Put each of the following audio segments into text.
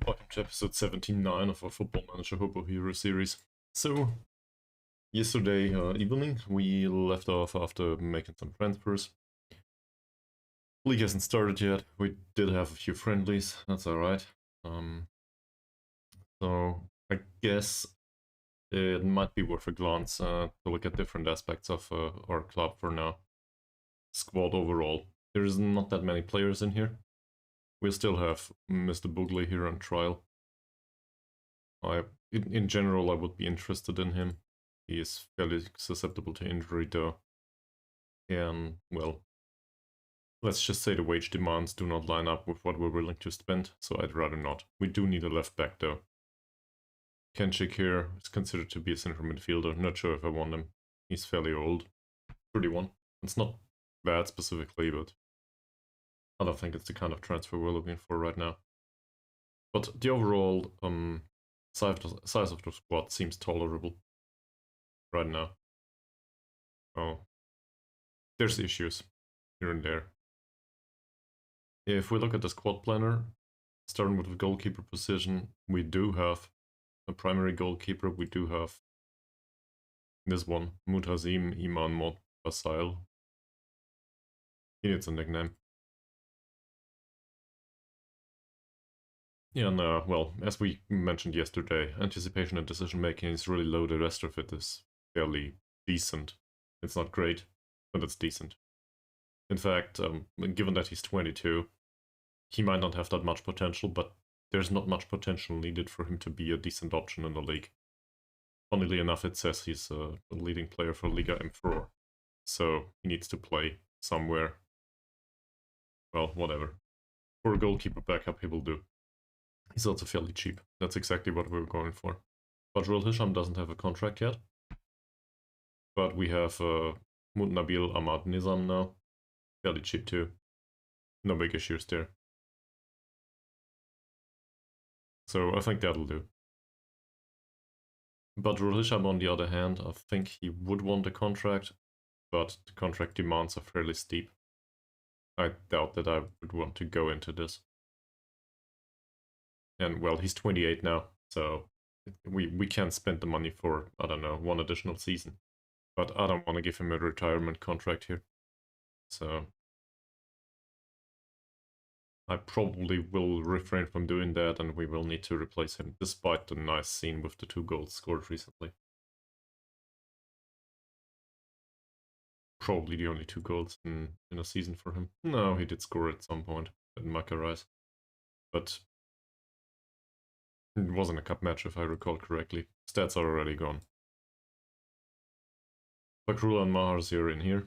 Welcome to episode 79 of our Football Manager Hobo To Hero series. So, yesterday evening we left off after making some transfers. League hasn't started yet. We did have a few friendlies, that's alright. So, I guess it might be worth a glance to look at different aspects of our club for now. Squad overall. There's not that many players in here. We still have Mr. Bogley here on trial. In general, I would be interested in him. He is fairly susceptible to injury though. And, well, let's just say the wage demands do not line up with what we're willing to spend, so I'd rather not. We do need a left back though. Kenchik here is considered to be a central midfielder. Not sure if I want him. He's fairly old. 31. It's not bad specifically, but I don't think it's the kind of transfer we're looking for right now. But the overall size of the squad seems tolerable right now. Oh, there's issues here and there. If we look at the squad planner, starting with the goalkeeper position, we do have a primary goalkeeper. We do have this one, Mutazim Iman Basail. He needs a nickname. Yeah, and well, as we mentioned yesterday, anticipation and decision making is really low. The rest of it is fairly decent. It's not great, but it's decent. In fact, given that he's 22, he might not have that much potential, but there's not much potential needed for him to be a decent option in the league. Funnily enough, it says he's a leading player for Liga M4, so he needs to play somewhere. Well, whatever. For a goalkeeper backup, he will do. He's also fairly cheap. That's exactly what we were going for. Badrul Hisham doesn't have a contract yet. But we have Nabil Ahmad Nizam now. Fairly cheap too. No big issues there. So I think that'll do. Badrul Hisham, on the other hand, I think he would want a contract, but the contract demands are fairly steep. I doubt that I would want to go into this. And well, he's 28 now, so we can spend the money for, I don't know, one additional season. But I don't want to give him a retirement contract here. So I probably will refrain from doing that, and we will need to replace him, despite the nice scene with the 2 goals scored recently. Probably the only 2 goals in a season for him. No, he did score at some point at Macarais. But it wasn't a cup match, if I recall correctly. Stats are already gone. Bakrula and Mahars are in here.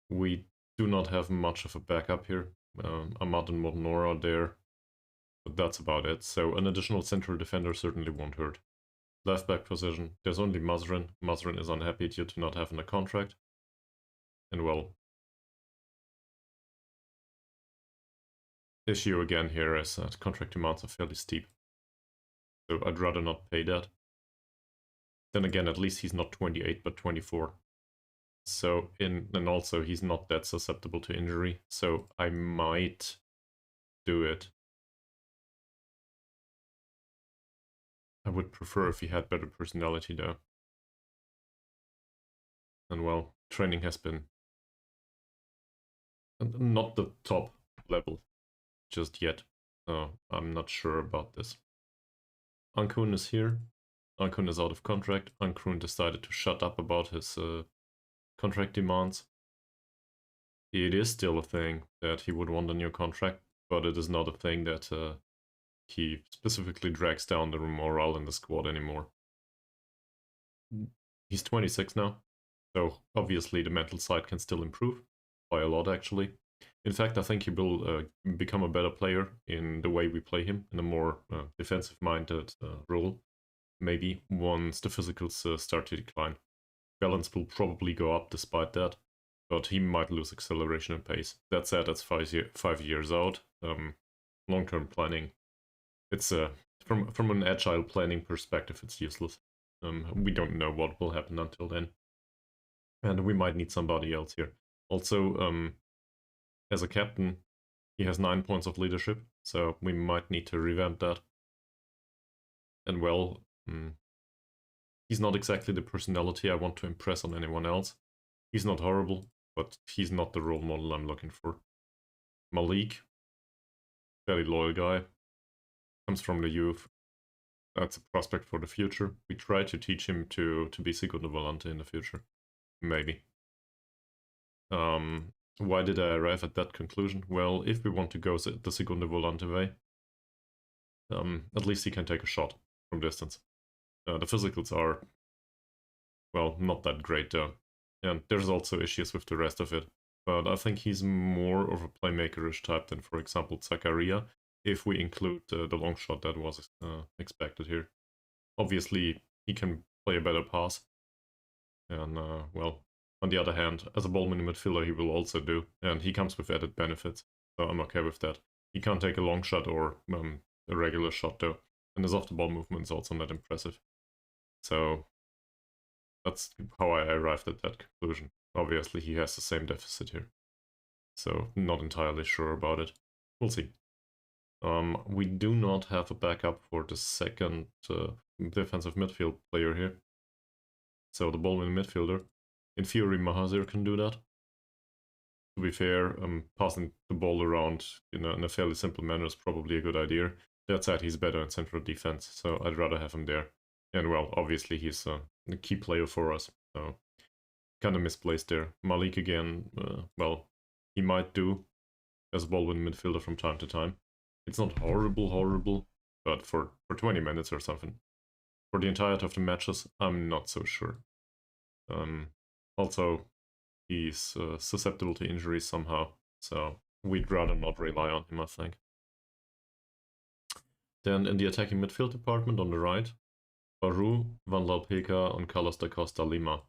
We do not have much of a backup here. Ahmad and Modnor are there, but that's about it. So an additional central defender certainly won't hurt. Left back position, there's only Mazrin. Mazrin is unhappy due to not having a contract. And well, issue again here is that contract demands are fairly steep. So I'd rather not pay that. Then again, at least he's not 28 but 24. So and also he's not that susceptible to injury. So I might do it. I would prefer if he had better personality though. And well, training has been not the top level just yet. I'm not sure about this. Ankun is here. Ankun is out of contract. Ankun decided to shut up about his contract demands. It is still a thing that he would want a new contract, but it is not a thing that he specifically drags down the morale in the squad anymore. He's 26 now, so obviously the mental side can still improve, by a lot actually. In fact, I think he will become a better player in the way we play him, in a more defensive-minded role, maybe, once the physicals start to decline. Balance will probably go up despite that, but he might lose acceleration and pace. That said, that's 5 years out. Long-term planning, it's from an agile planning perspective, it's useless. We don't know what will happen until then, and we might need somebody else here. Also, as a captain, he has 9 points of leadership, so we might need to revamp that. And well, he's not exactly the personality I want to impress on anyone else. He's not horrible, but he's not the role model I'm looking for. Malik, very loyal guy, comes from the youth. That's a prospect for the future. We try to teach him to be segundo volante in the future. Maybe. Why did I arrive at that conclusion? Well, if we want to go the segundo volante way, at least he can take a shot from distance. The physicals are, well, not that great though. And there's also issues with the rest of it. But I think he's more of a playmakerish type than, for example, Zakaria, if we include the long shot that was expected here. Obviously, he can play a better pass. And, well, on the other hand, as a ball-winning midfielder, he will also do. And he comes with added benefits, so I'm okay with that. He can't take a long shot or a regular shot, though. And his off-the-ball movement is also not impressive. So that's how I arrived at that conclusion. Obviously, he has the same deficit here. So, not entirely sure about it. We'll see. We do not have a backup for the second defensive midfield player here. So, the ball-winning midfielder. In theory, Mahazir can do that. To be fair, passing the ball around in a fairly simple manner is probably a good idea. That said, he's better in central defense, so I'd rather have him there. And well, obviously he's a key player for us, so kind of misplaced there. Malik again, well, he might do as a ball-winning midfielder from time to time. It's not horrible, but for 20 minutes or something. For the entirety of the matches, I'm not so sure. Also, he's susceptible to injuries somehow, so we'd rather not rely on him, I think. Then in the attacking midfield department on the right, Baru, Van Lalpeka, and Carlos da Costa Lima.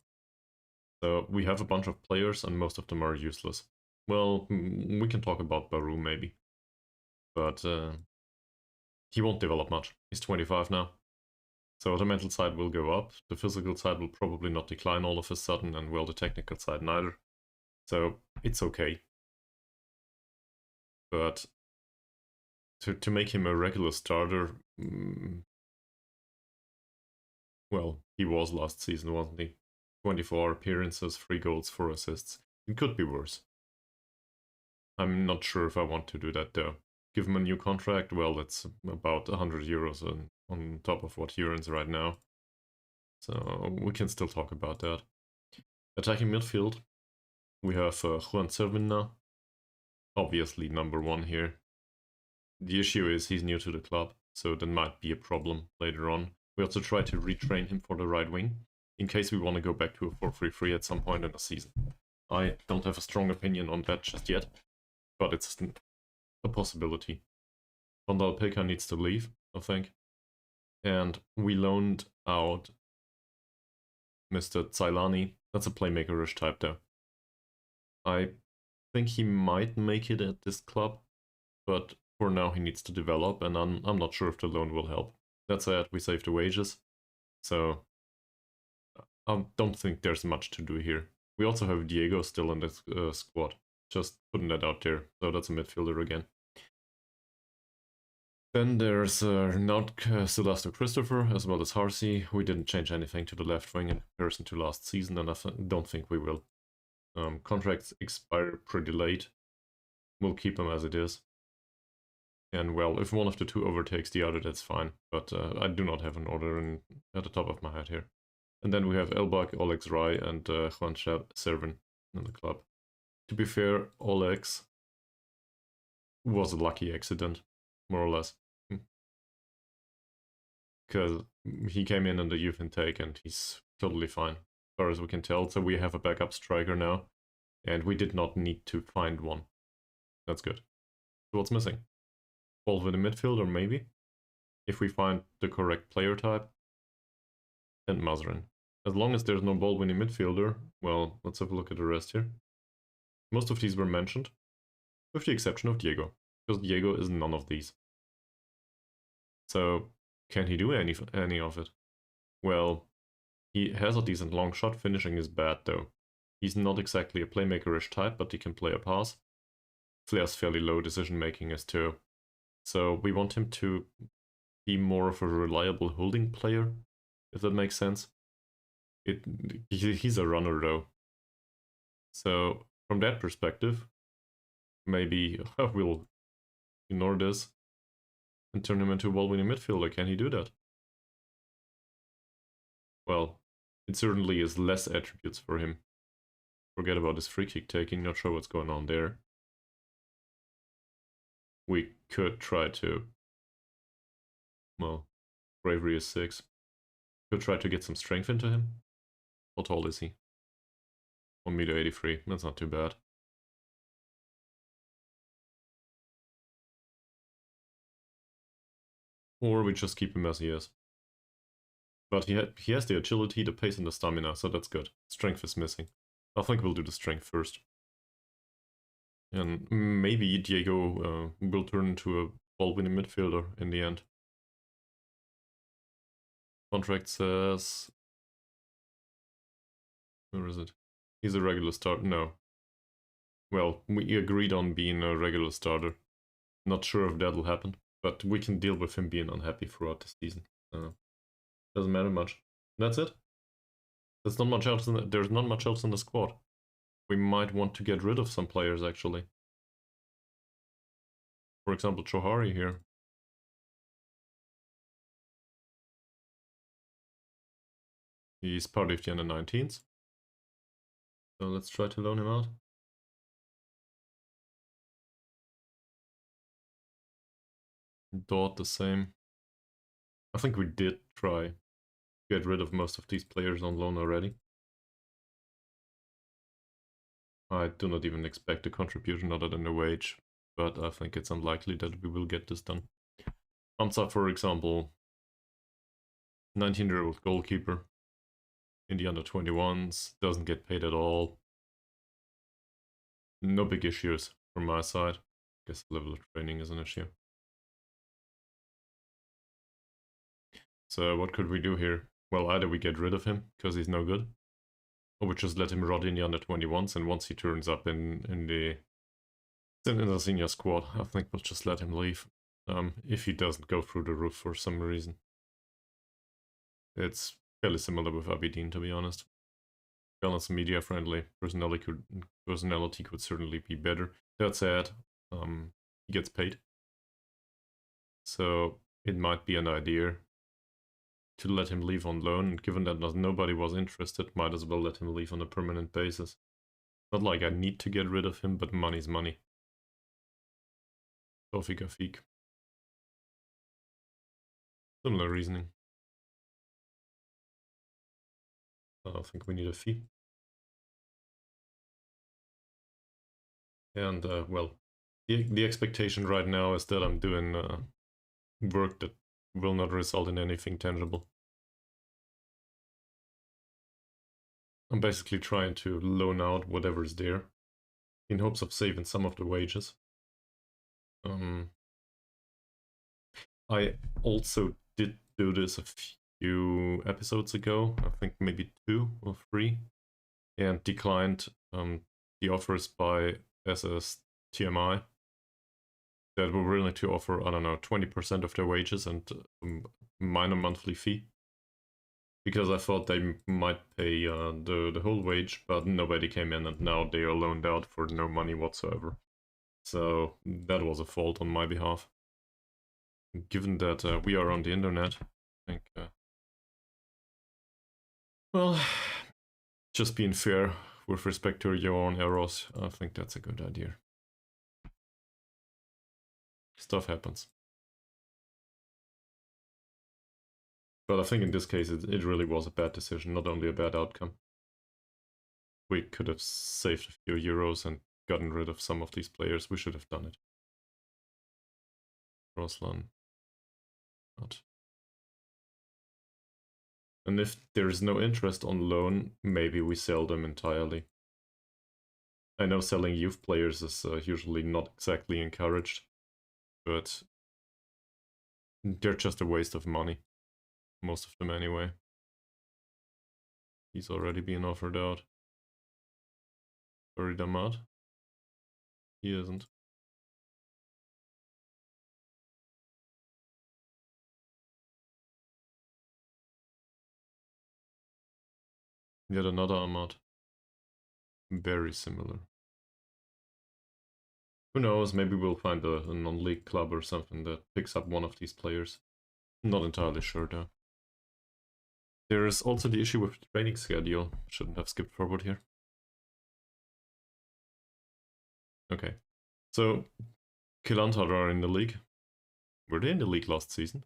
So we have a bunch of players and most of them are useless. Well, we can talk about Baru maybe. But he won't develop much. He's 25 now. So the mental side will go up, the physical side will probably not decline all of a sudden, and well, the technical side neither. So it's okay. But to make him a regular starter, well, he was last season, wasn't he? 24 appearances, 3 goals, 4 assists. It could be worse. I'm not sure if I want to do that though. Give him a new contract, well, it's about 100 euros on top of what he earns right now. So we can still talk about that. Attacking midfield, we have Juan Cervina, obviously number 1 here. The issue is he's new to the club, so there might be a problem later on. We also try to retrain him for the right wing, in case we want to go back to a 4-3-3 at some point in the season. I don't have a strong opinion on that just yet, but it's a possibility. Van Lalpeka needs to leave, I think. And we loaned out Mr. Zailani. That's a playmakerish type though. I think he might make it at this club, but for now he needs to develop, and I'm not sure if the loan will help. That said, we saved the wages, so I don't think there's much to do here. We also have Diego still in this squad, just putting that out there, so that's a midfielder again. Then there's Naut Celeste Christopher, as well as Harsey. We didn't change anything to the left wing in comparison to last season, and I don't think we will. Contracts expire pretty late. We'll keep them as it is. And well, if one of the two overtakes the other, that's fine. But I do not have an order at the top of my head here. And then we have Elbak, Olex Rai, and Juan Servin in the club. To be fair, Olex was a lucky accident, more or less. Because he came in the youth intake and he's totally fine, as far as we can tell. So we have a backup striker now, and we did not need to find one. That's good. So what's missing? Ball with a midfielder, maybe? If we find the correct player type. And Mazrin. As long as there's no ball-winning midfielder, well, let's have a look at the rest here. Most of these were mentioned, with the exception of Diego, because Diego is none of these. So, can he do any of it? Well, he has a decent long shot, finishing is bad though. He's not exactly a playmakerish type, but he can play a pass. Flair's fairly low, decision making is too. So we want him to be more of a reliable holding player, if that makes sense. He's a runner though. So from that perspective, maybe we'll ignore this and turn him into a ball-winning midfielder. Can he do that? Well, it certainly is less attributes for him. Forget about his free kick taking, not sure what's going on there. We could try to... Well, bravery is 6. Could try to get some strength into him. How tall is he? 1 meter 83, that's not too bad. Or we just keep him as he is. But he has the agility, the pace, and the stamina, so that's good. Strength is missing. I think we'll do the strength first. And maybe Diego will turn into a ball-winning midfielder in the end. Contract says... Where is it? He's a regular starter. No. Well, we agreed on being a regular starter. Not sure if that'll happen, but we can deal with him being unhappy throughout the season. Doesn't matter much. That's it. There's not much else in the squad. We might want to get rid of some players actually. For example, Johari here. He's part of the under-19s. So let's try to loan him out. Dort the same. I think we did try to get rid of most of these players on loan already. I do not even expect a contribution other than the wage, but I think it's unlikely that we will get this done. Hamza, for example, 19-year-old goalkeeper in the under-21s, doesn't get paid at all. No big issues from my side. I guess the level of training is an issue. So what could we do here? Well, either we get rid of him because he's no good, or we just let him rot in the under-21s, and once he turns up in the senior squad, I think we'll just let him leave. If he doesn't go through the roof for some reason. It's fairly similar with Abidin, to be honest. Balanced media friendly. Personality could certainly be better. That said, he gets paid. So it might be an idea to let him leave on loan, and given that nobody was interested, might as well let him leave on a permanent basis. Not like I need to get rid of him, but money's money. Tawfiq Afiq. Similar reasoning. I think we need a fee. And, well, the expectation right now is that I'm doing work that will not result in anything tangible. I'm basically trying to loan out whatever's there in hopes of saving some of the wages. I also did do this a few episodes ago, I think maybe 2 or 3, and declined the offers by SS TMI that were willing to offer, I don't know, 20% of their wages and a minor monthly fee. Because I thought they might pay the whole wage, but nobody came in, and now they are loaned out for no money whatsoever. So that was a fault on my behalf. Given that we are on the internet, I think, well, just being fair with respect to your own errors, I think that's a good idea. Stuff happens. But I think in this case it really was a bad decision, not only a bad outcome. We could have saved a few euros and gotten rid of some of these players. We should have done it. Roslan. Not. And if there is no interest on loan, maybe we sell them entirely. I know selling youth players is usually not exactly encouraged, but they're just a waste of money. Most of them anyway. He's already been offered out. Sorry, Damat. He isn't. Yet another Ahmad. Very similar. Who knows, maybe we'll find a non-league club or something that picks up one of these players. Not entirely sure though. There is also the issue with the training schedule. Shouldn't have skipped forward here. Okay. So, Kelantan are in the league. Were they in the league last season?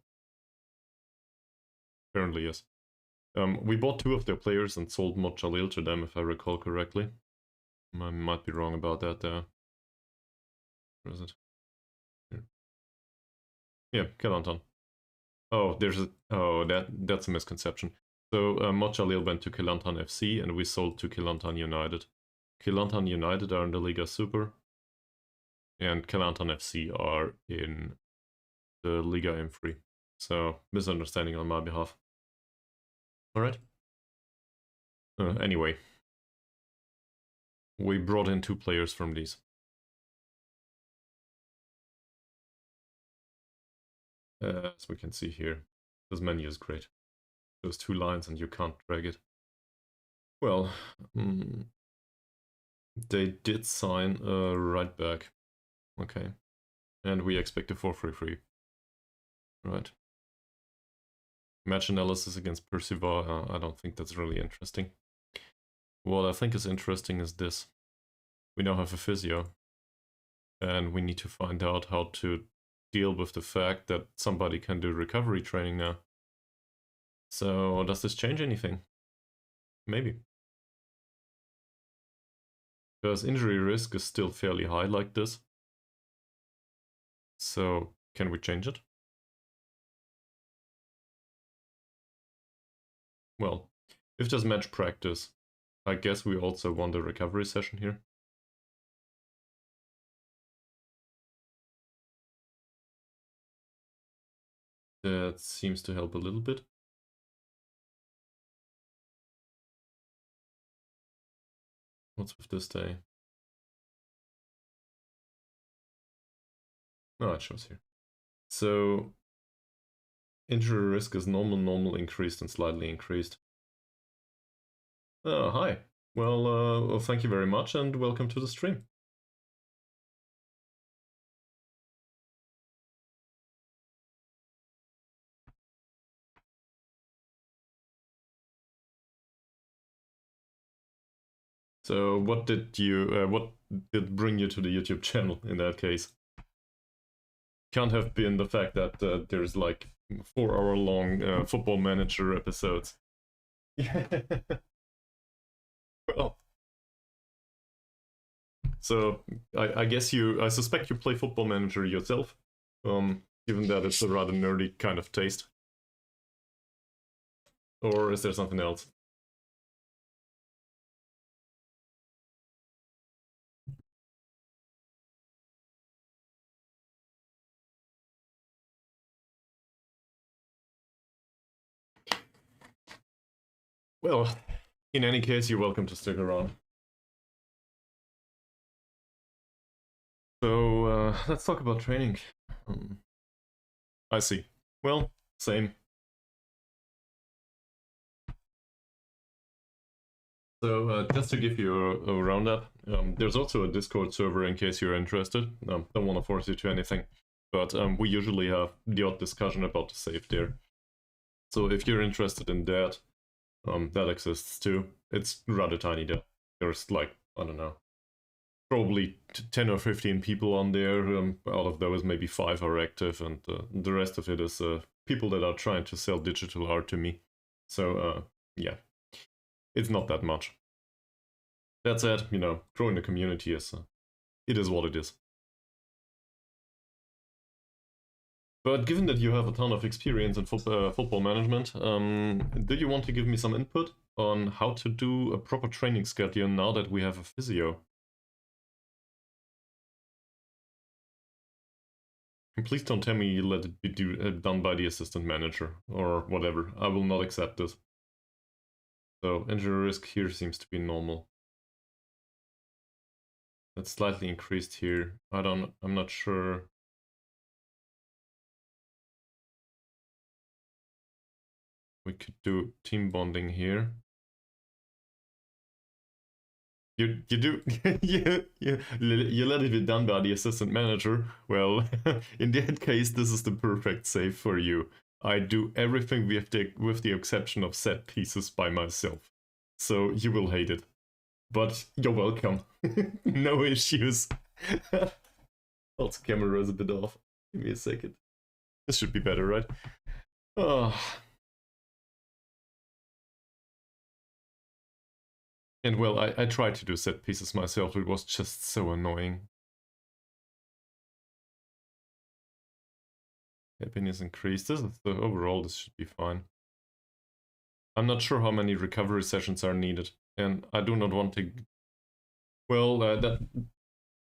Apparently, yes. We bought 2 of their players and sold Mod Jalil to them, if I recall correctly. I might be wrong about that there. Where is it? Here. Yeah, Kelantan. Oh, that's a misconception. So Mod Jalil went to Kelantan FC and we sold to Kelantan United. Kelantan United are in the Liga Super and Kelantan FC are in the Liga M3. So, misunderstanding on my behalf. Alright. Anyway. We brought in 2 players from these. As we can see here. This menu is great. Those 2 lines and you can't drag it. Well, they did sign a right back. Okay. And we expect a 4-3-3. Right. Match analysis against Percival, I don't think that's really interesting. What I think is interesting is this. We now have a physio. And we need to find out how to deal with the fact that somebody can do recovery training now. So, does this change anything? Maybe. Because injury risk is still fairly high like this. So, can we change it? Well, if there's match practice, I guess we also want a recovery session here. That seems to help a little bit. What's with this day? Oh, it shows here. So, injury risk is normal, increased, and slightly increased. Oh, hi. Well, thank you very much, and welcome to the stream. So, what did bring you to the YouTube channel in that case? Can't have been the fact that there's like 4-hour-long Football Manager episodes. Well, so I guess I suspect you play Football Manager yourself, given that it's a rather nerdy kind of taste. Or is there something else? Well, in any case, you're welcome to stick around. So, let's talk about training. I see. Well, same. So, just to give you a roundup, there's also a Discord server in case you're interested. Don't want to force you to anything, but we usually have the odd discussion about the save there. So if you're interested in that, that exists too. It's rather tiny though. There's like, I don't know, probably 10 or 15 people on there. Out of those, maybe 5 are active, and the rest of it is people that are trying to sell digital art to me. So, yeah, it's not that much. That said, growing the community is, it is what it is. But given that you have a ton of experience in football management, do you want to give me some input on how to do a proper training schedule now that we have a physio? And please don't tell me you let it be done by the assistant manager or whatever. I will not accept this. So injury risk here seems to be normal. That's slightly increased here. I'm not sure. We could do team bonding here. You do you let it be done by the assistant manager. Well, in that case, this is the perfect save for you. I do everything with the exception of set pieces by myself, so you will hate it. But you're welcome. No issues. Also, camera is a bit off. Give me a second. This should be better, right? Oh. And well, I tried to do set pieces myself, it was just so annoying. Happiness increased. This is the overall, this should be fine. I'm not sure how many recovery sessions are needed, and I do not want to. Well,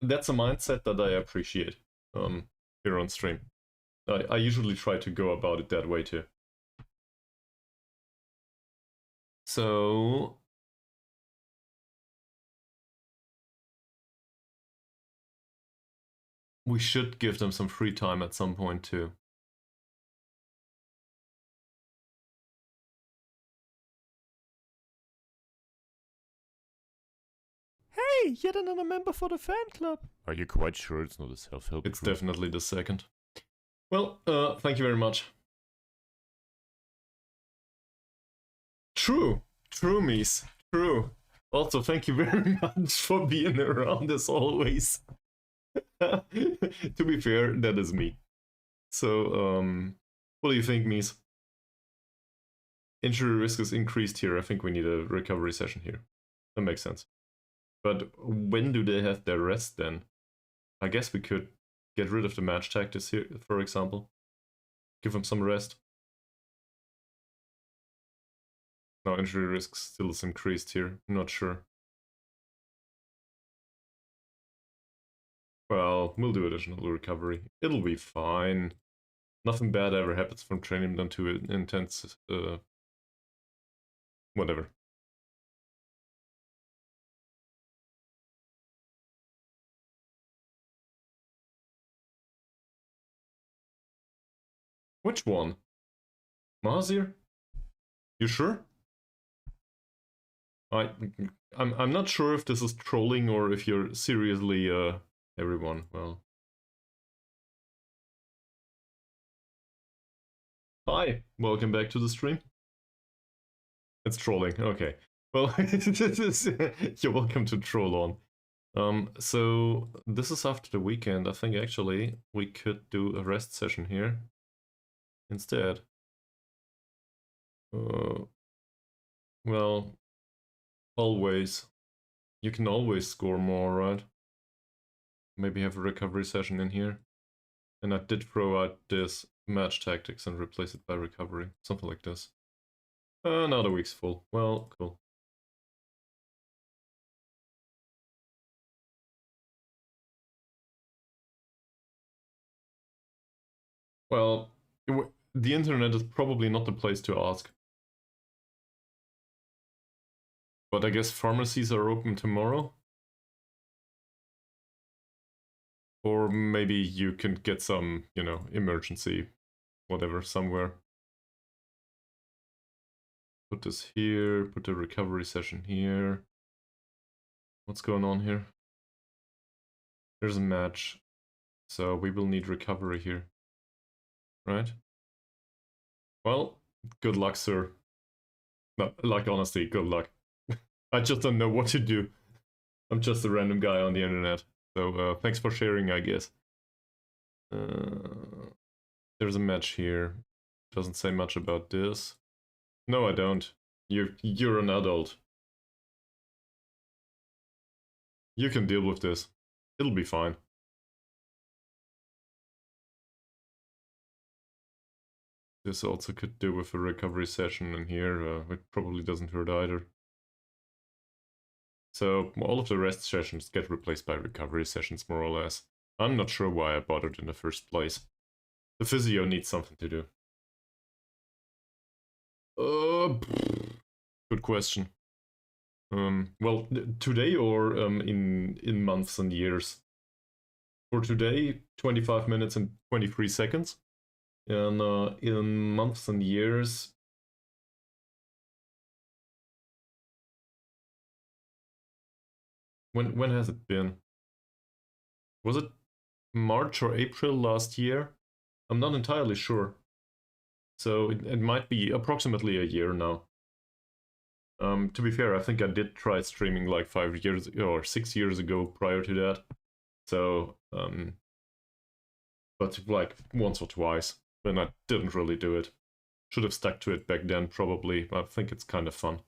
that's a mindset that I appreciate here on stream. I usually try to go about it that way too. So we should give them some free time at some point too. Hey, yet another member for the fan club. Are you quite sure it's not a self-help group? It's definitely the second. Well, thank you very much. True, Mies, true. Also, thank you very much for being around as always. To be fair, that is me. So, what do you think, Mies? Injury risk is increased here. I think we need a recovery session here. That makes sense. But when do they have their rest then? I guess we could get rid of the match tactics here, for example. Give them some rest. No, injury risk still is increased here. I'm not sure. Well, we'll do additional recovery. It'll be fine. Nothing bad ever happens from training them to intense, whatever. Which one? Mazir? You sure? I'm not sure if this is trolling or if you're seriously everyone. Well, hi, welcome back to the stream. It's trolling. Okay. Well, you're welcome to troll on. So this is after the weekend. I think actually we could do a rest session here instead. Well, always. You can always score more, right? Maybe have a recovery session in here. And I did throw out this match tactics and replace it by recovery. Something like this. Now the week's full. Well, cool. Well, the internet is probably not the place to ask. But I guess pharmacies are open tomorrow. Or maybe you can get some, you know, emergency, whatever, somewhere. Put this here, put the recovery session here. What's going on here? There's a match. So we will need recovery here. Right? Well, good luck, sir. No, like, honestly, good luck. I just don't know what to do. I'm just a random guy on the internet. So thanks for sharing, I guess. There's a match here. Doesn't say much about this. No, I don't. You're an adult. You can deal with this. It'll be fine. This also could do with a recovery session in here. It probably doesn't hurt either. So all of the rest sessions get replaced by recovery sessions, more or less. I'm not sure why I bothered in the first place. The physio needs something to do. Good question. Well, today or in months and years? For today, 25 minutes and 23 seconds. And in months and years, When has it been? Was it March or April last year? I'm not entirely sure. So it might be approximately a year now. To be fair, I think I did try streaming like 5 years or 6 years ago prior to that. So, but like once or twice, and I didn't really do it. Should have stuck to it back then, probably. I think it's kind of fun.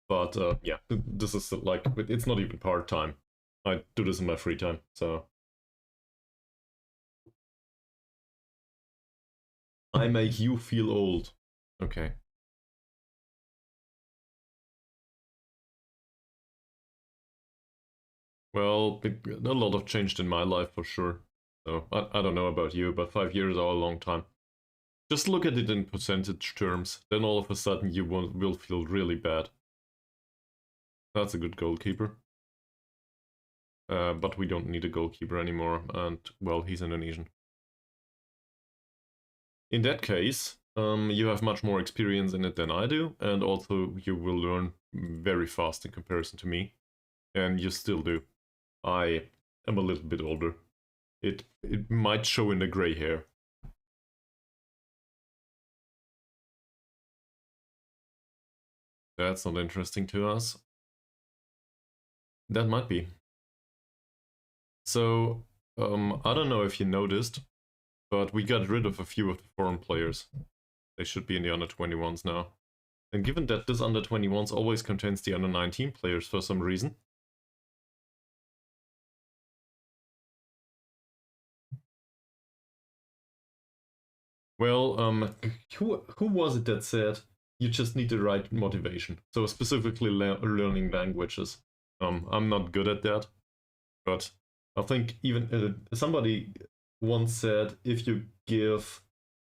But yeah, this is like, it's not even part-time. I do this in my free time, so. I make you feel old. Okay. Well, a lot have changed in my life for sure. So I don't know about you, but 5 years are a long time. Just look at it in percentage terms, then all of a sudden you will feel really bad. That's a good goalkeeper. But we don't need a goalkeeper anymore, and well, he's Indonesian. In that case, you have much more experience in it than I do, and also you will learn very fast in comparison to me. And you still do. I am a little bit older. It might show in the gray hair. That's not interesting to us. That might be. So, I don't know if you noticed, but we got rid of a few of the foreign players. They should be in the under-21s now. And given that this under-21s always contains the under-19 players for some reason, well, who was it that said you just need the right motivation? So specifically learning languages. I'm not good at that, but I think even somebody once said if you give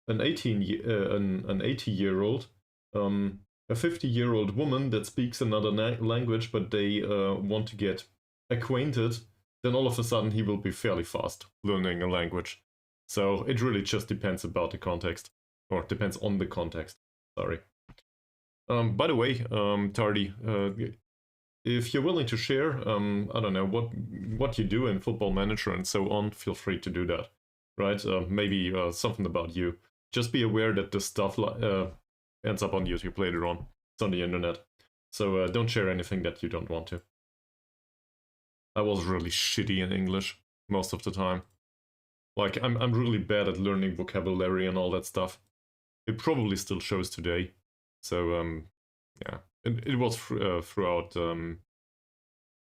an 80-year-old a 50-year-old woman that speaks another language, but they want to get acquainted, then all of a sudden he will be fairly fast learning a language. So it really just depends about the context, or depends on the context. Sorry. By the way, Tardy, if you're willing to share, I don't know what you do in Football Manager and so on, feel free to do that. Right? Maybe something about you. Just be aware that this stuff ends up on YouTube later on. It's on the internet. So don't share anything that you don't want to. I was really shitty in English most of the time. Like, I'm really bad at learning vocabulary and all that stuff. It probably still shows today. So, yeah. It was throughout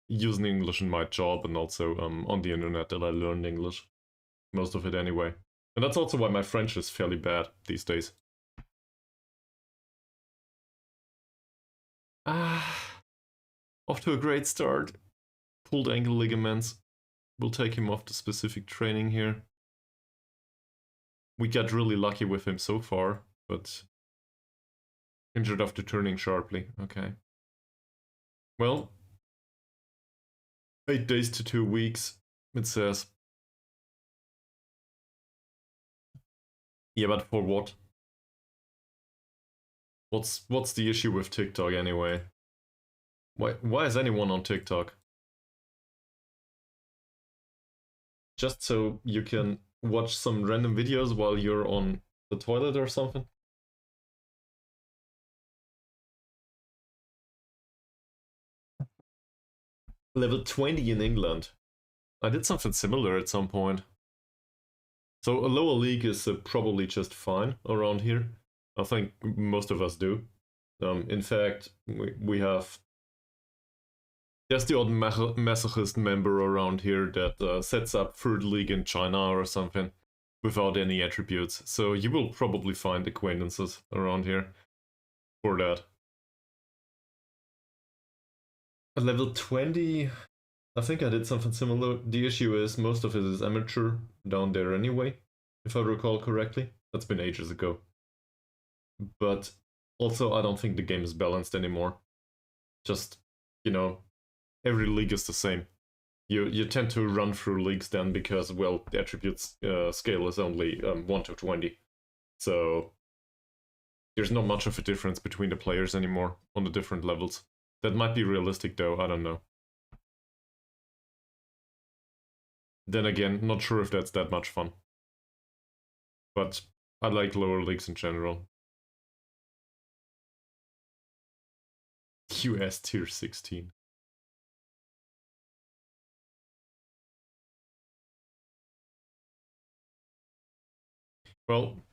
using English in my job and also on the internet that I learned English. Most of it anyway. And that's also why my French is fairly bad these days. Off to a great start. Pulled ankle ligaments. We'll take him off the specific training here. We got really lucky with him so far, but injured after turning sharply. Okay. Well, 8 days to 2 weeks, it says. Yeah, but for what? What's the issue with TikTok anyway? Why is anyone on TikTok? Just so you can watch some random videos while you're on the toilet or something? Level 20 in England. I did something similar at some point. So a lower league is probably just fine around here. I think most of us do. In fact, we have... There's the odd masochist member around here that sets up third league in China or something without any attributes. So you will probably find acquaintances around here for that. At level 20, I think I did something similar. The issue is most of it is amateur down there anyway, if I recall correctly. That's been ages ago. But also I don't think the game is balanced anymore. Just, you know, every league is the same. You tend to run through leagues then because, well, the attributes scale is only 1 to 20. So there's not much of a difference between the players anymore on the different levels. That might be realistic though, I don't know. Then again, not sure if that's that much fun. But I like lower leagues in general. US tier 16. Well,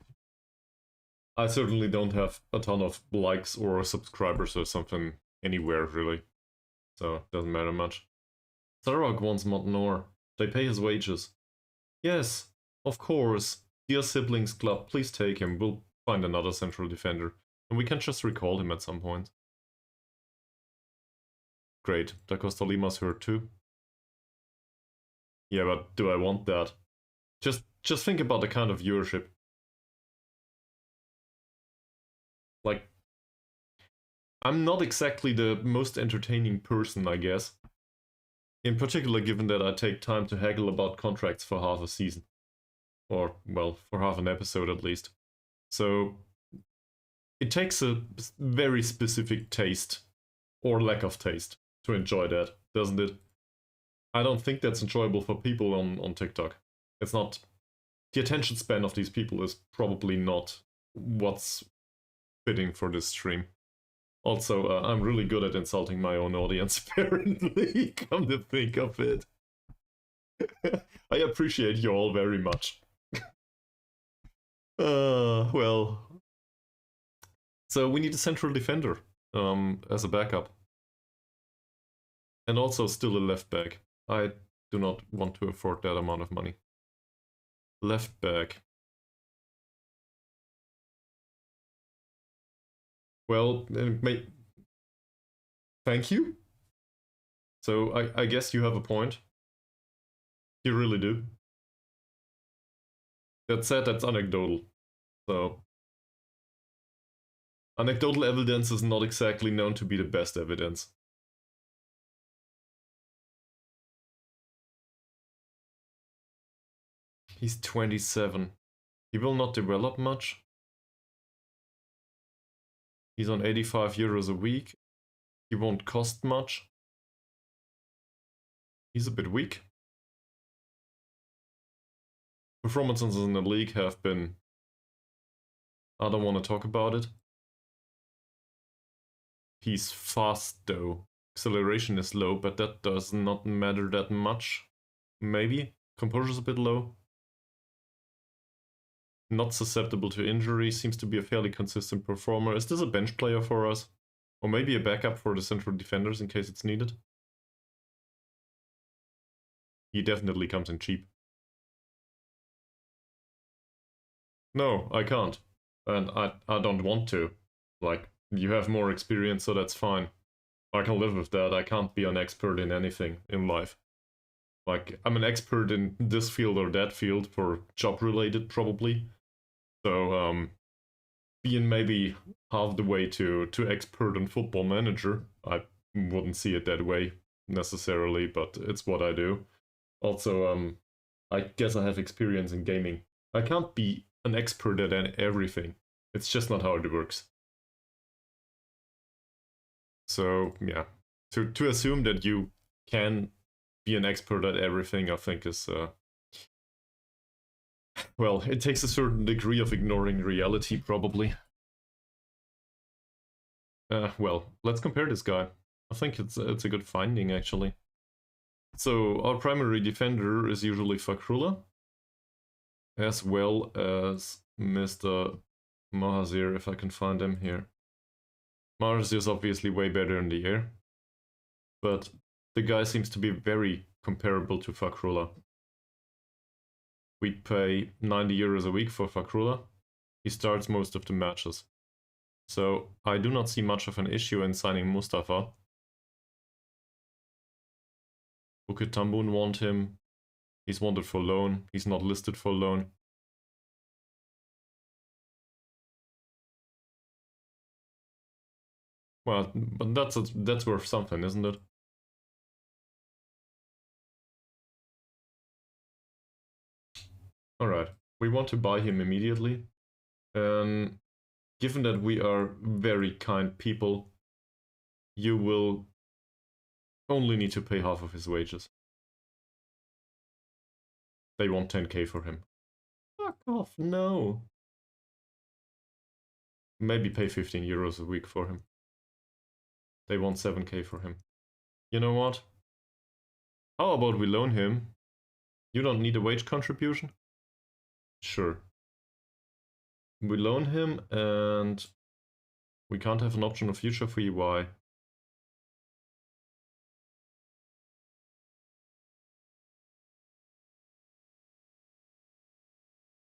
I certainly don't have a ton of likes or subscribers or something anywhere, really. So, it doesn't matter much. Sarawak wants Mod Nor. They pay his wages. Yes, of course. Dear Siblings Club, please take him. We'll find another central defender. And we can just recall him at some point. Great. Da Costa Lima's hurt too. Yeah, but do I want that? Just think about the kind of viewership. Like, I'm not exactly the most entertaining person, I guess. In particular, given that I take time to haggle about contracts for half a season. Or, well, for half an episode at least. So, it takes a very specific taste, or lack of taste, to enjoy that, doesn't it? I don't think that's enjoyable for people on TikTok. It's not... The attention span of these people is probably not what's fitting for this stream. Also, I'm really good at insulting my own audience, apparently, come to think of it. I appreciate you all very much. Well... So we need a central defender as a backup. And also still a left back. I do not want to afford that amount of money. Left back. Well, thank you. So I guess you have a point. You really do. That said, that's anecdotal. So anecdotal evidence is not exactly known to be the best evidence. He's 27. He will not develop much. He's on 85 euros a week. He won't cost much. He's a bit weak. Performances in the league have been... I don't want to talk about it. He's fast though. Acceleration is low, but that does not matter that much. Maybe. Composure's a bit low. Not susceptible to injury, seems to be a fairly consistent performer. Is this a bench player for us? Or maybe a backup for the central defenders in case it's needed? He definitely comes in cheap. No, I can't. And I don't want to. Like, you have more experience, so that's fine. I can live with that. I can't be an expert in anything in life. Like, I'm an expert in this field or that field for job-related, probably. So, being maybe half the way to expert in Football Manager, I wouldn't see it that way necessarily, but it's what I do. Also, I guess I have experience in gaming. I can't be an expert at everything. It's just not how it works. So, yeah. To assume that you can be an expert at everything, I think is... well, it takes a certain degree of ignoring reality, probably. Well, let's compare this guy. I think it's a good finding, actually. So, our primary defender is usually Fakrullah, as well as Mr. Mahazir, if I can find him here. Mahazir is obviously way better in the air, but the guy seems to be very comparable to Fakrullah. We pay 90 euros a week for Fakrullah. He starts most of the matches. So I do not see much of an issue in signing Mustafa. Bukit Tambun want him. He's wanted for loan. He's not listed for loan. Well, but that's worth something, isn't it? Alright, we want to buy him immediately. given that we are very kind people, you will only need to pay half of his wages. They want 10k for him. Fuck off, no. Maybe pay 15 euros a week for him. They want 7k for him. You know what? How about we loan him? You don't need a wage contribution? Sure. We loan him and we can't have an option of future for you. Why?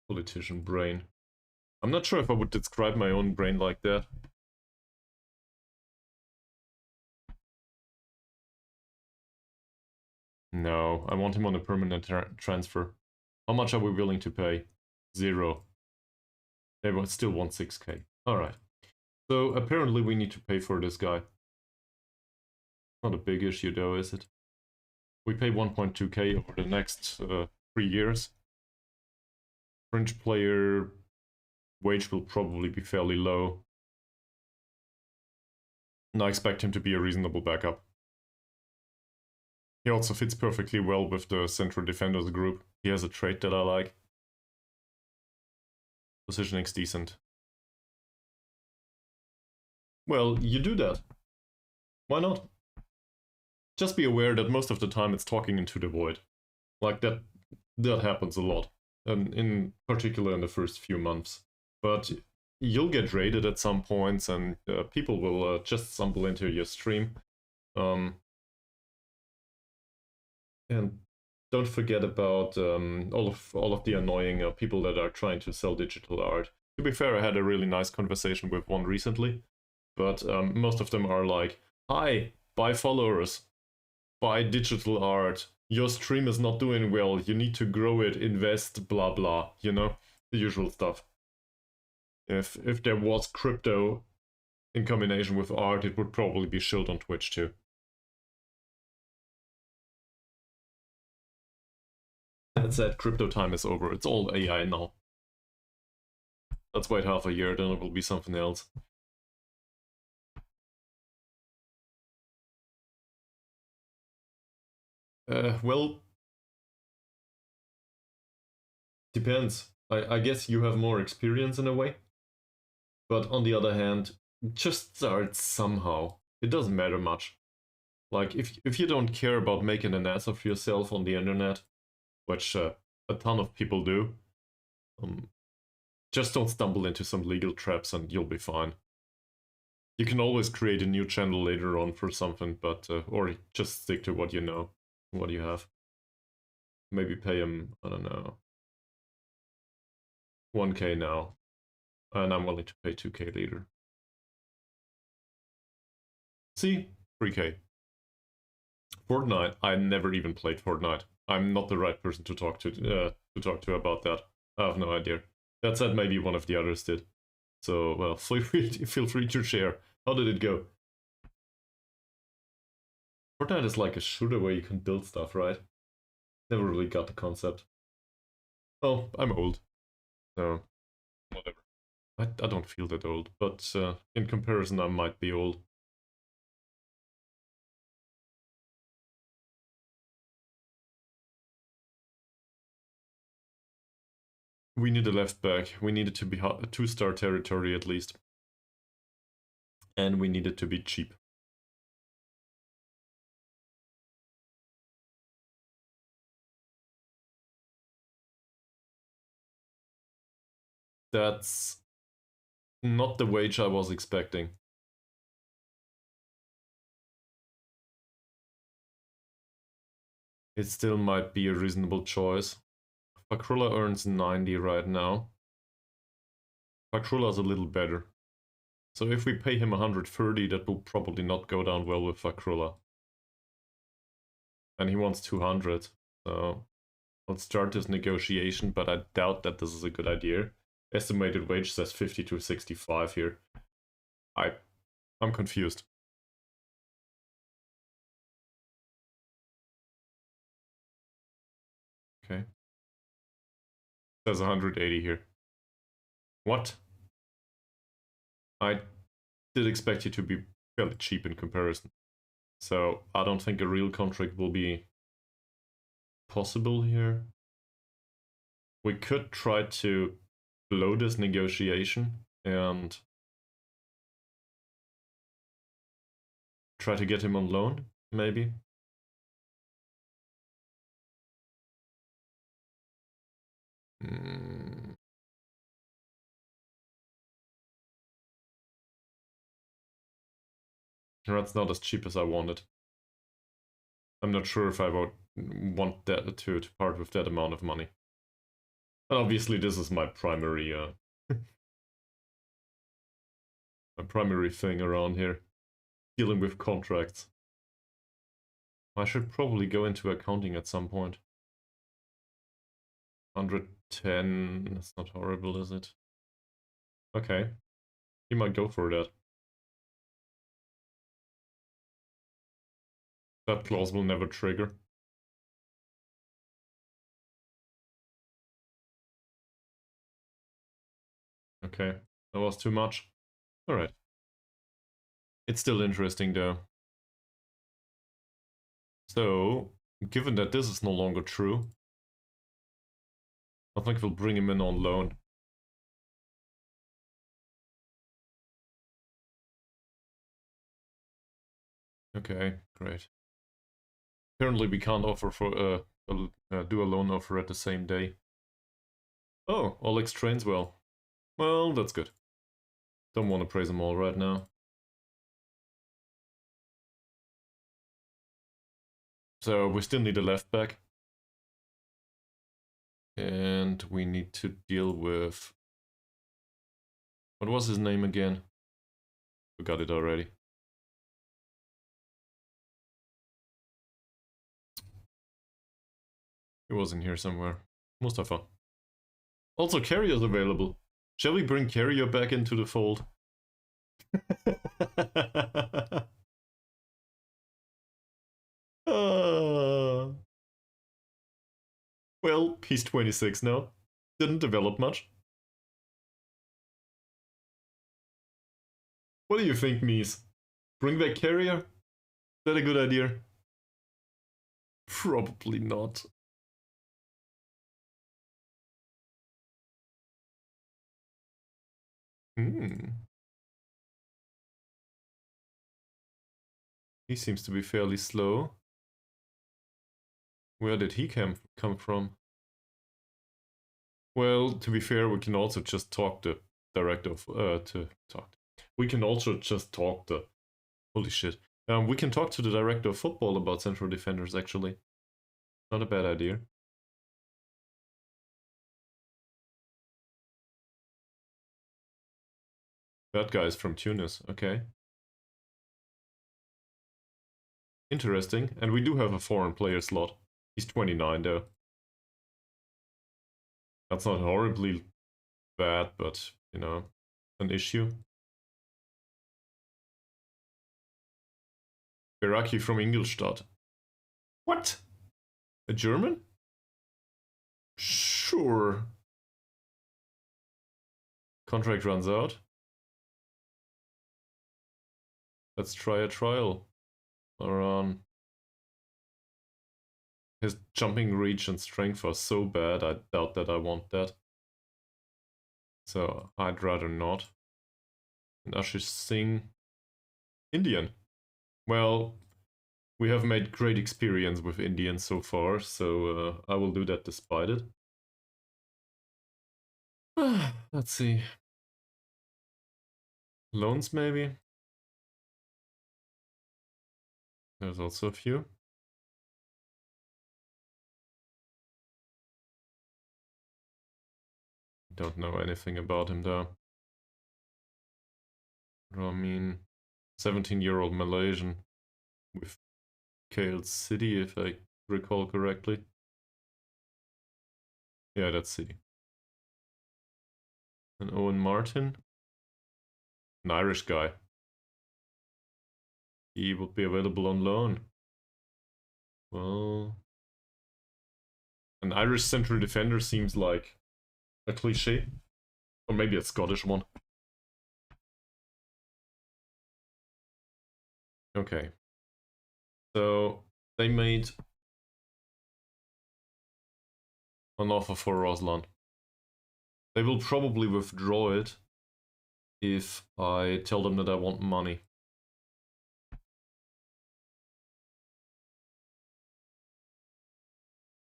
Politician brain. I'm not sure if I would describe my own brain like that. No, I want him on a permanent transfer. How much are we willing to pay? 0. They still want 6k. Alright. So apparently we need to pay for this guy. Not a big issue though, is it? We pay 1.2k over the next 3 years. Fringe player wage will probably be fairly low. And I expect him to be a reasonable backup. He also fits perfectly well with the central defenders group. He has a trait that I like. Positioning's decent. Well, you do that. Why not? Just be aware that most of the time it's talking into the void. Like that happens a lot. And in particular in the first few months. But you'll get raided at some points and people will just stumble into your stream. And don't forget about all of the annoying people that are trying to sell digital art. To be fair, I had a really nice conversation with one recently, but most of them are like, "Hi, buy followers, buy digital art. Your stream is not doing well. You need to grow it, invest, blah blah." You know, the usual stuff. If there was crypto in combination with art, it would probably be shilled on Twitch too. That said, crypto time is over. It's all AI now. Let's wait half a year, then it will be something else. Well, depends. I guess you have more experience in a way. But on the other hand, just start somehow. It doesn't matter much. Like, if you don't care about making an ass of yourself on the internet, which a ton of people do, just don't stumble into some legal traps and you'll be fine. You can always create a new channel later on for something, but or just stick to what you know, what you have. Maybe pay him, I don't know, 1k now, and I'm willing to pay 2k later. See, 3k. Fortnite. I never even played Fortnite. I'm not the right person to talk to about that. I have no idea. That said, maybe one of the others did. So, well, feel free to share. How did it go? Fortnite is like a shooter where you can build stuff, right? Never really got the concept. Oh, I'm old. So, whatever. I don't feel that old, but in comparison, I might be old. We need a left back. We need it to be 2-star territory at least. And we need it to be cheap. That's not the wage I was expecting. It still might be a reasonable choice. Fakrullah earns 90 right now. Fakrullah's a little better. So if we pay him 130, that will probably not go down well with Fakrullah. And he wants 200, so let's start this negotiation, but I doubt that this is a good idea. Estimated wage says 50 to 65 here. I'm confused. Okay. Says 180 here. What? I did expect you to be fairly cheap in comparison. So I don't think a real contract will be possible here. We could try to blow this negotiation and try to get him on loan, maybe. That's not as cheap as I wanted. I'm not sure if I would want that to part with that amount of money. And obviously, this is my primary my primary thing around here, dealing with contracts. I should probably go into accounting at some point. 110, that's not horrible, is it? Okay, you might go for that. That clause will never trigger. Okay, that was too much. Alright. It's still interesting though. So, given that this is no longer true, I think we'll bring him in on loan. Okay, great. Apparently we can't offer for do a loan offer at the same day. Oh, Alex trains well. Well, that's good. Don't want to praise them all right now. So we still need a left back. And we need to deal with... What was his name again? Forgot it already. He was in here somewhere. Mustafa. Also, Carrier's available. Shall we bring Carrier back into the fold? Well, he's 26 now. Didn't develop much. What do you think, Mies? Bring back Carrier? Is that a good idea? Probably not. He seems to be fairly slow. Where did he come from? Well, to be fair, we can also just talk the director of we can also just talk the holy shit. We can talk to the director of football about central defenders actually. Not a bad idea. That guy is from Tunis, okay. Interesting, and we do have a foreign player slot. He's 29 though. That's not horribly bad, but, you know, an issue. Beraki from Ingolstadt. What? A German? Sure. Contract runs out. Let's try a trial. Around his jumping reach and strength are so bad, I doubt that I want that. So I'd rather not. And Ashish Singh, Indian. Well, we have made great experience with Indians so far, so I will do that despite it. Let's see. Loans maybe? There's also a few. Don't know anything about him though. I mean, 17-year-old Malaysian with KL City, if I recall correctly. Yeah, that's City. And Owen Martin, an Irish guy. He would be available on loan. Well, an Irish central defender seems like a cliche. Or maybe a Scottish one. Okay. So they made an offer for Roslan. They will probably withdraw it if I tell them that I want money.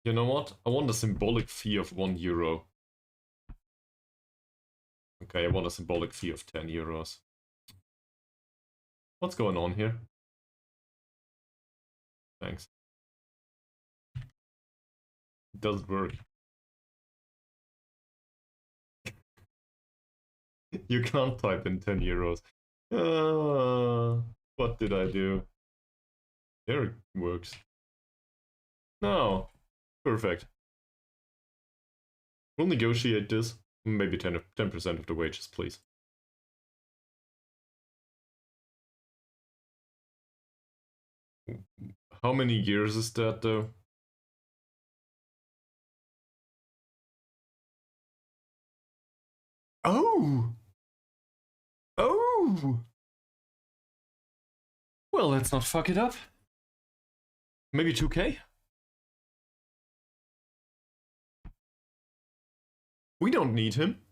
You know what? I want a symbolic fee of €1. Okay, I want a symbolic fee of €10. What's going on here? Thanks. It doesn't work. You can't type in €10. What did I do? There it works. No. Perfect. We'll negotiate this. Maybe 10% of the wages, please. How many years is that, though? Oh! Oh! Well, let's not fuck it up. Maybe 2K? We don't need him.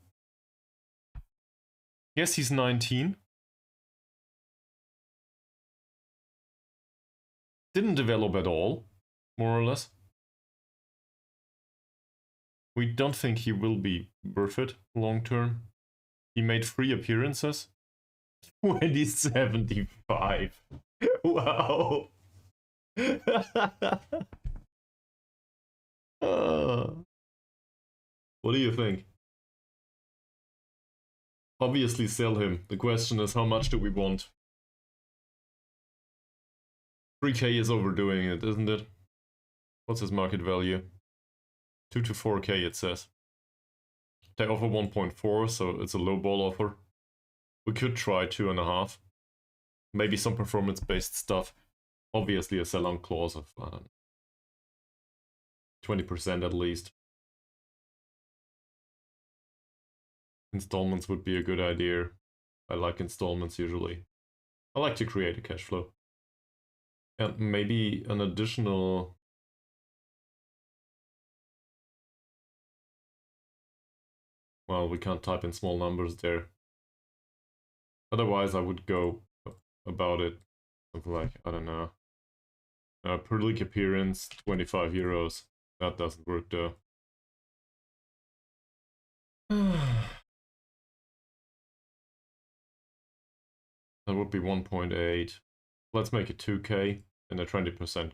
Yes, he's 19. Didn't develop at all, more or less. We don't think he will be worth it long term. He made 3 appearances. 2075. Wow. What do you think? Obviously sell him. The question is, how much do we want? 3K is overdoing it, isn't it? What's his market value? 2 to 4K it says. They offer 1.4, so it's a low ball offer. We could try 2.5. Maybe some performance-based stuff. Obviously a sell-on clause of 20% at least. Installments would be a good idea. I like installments usually. I like to create a cash flow. And maybe an additional... Well, we can't type in small numbers there. Otherwise, I would go about it something like, I don't know. Per league appearance, €25. That doesn't work though. That would be 1.8. Let's make it 2K and a 20%.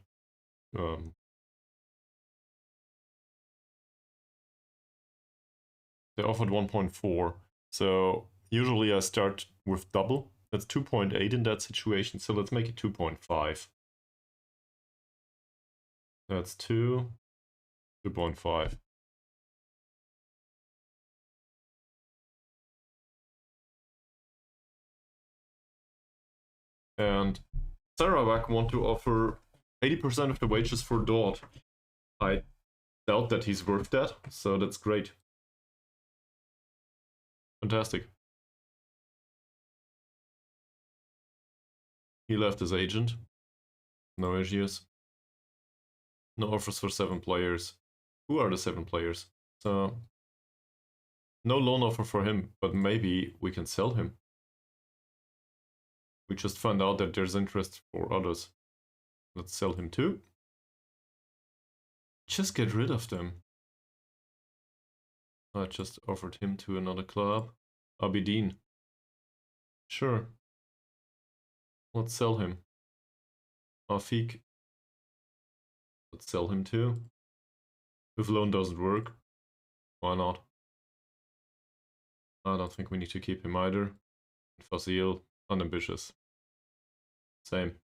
They offered 1.4. So usually I start with double. That's 2.8 in that situation. So let's make it 2.5. That's 2.5. And Sarawak want to offer 80% of the wages for Dot. I doubt that he's worth that, so that's great. Fantastic. He left his agent. No issues. No offers for 7 players. Who are the 7 players? So, no loan offer for him, but maybe we can sell him. We just found out that there's interest for others. Let's sell him too. Just get rid of them. I just offered him to another club. Abidin. Sure. Let's sell him. Afik. Let's sell him too. If loan doesn't work, why not? I don't think we need to keep him either. Fazil, unambitious. Same.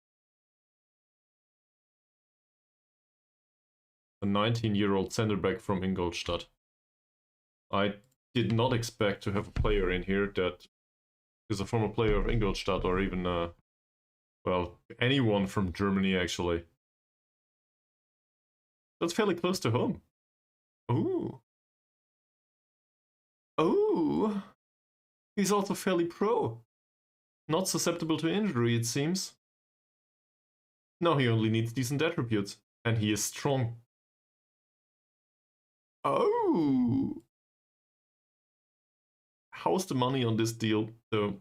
A 19-year-old centre-back from Ingolstadt. I did not expect to have a player in here that is a former player of Ingolstadt or even, well, anyone from Germany actually. That's fairly close to home. Ooh. Oh. He's also fairly pro. Not susceptible to injury, it seems. Now he only needs decent attributes. And he is strong. Oh! How's the money on this deal, though?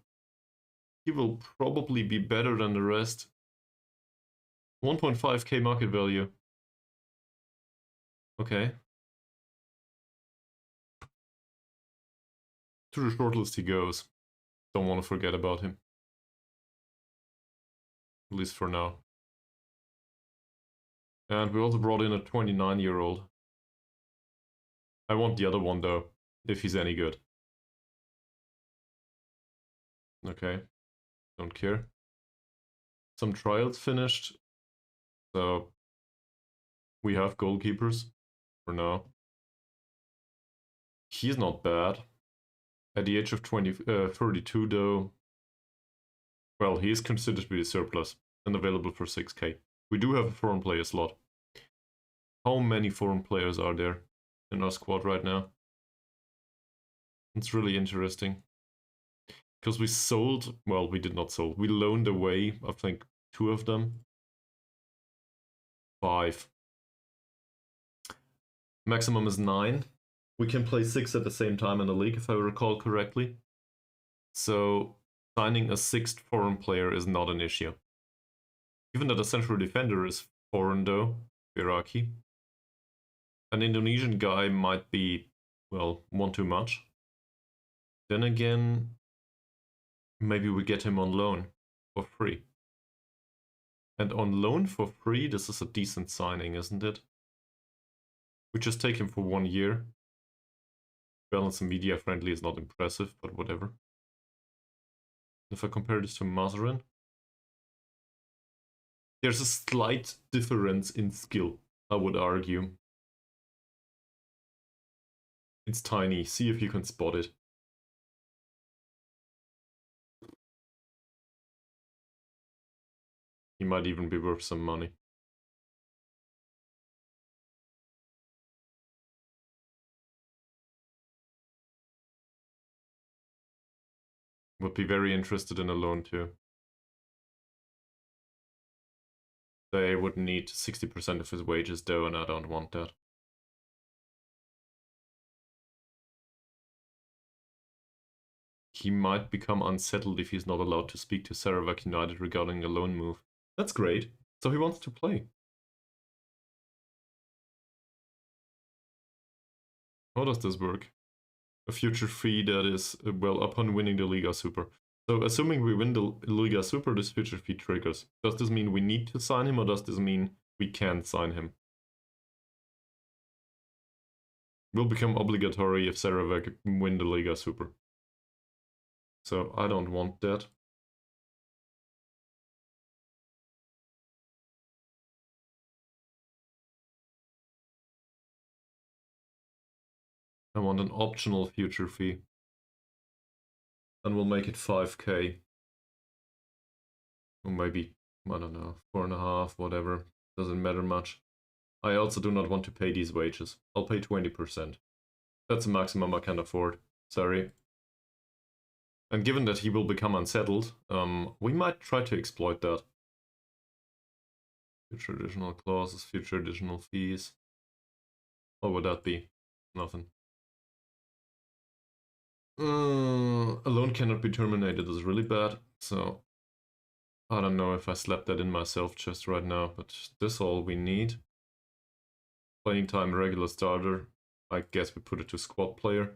He will probably be better than the rest. 1.5k market value. Okay. To the shortlist he goes. Don't want to forget about him. At least for now. And we also brought in a 29-year-old. I want the other one though, if he's any good. Okay, don't care. Some trials finished, so we have goalkeepers for now. He's not bad. At the age of 32 though, well, he is considered to be a surplus and available for 6k. We do have a foreign player slot. How many foreign players are there in our squad right now? It's really interesting. Because we sold, well, we did not sold. We loaned away, I think, 2 of them. 5. Maximum is 9. We can play 6 at the same time in the league, if I recall correctly. So signing a 6th foreign player is not an issue. Given that a central defender is foreign though, Iraqi, an Indonesian guy might be, well, one too much. Then again, maybe we get him on loan for free. And on loan for free, this is a decent signing, isn't it? We just take him for 1 year. Balance and media friendly is not impressive, but whatever. If I compare this to Mazarin, there's a slight difference in skill, I would argue. It's tiny, see if you can spot it. He might even be worth some money. Would be very interested in a loan too. They would need 60% of his wages though, and I don't want that. He might become unsettled if he's not allowed to speak to Sarawak United regarding a loan move. That's great. So he wants to play. How does this work? A future fee that is, well, upon winning the Liga Super. So assuming we win the Liga Super, this future fee triggers. Does this mean we need to sign him, or does this mean we can't sign him? Will become obligatory if Sarawak win the Liga Super. So I don't want that. I want an optional future fee. And we'll make it 5k. Or maybe, I don't know, 4.5, whatever. Doesn't matter much. I also do not want to pay these wages. I'll pay 20%. That's the maximum I can afford. Sorry. And given that he will become unsettled, we might try to exploit that. Future additional clauses, future additional fees. What would that be? Nothing. A loan cannot be terminated is really bad, so I don't know if I slapped that in myself just right now, but this all we need. Playing time regular starter. I guess we put it to squad player.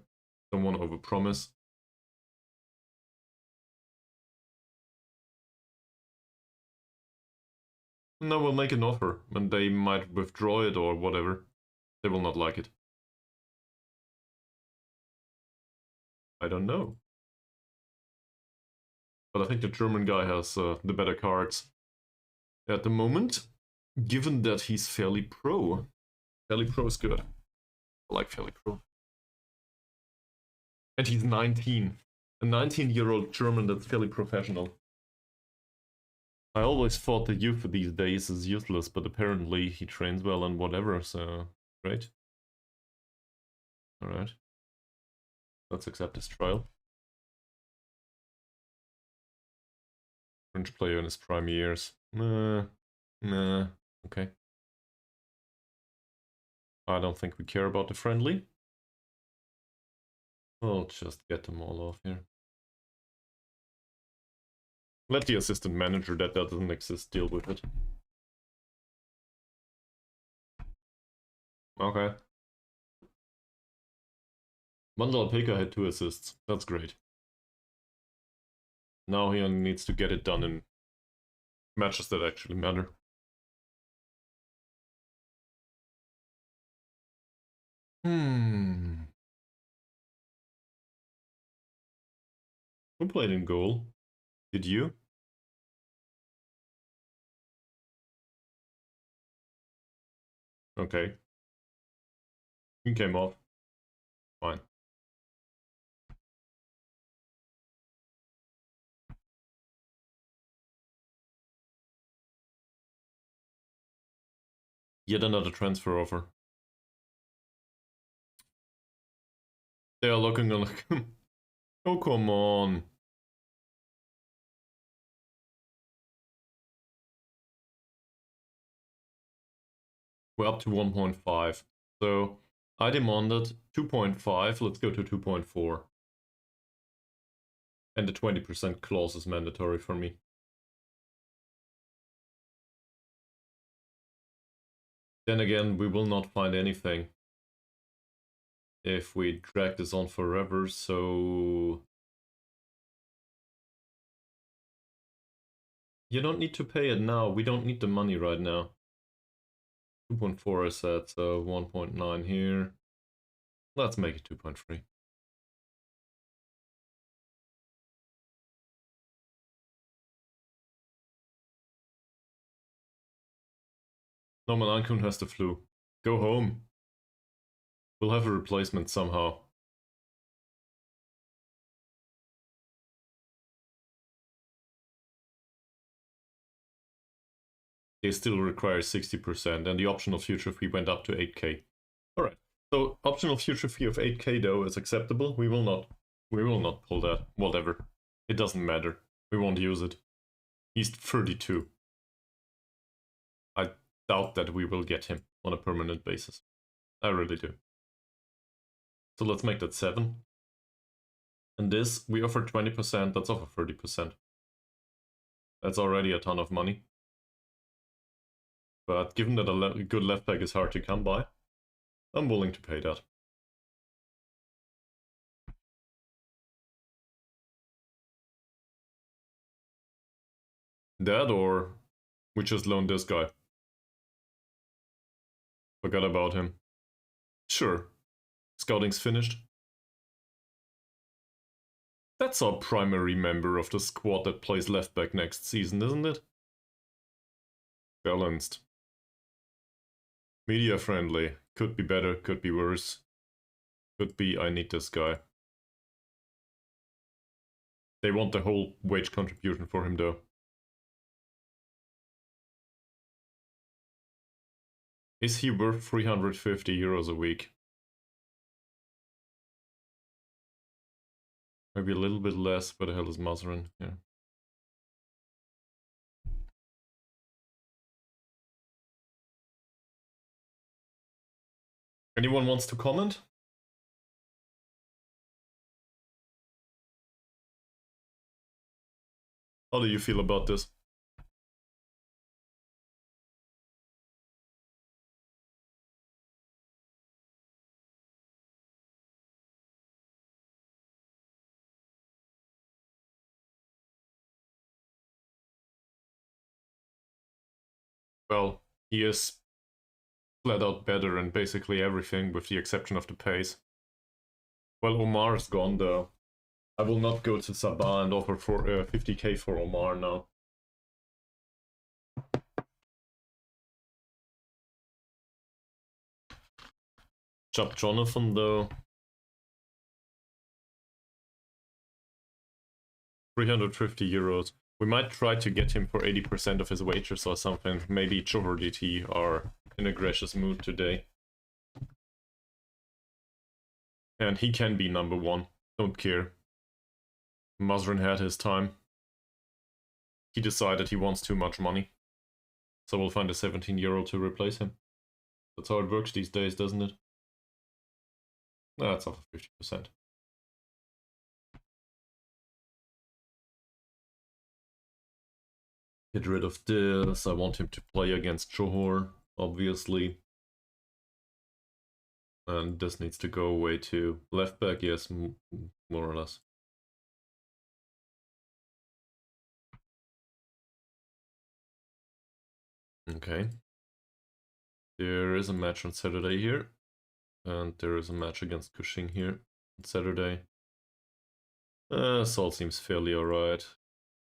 Don't want to overpromise. No, we'll make an offer, and they might withdraw it or whatever. They will not like it. I don't know. But I think the German guy has the better cards at the moment, given that he's fairly pro. Fairly pro is good. I like fairly pro. And he's 19. A 19-year-old German that's fairly professional. I always thought the youth these days is useless, but apparently he trains well and whatever, so great. Alright. Let's accept this trial. French player in his prime years. Nah, okay. I don't think we care about the friendly. We'll just get them all off here. Let the assistant manager that doesn't exist deal with it. Okay. Mandal Pika had 2 assists. That's great. Now he only needs to get it done in matches that actually matter. Who played in goal? Did you? Okay. He came off. Fine. Yet another transfer offer. They are looking like... Oh, come on. We're up to 1.5. So I demanded 2.5. Let's go to 2.4. And the 20% clause is mandatory for me. Then again, we will not find anything if we drag this on forever, so... You don't need to pay it now. We don't need the money right now. 2.4 I said, so 1.9 here. Let's make it 2.3. Norman Ankun has the flu. Go home. We'll have a replacement somehow. They still require 60%, and the optional future fee went up to 8k. Alright, so optional future fee of 8k though is acceptable. We will not pull that. Whatever. It doesn't matter. We won't use it. He's 32. I doubt that we will get him on a permanent basis. I really do. So let's make that 7. And this, we offer 20%, let's offer 30%. That's already a ton of money. But given that a good left back is hard to come by, I'm willing to pay that. That, or we just loan this guy. Forgot about him. Sure. Scouting's finished. That's our primary member of the squad that plays left back next season, isn't it? Balanced. Media friendly. Could be better, could be worse. Could be I need this guy. They want the whole wage contribution for him though. Is he worth 350 euros a week? Maybe a little bit less. Where the hell is Mazrin? Yeah. Anyone wants to comment? How do you feel about this? Well, he is flat out better in basically everything with the exception of the pace. Well, Omar is gone though. I will not go to Sabah and offer for 50k for Omar now. Yap Jonathan though. 350 euros. We might try to get him for 80% of his wages or something. Maybe Johor DT are in a gracious mood today. And he can be number 1. Don't care. Mazrin had his time. He decided he wants too much money. So we'll find a 17-year-old to replace him. That's how it works these days, doesn't it? That's off of 50%. Get rid of this. I want him to play against Johor, obviously. And this needs to go away to left back, yes, more or less. Okay. There is a match on Saturday here. And there is a match against Cushing here on Saturday. Sol seems fairly alright.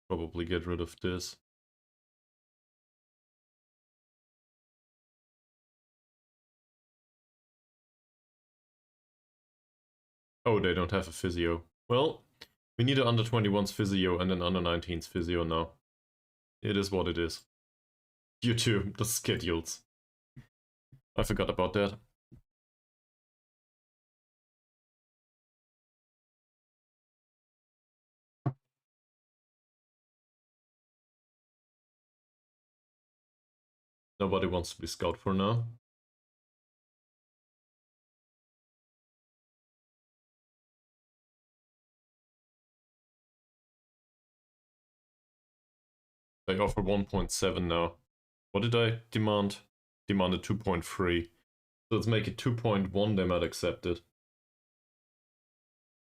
Probably get rid of this. Oh, they don't have a physio. Well, we need an under-21s physio and an under-19s physio now. It is what it is. Due to the schedules. I forgot about that. Nobody wants to be scout for now. They offer 1.7 now. What did I demand? Demanded 2.3. So let's make it 2.1, they might accept it.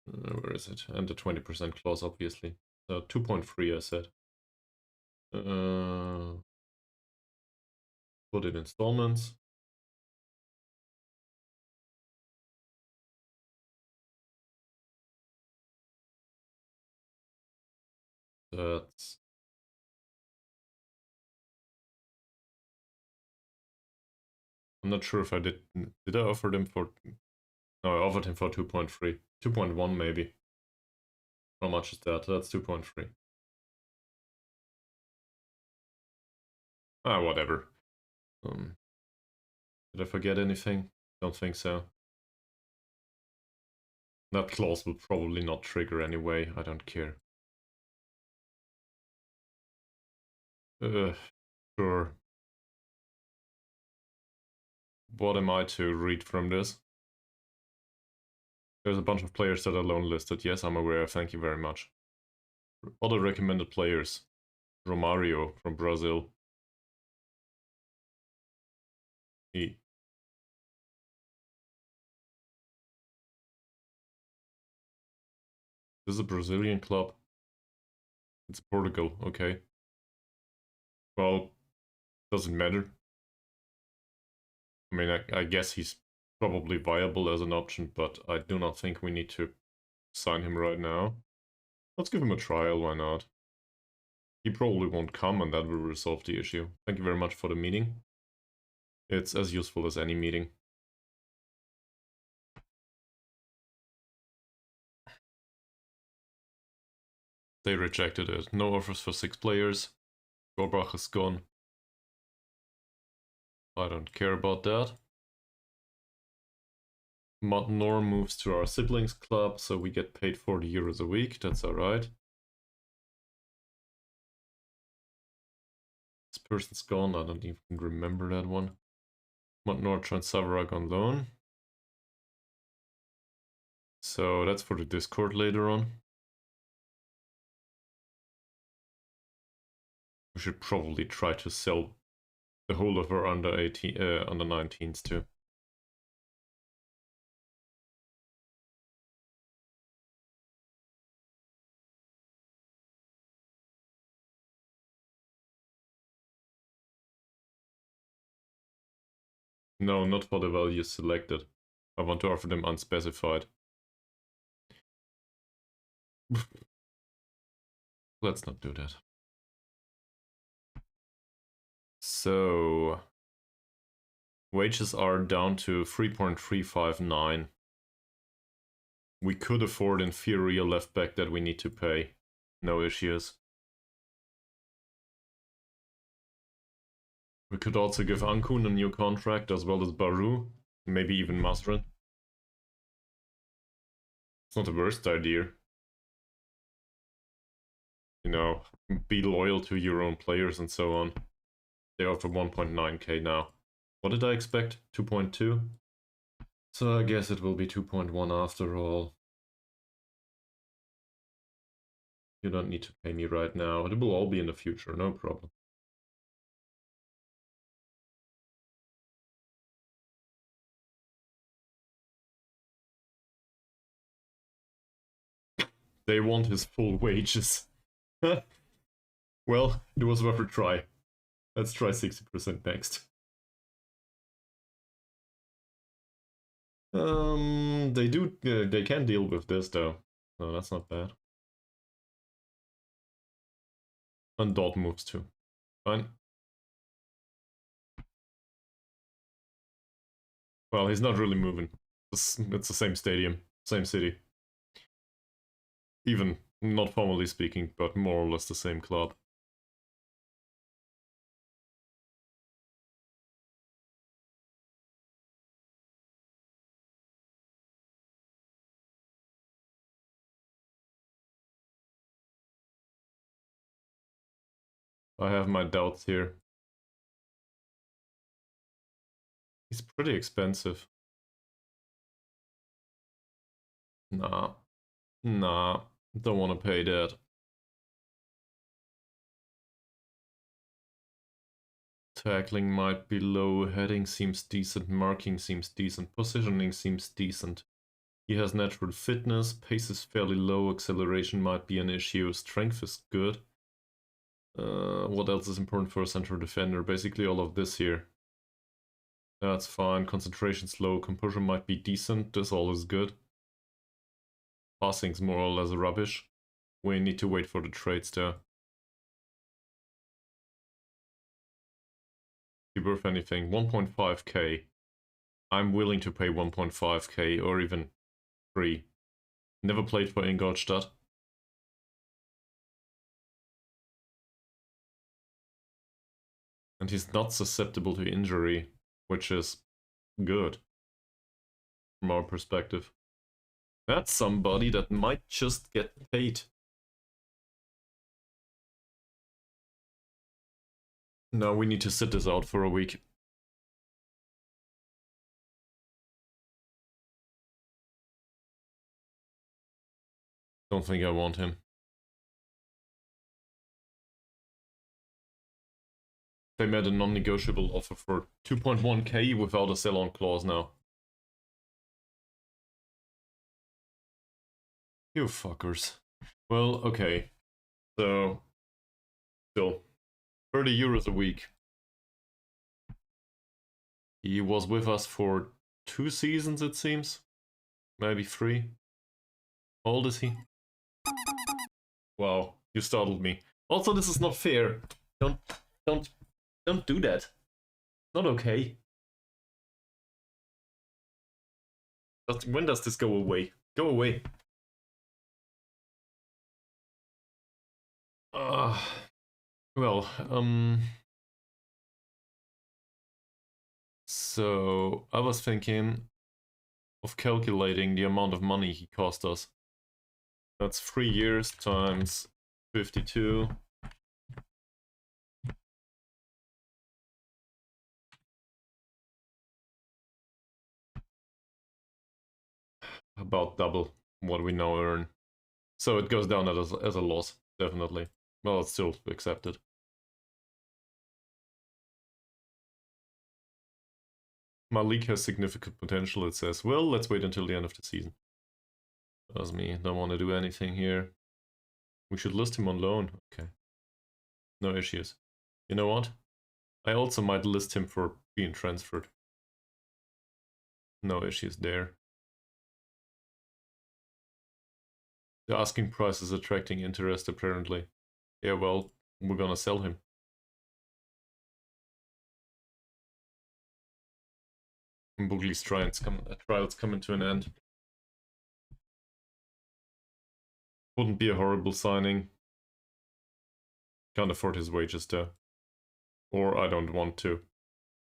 Where is it? And the 20% clause, obviously. So 2.3, I said. Put it in installments. That's... I'm not sure if I did. Did I offer them for... No, I offered him for 2.3. 2.1 maybe. How much is that? That's 2.3. Ah, whatever. Did I forget anything? Don't think so. That clause will probably not trigger anyway. I don't care. Sure. What am I to read from this? There's a bunch of players that are loan listed. Yes, I'm aware. Thank you very much. Other recommended players. Romario from Brazil. This is a Brazilian club. It's Portugal, okay. Well, doesn't matter. I mean, I guess he's probably viable as an option, but I do not think we need to sign him right now. Let's give him a trial, why not? He probably won't come and that will resolve the issue. Thank you very much for the meeting. It's as useful as any meeting. They rejected it. No offers for 6 players. Gorbach is gone. I don't care about that. Norm moves to our siblings club, so we get paid 40 euros a week. That's alright. This person's gone. I don't even remember that one. Nord and Sarawak on loan. So that's for the Discord later on. We should probably try to sell the whole of our under 19s too. No, not for the values selected. I want to offer them unspecified. Let's not do that. So, wages are down to 3.359. We could afford in theory a left back that we need to pay. No issues. We could also give Ankun a new contract as well as Baru, maybe even Masren. It's not the worst idea. You know, be loyal to your own players and so on. They offer 1.9k now. What did I expect? 2.2? So I guess it will be 2.1 after all. You don't need to pay me right now. It will all be in the future, no problem. They want his full wages. Well, it was worth a try. Let's try 60% next. They can deal with this though. No, that's not bad. And dot moves too. Fine. Well, he's not really moving. It's the same stadium, same city. Even, not formally speaking, but more or less the same club. I have my doubts here. He's pretty expensive. Nah. Nah. Don't want to pay that. Tackling might be low, heading seems decent, marking seems decent, positioning seems decent. He has natural fitness, pace is fairly low, acceleration might be an issue, strength is good. What else is important for a central defender? Basically all of this here. That's fine, concentration's low, composure might be decent, this all is good. Passing's more or less rubbish. We need to wait for the trades there. Be worth anything, 1.5k. I'm willing to pay 1.5k or even 3. Never played for Ingolstadt. And he's not susceptible to injury, which is good from our perspective. That's somebody that might just get paid. Now we need to sit this out for a week. Don't think I want him. They made a non-negotiable offer for 2.1k without a sell-on clause now. You fuckers. Well, okay. So, still, 30 euros a week. He was with us for 2 seasons, it seems. Maybe 3. How old is he? Wow, you startled me. Also, this is not fair. Don't do that. Not okay. When does this go away? Go away. Well, so I was thinking of calculating the amount of money he cost us. That's 3 years times 52. About double what we now earn. So it goes down as a loss, definitely. Well, it's still accepted. Malik has significant potential, it says. Well, let's wait until the end of the season. That's me, don't want to do anything here. We should list him on loan. Okay. No issues. You know what? I also might list him for being transferred. No issues there. The asking price is attracting interest, apparently. Yeah, well, we're gonna sell him. Bugli's trials coming to an end. Wouldn't be a horrible signing. Can't afford his wages though. Or I don't want to.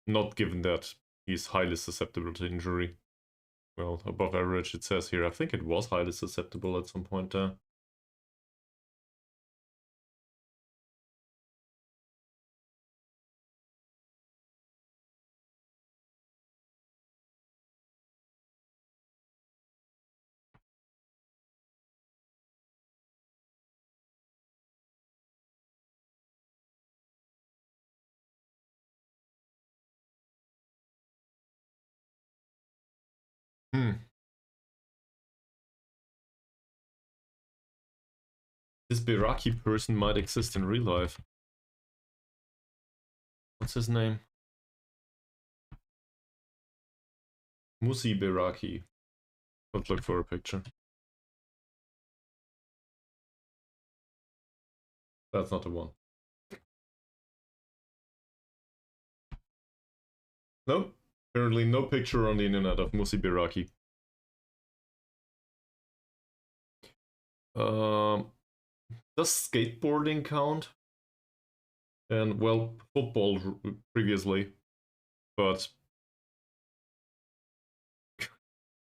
Not given that he's highly susceptible to injury. Well, above average it says here. I think it was highly susceptible at some point there. This Beraki person might exist in real life. What's his name? Musi Beraki. Let's look for a picture. That's not the one. Nope. Apparently no picture on the internet of Musi Beraki. Does skateboarding count? And, well, football previously. But...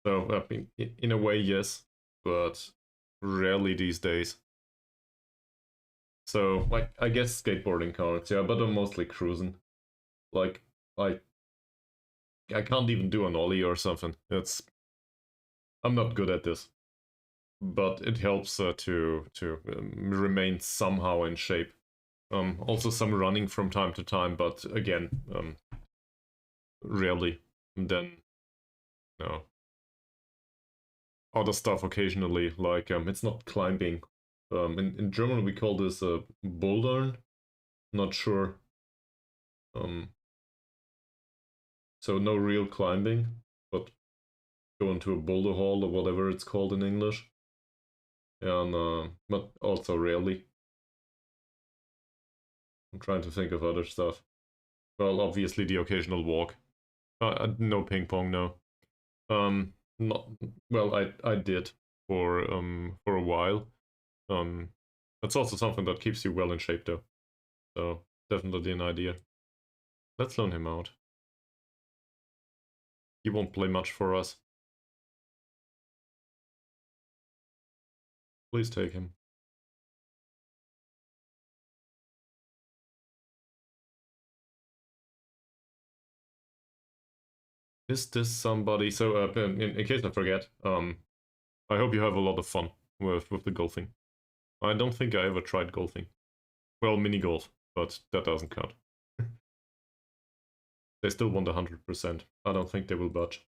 So, I mean, in a way, yes. But rarely these days. So, like, I guess skateboarding counts, yeah, but I'm mostly cruising. Like, I can't even do an ollie or something. I'm not good at this. But it helps to remain somehow in shape. Also some running from time to time, but again, rarely. And then, no. Other stuff occasionally, like, it's not climbing. In German we call this bouldern. Not sure. So no real climbing, but going to a boulder hall or whatever it's called in English. And but also rarely. I'm trying to think of other stuff. Well, obviously the occasional walk. No ping pong, no. Not well. I did for a while. That's also something that keeps you well in shape, though. So definitely an idea. Let's loan him out. He won't play much for us. Please take him. Is this somebody? So, in case I forget, I hope you have a lot of fun with the golfing. I don't think I ever tried golfing. Well, mini golf, but that doesn't count. They still want 100%. I don't think they will budge.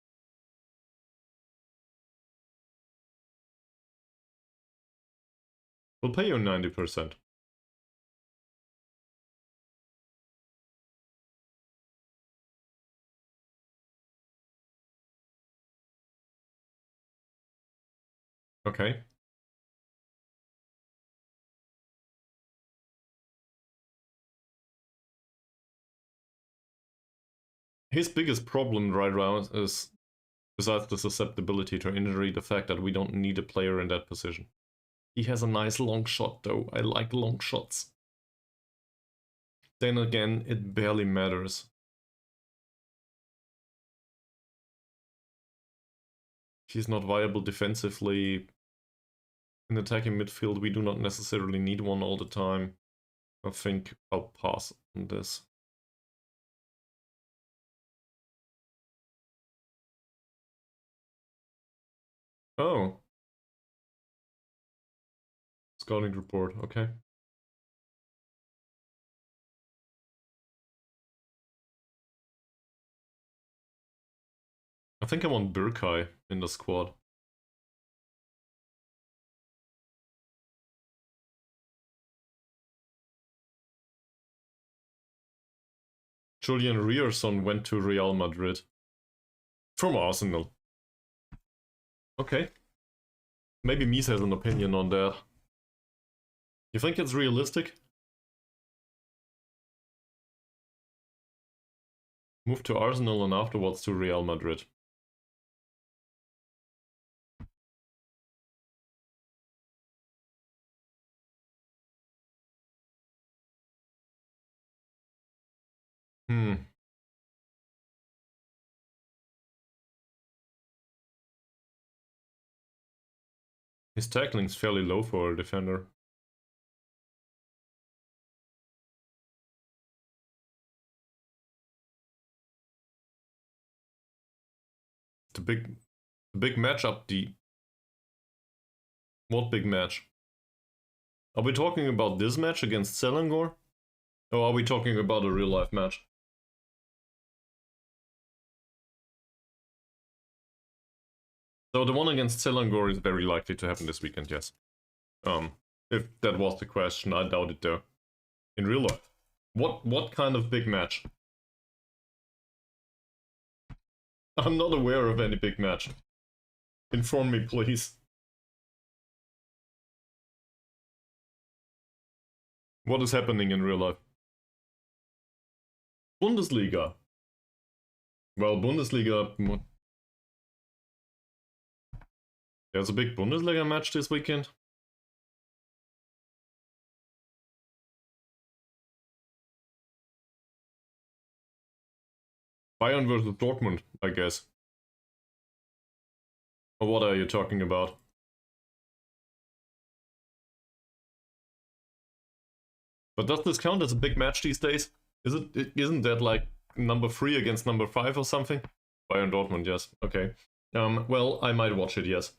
We'll pay you 90%. Okay. His biggest problem right now is, besides the susceptibility to injury, the fact that we don't need a player in that position. He has a nice long shot, though. I like long shots. Then again, it barely matters. He's not viable defensively. In attacking midfield, we do not necessarily need one all the time. I think I'll pass on this. Oh. Scouting report, okay. I think I want Burkai in the squad. Julian Rierson went to Real Madrid. From Arsenal. Okay. Maybe Mies has an opinion on that. You think it's realistic? Move to Arsenal and afterwards to Real Madrid. His tackling's fairly low for a defender. The big matchup, D. What big match? Are we talking about this match against Selangor? Or are we talking about a real life match? So the one against Selangor is very likely to happen this weekend, yes. If that was the question, I doubt it though. In real life. What kind of big match? I'm not aware of any big match. Inform me, please. What is happening in real life? Bundesliga. Well, Bundesliga... There's a big Bundesliga match this weekend. Bayern versus Dortmund, I guess. Or what are you talking about? But does this count as a big match these days? Isn't that like number 3 against number 5 or something? Bayern Dortmund, yes. Okay. Well, I might watch it, yes.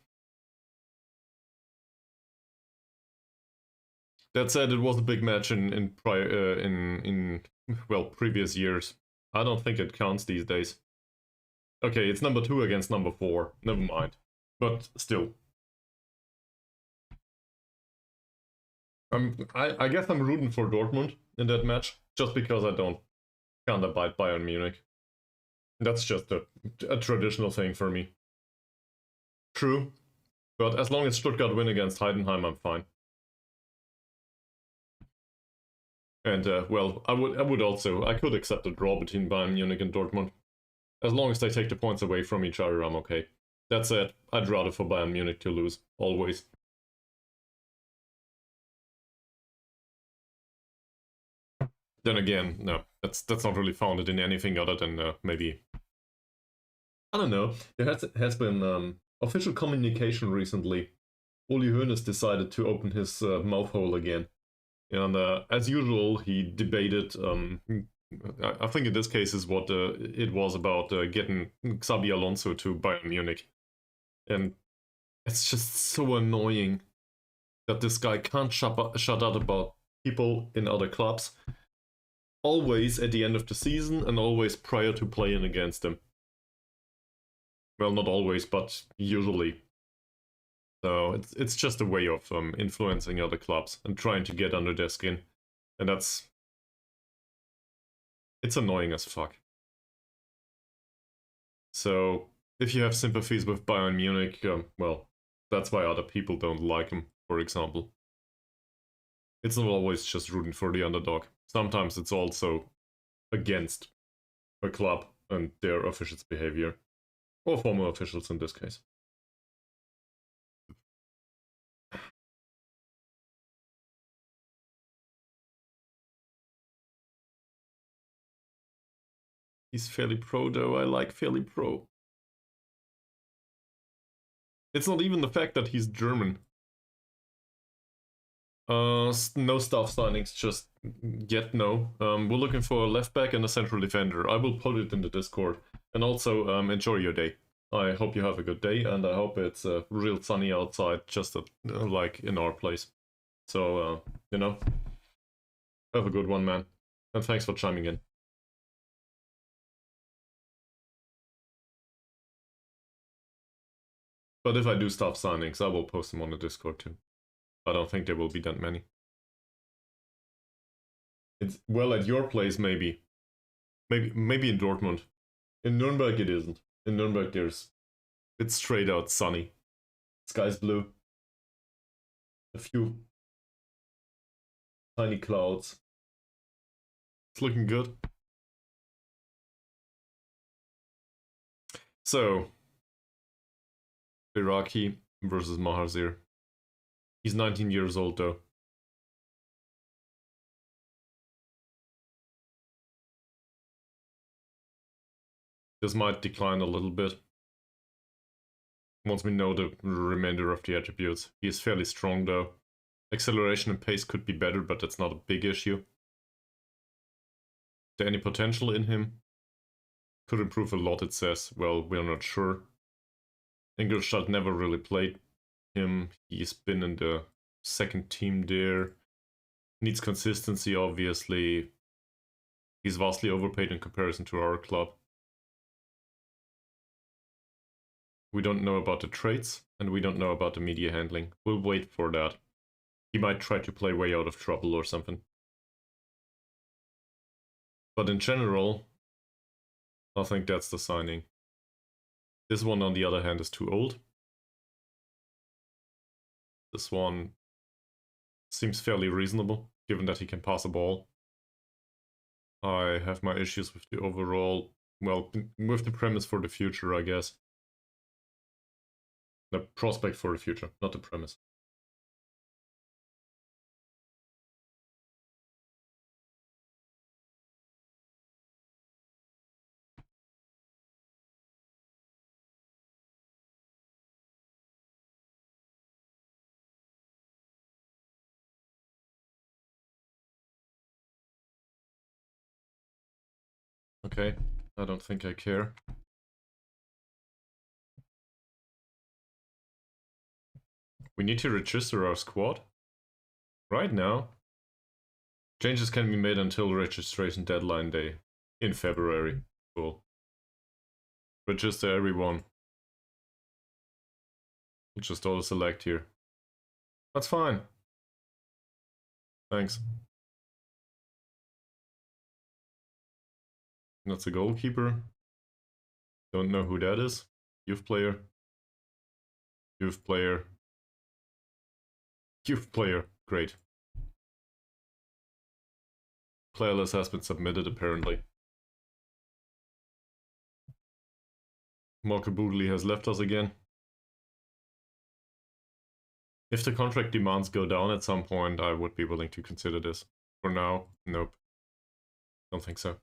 That said, it was a big match in previous years. I don't think it counts these days. Okay, it's number 2 against number 4. Never mind. But still. I guess I'm rooting for Dortmund in that match, just because I can't abide Bayern Munich. That's just a traditional thing for me. True, but as long as Stuttgart win against Heidenheim, I'm fine. And well, I could accept a draw between Bayern Munich and Dortmund. As long as they take the points away from each other, I'm okay. That said, I'd rather for Bayern Munich to lose, always. Then again, no, that's not really founded in anything other than maybe... I don't know, there has been official communication recently. Uli Hoeneß decided to open his mouth hole again. And as usual, he debated, I think in this case is what it was about getting Xabi Alonso to Bayern Munich. And it's just so annoying that this guy can't shut out about people in other clubs. Always at the end of the season and always prior to playing against them. Well, not always, but usually. So it's just a way of influencing other clubs and trying to get under their skin. And it's annoying as fuck. So if you have sympathies with Bayern Munich, well, that's why other people don't like him, for example. It's not always just rooting for the underdog. Sometimes it's also against a club and their officials' behavior. Or former officials in this case. He's fairly pro though, I like fairly pro. It's not even the fact that he's German. No staff signings just yet, no. We're looking for a left back and a central defender. I will put it in the Discord. And also, enjoy your day. I hope you have a good day, and I hope it's real sunny outside, just like in our place. So, you know, have a good one, man. And thanks for chiming in. But if I do staff signings, I will post them on the Discord too. I don't think there will be that many. It's, well, at your place, maybe. Maybe in Dortmund. In Nuremberg, it isn't. In Nuremberg, it's straight out sunny. Sky's blue. A few tiny clouds. It's looking good. So, Iraqi versus Maharzir. He's 19 years old though. This might decline a little bit once we know the remainder of the attributes. He is fairly strong though. Acceleration and pace could be better, but that's not a big issue. Is there any potential in him? Could improve a lot, it says. Well, we're not sure. Ingolstadt never really played him. He's been in the second team there. Needs consistency, obviously. He's vastly overpaid in comparison to our club. We don't know about the traits, and we don't know about the media handling. We'll wait for that. he might try to play way out of trouble or something. But in general, I think that's the signing. This one, on the other hand, is too old. This one seems fairly reasonable, given that he can pass a ball. I have my issues with the overall, well, with the premise for the future, I guess. The prospect for the future, not the premise. Okay, I don't think I care. We need to register our squad. Right now, changes can be made until registration deadline day in February. Cool. Register everyone. We'll just auto select here. That's fine. Thanks. That's a goalkeeper. Don't know who that is. Youth player. Youth player. Youth player. Great. Player list has been submitted apparently. Marco Boodley has left us again. If the contract demands go down at some point, I would be willing to consider this. For now, nope. Don't think so.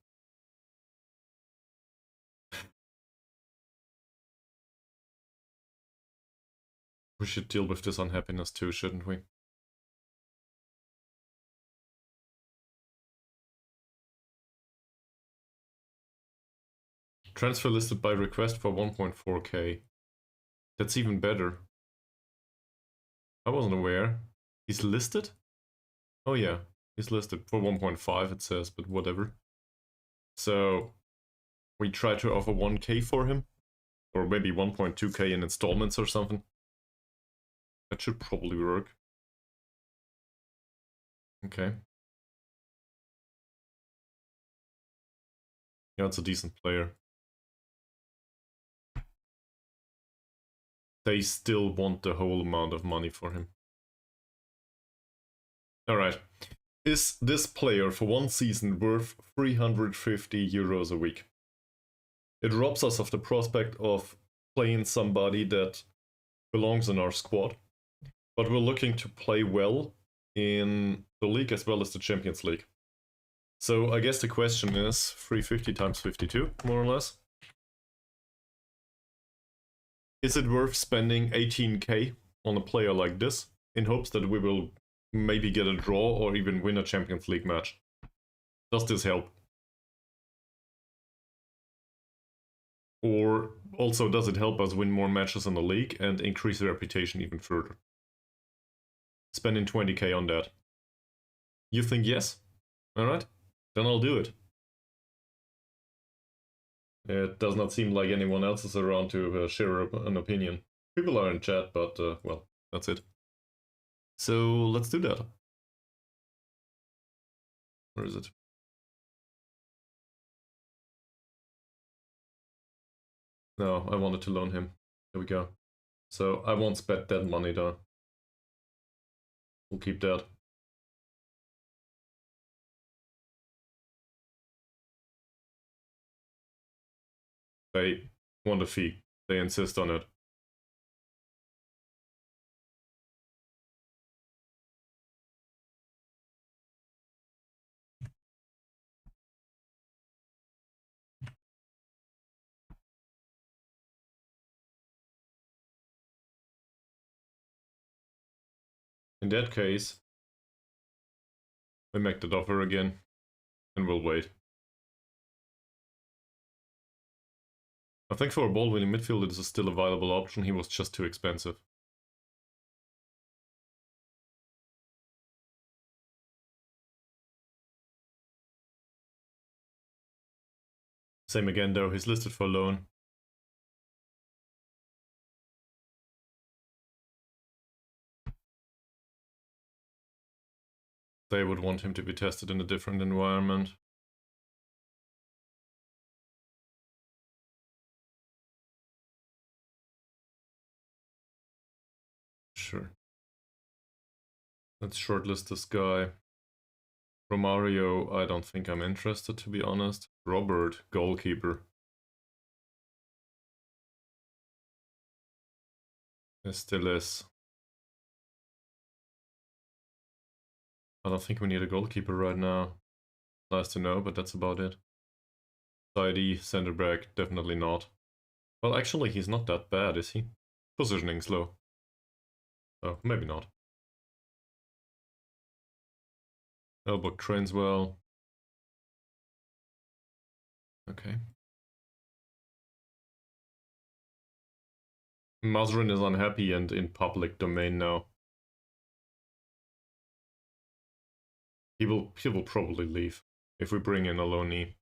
We should deal with this unhappiness too, shouldn't we? Transfer listed by request for 1.4k. That's even better. I wasn't aware. He's listed? Oh yeah, he's listed for 1.5 it says, but whatever. So we try to offer 1k for him, or maybe 1.2k in installments or something. That should probably work. Okay. Yeah, it's a decent player. They still want the whole amount of money for him. Alright. Is this player for one season worth 350 euros a week? It robs us of the prospect of playing somebody that belongs in our squad, but we're looking to play well in the league as well as the Champions League. So I guess the question is 350 times 52, more or less. Is it worth spending 18k on a player like this in hopes that we will maybe get a draw or even win a Champions League match? Does this help? Or also does it help us win more matches in the league and increase the reputation even further? Spending 20k on that. You think yes? Alright, then I'll do it. It does not seem like anyone else is around to share an opinion. People are in chat, but well, that's it. So let's do that. Where is it? No, I wanted to loan him. There we go. So I won't spend that money though. We'll keep that. They want a fee. They insist on it. In that case, we make that offer again, and we'll wait. I think for a ball-winning midfielder this is still a viable option, he was just too expensive. Same again though, he's listed for loan. They would want him to be tested in a different environment. Sure. Let's shortlist this guy. Romario, I don't think I'm interested, to be honest. Robert, goalkeeper. It still is. I don't think we need a goalkeeper right now. Nice to know, but that's about it. Saidi, center back, definitely not. Well, actually, he's not that bad, is he? Positioning slow. Oh, maybe not. Elbok trains well. Okay. Mazrin is unhappy and in public domain now. He will probably leave if we bring in a loanee.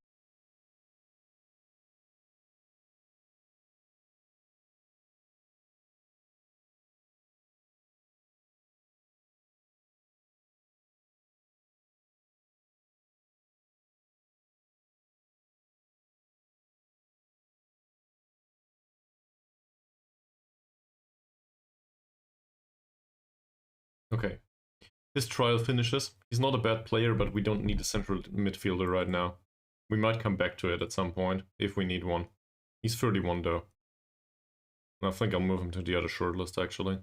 Okay. His trial finishes. He's not a bad player, but we don't need a central midfielder right now. We might come back to it at some point, if we need one. He's 31 though. I think I'll move him to the other shortlist actually.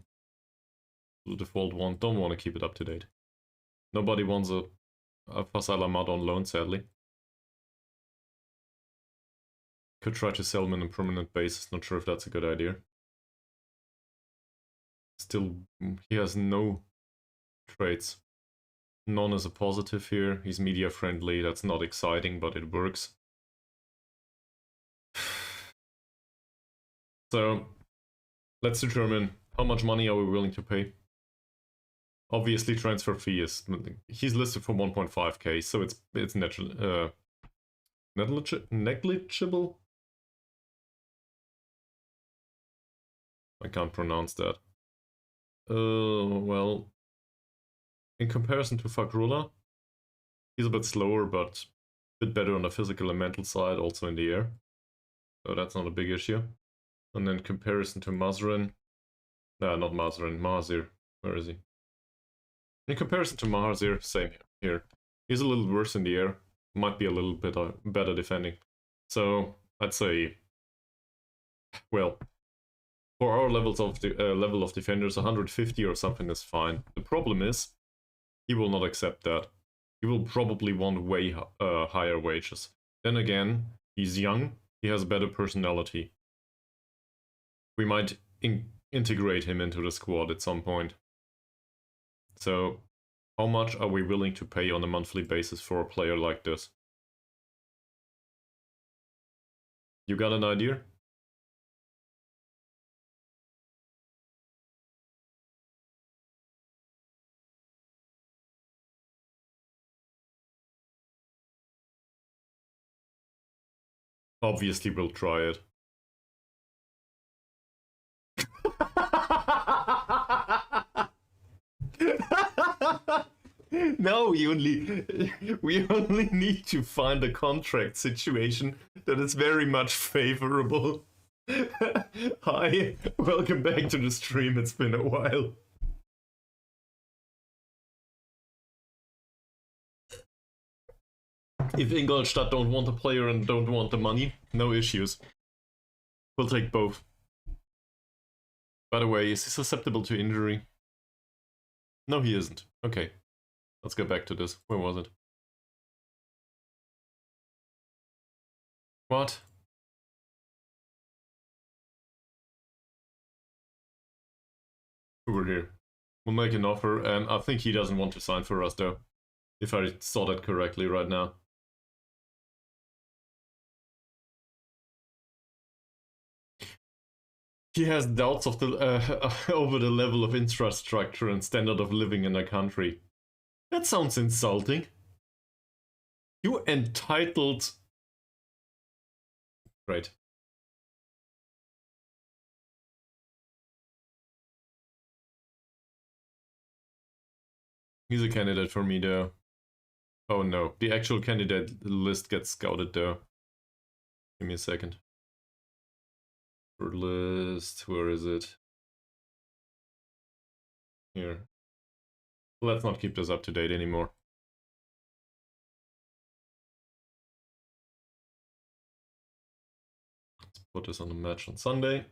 The default one. Don't want to keep it up to date. Nobody wants a Fasal Ahmad on loan, sadly. Could try to sell him on a permanent basis, not sure if that's a good idea. Still, he has no traits. None is a positive here. He's media friendly, that's not exciting, but it works. So, let's determine how much money are we willing to pay. Obviously, transfer fee is... He's listed for 1.5k, so it's negligible? I can't pronounce that. Well... In comparison to Fakrula, he's a bit slower, but a bit better on the physical and mental side, also in the air. So that's not a big issue. And then comparison to Mazrin... Nah, not Mazrin, Mazir. Where is he? In comparison to Mazir, same here. He's a little worse in the air. Might be a little bit better defending. So, I'd say... Well, for our levels of the level of defenders, 150 or something is fine. The problem is, he will not accept that. He will probably want way higher wages. Then again, he's young, he has better personality. We might integrate him into the squad at some point. So, how much are we willing to pay on a monthly basis for a player like this? You got an idea? Obviously, we'll try it. No, we only need to find a contract situation that is very much favorable. Hi, welcome back to the stream. It's been a while. If Ingolstadt don't want a player and don't want the money, no issues. We'll take both. By the way, is he susceptible to injury? No, he isn't. Okay. Let's go back to this. Where was it? What? Over here. We'll make an offer, and I think he doesn't want to sign for us though. If I saw that correctly right now. He has doubts of the over the level of infrastructure and standard of living in a country. That sounds insulting. You entitled... Right. He's a candidate for me though. Oh no, the actual candidate list gets scouted though. Give me a second. List, where is it? Here. Let's not keep this up to date anymore. Let's put this on the match on Sunday.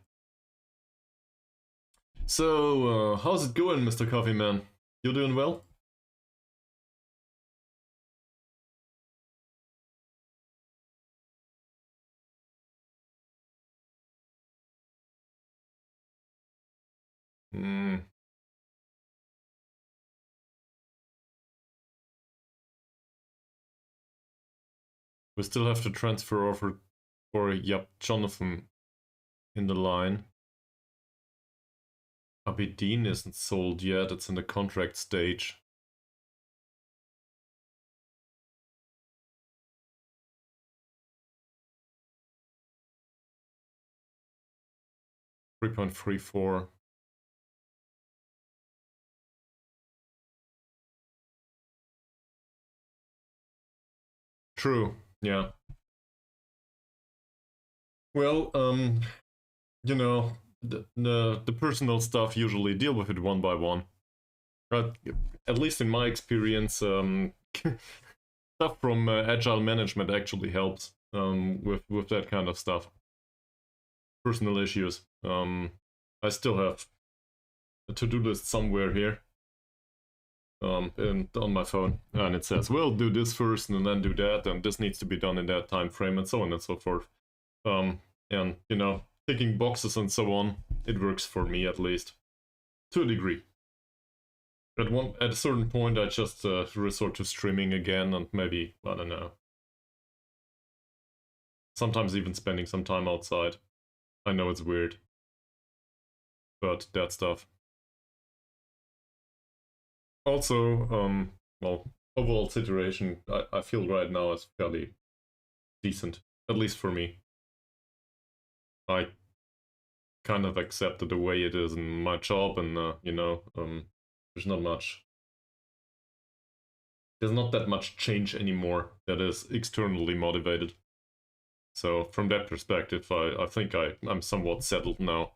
So, how's it going, Mr. Coffee Man? You doing well? We still have to transfer over for Yap Jonathan in the line. Abidin isn't sold yet, it's in the contract stage. $3.34. True, yeah. Well, you know, the personal stuff usually deal with it one by one. But at least in my experience, stuff from agile management actually helps with that kind of stuff. Personal issues. I still have a to-do list somewhere here. And on my phone, and it says, well, do this first and then do that, and this needs to be done in that time frame, and so on and so forth. And you know, ticking boxes and so on, it works for me at least, to a degree. At a certain point, I just resort to streaming again, and maybe, I don't know, sometimes even spending some time outside. I know it's weird, but that stuff. Also, well, overall situation, I feel right now is fairly decent, at least for me. I kind of accepted the way it is in my job, and you know, there's not much. There's not that much change anymore that is externally motivated. So from that perspective, I think I'm somewhat settled now.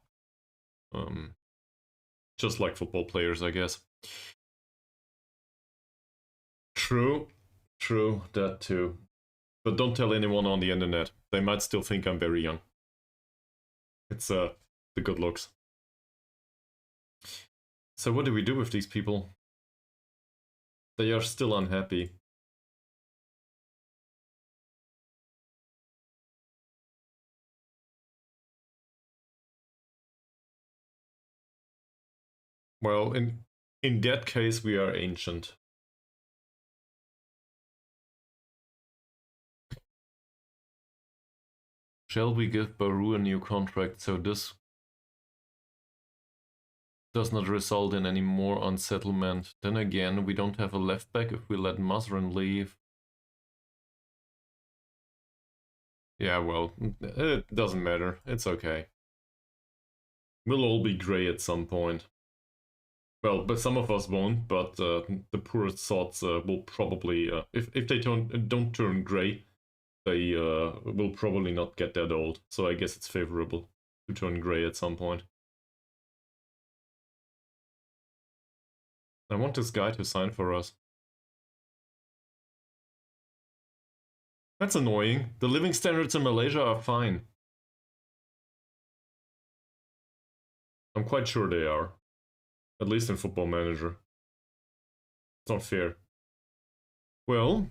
Just like football players, I guess. True, that too. But don't tell anyone on the internet. They might still think I'm very young. It's the good looks. So what do we do with these people? They are still unhappy. Well, in that case, we are ancient. Shall we give Baru a new contract so this does not result in any more unsettlement? Then again, we don't have a left back if we let Mazrin leave. Yeah, well, it doesn't matter. It's okay. We'll all be grey at some point. Well, but some of us won't, but the poorest sorts will probably, if they don't turn grey, they will probably not get that old. So I guess it's favorable to turn grey at some point. I want this guy to sign for us. That's annoying. The living standards in Malaysia are fine. I'm quite sure they are. At least in Football Manager. It's not fair. Well,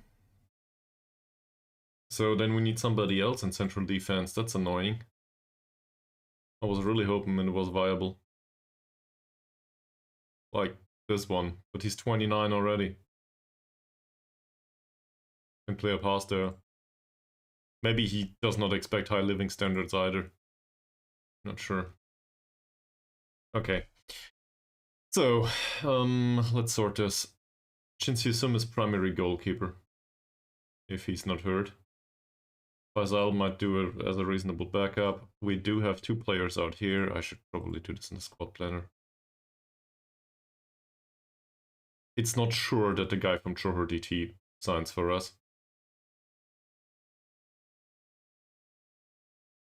so then we need somebody else in central defense. That's annoying. I was really hoping it was viable. Like this one, but he's 29 already. Can play a pass there. Maybe he does not expect high living standards either. Not sure. Okay. So, let's sort this. Shin Sum is primary goalkeeper. If he's not hurt. Faisal might do it as a reasonable backup. We do have 2 players out here. I should probably do this in the squad planner. it's not sure that the guy from Johor DT signs for us.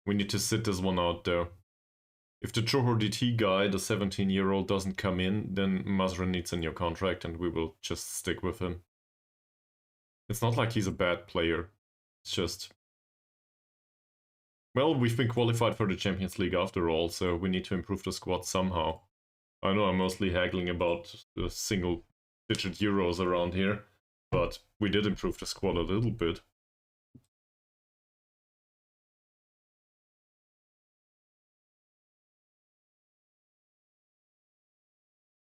We need to sit this one out though. If the Johor DT guy, the 17-year-old, doesn't come in, then Mazren needs a new contract and we will just stick with him. It's not like he's a bad player. It's just... Well, we've been qualified for the Champions League after all, so we need to improve the squad somehow. I know I'm mostly haggling about the single-digit euros around here, but we did improve the squad a little bit.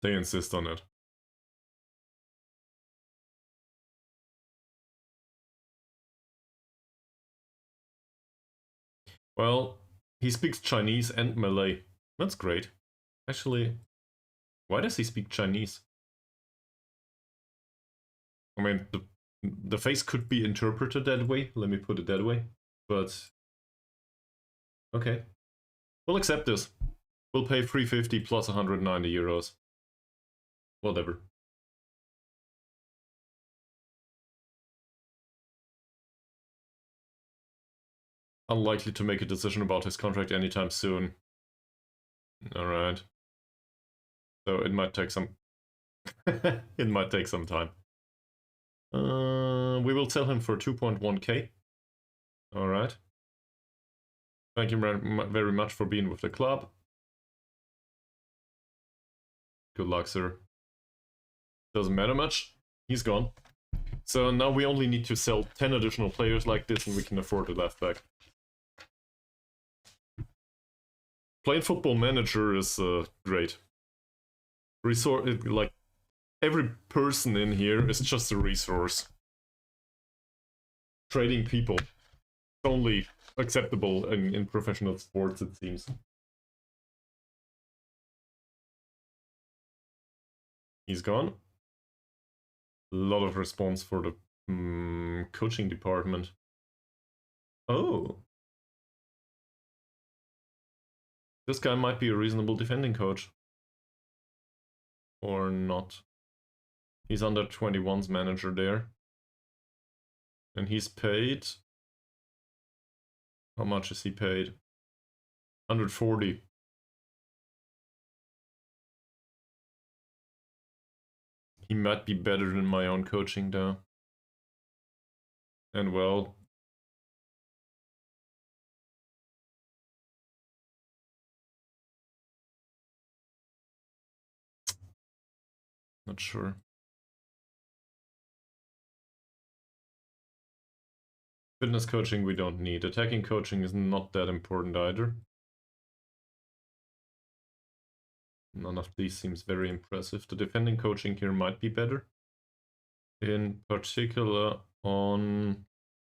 They insist on it. Well, he speaks Chinese and Malay. That's great. Actually, why does he speak Chinese? I mean, the face could be interpreted that way, let me put it that way, but... Okay. We'll accept this. We'll pay 350 plus 190 euros. Whatever. Unlikely to make a decision about his contract anytime soon. Alright. So it might take some... it might take some time. We will sell him for 2.1k. Alright. Thank you very much for being with the club. Good luck, sir. Doesn't matter much. He's gone. So now we only need to sell 10 additional players like this and we can afford a left back. Playing Football Manager is great. Like, every person in here is just a resource. Trading people. Only acceptable in professional sports, it seems. He's gone. A lot of response for the coaching department. Oh. This guy might be a reasonable defending coach. Or not. He's under 21's manager there. And he's paid... How much is he paid? 140. He might be better than my own coaching though. And well... Not sure. Fitness coaching we don't need. Attacking coaching is not that important either. None of these seems very impressive. The defending coaching here might be better. In particular on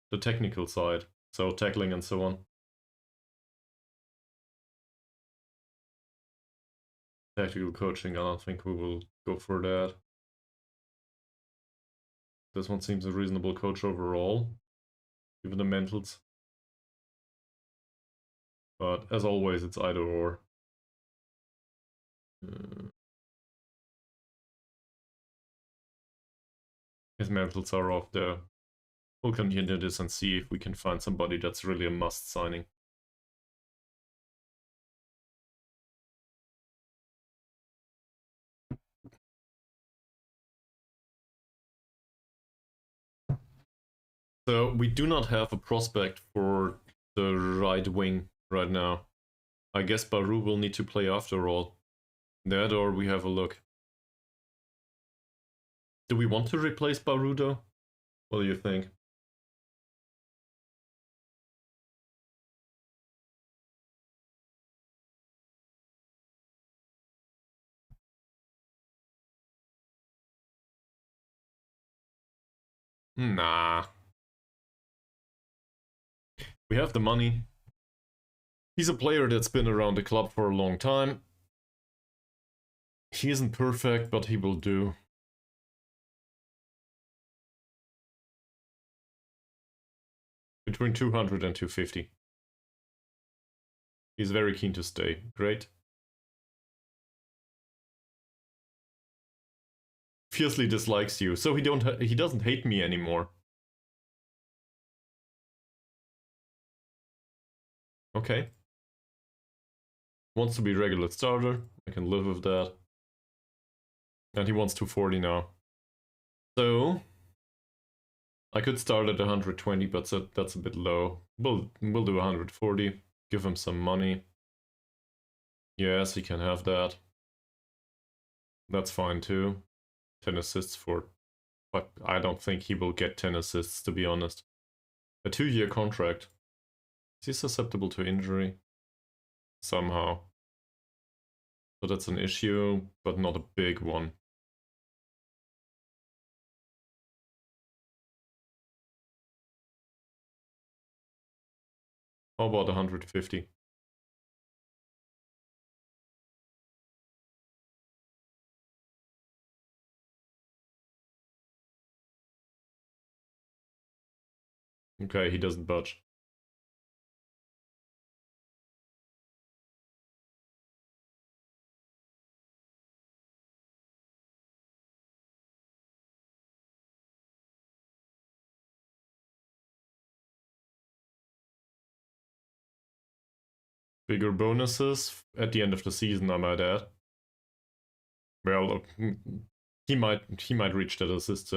the technical side. So tackling and so on. Tactical coaching, I don't think we will go for that. This one seems a reasonable coach overall. Given the mentals. But as always, it's either or. His mentals are off there. We'll continue this and see if we can find somebody that's really a must signing. So we do not have a prospect for the right wing right now. I guess Baru will need to play after all. That or we have a look. Do we want to replace Baru though? What do you think? Nah. We have the money. He's a player that's been around the club for a long time. He isn't perfect, but he will do. Between 200 and 250. He's very keen to stay. Great. fiercely dislikes you, so he doesn't hate me anymore. Okay. Wants to be regular starter. I can live with that. And he wants 240 now. So I could start at 120, but that's a bit low. We'll do 140. Give him some money. Yes, he can have that. That's fine too. 10 assists for... But I don't think he will get 10 assists, to be honest. A 2-year contract. Is he susceptible to injury? Somehow. So that's an issue, but not a big one. How about 150? Okay, he doesn't budge. Bigger bonuses at the end of the season, I might add. Well, he might reach that assist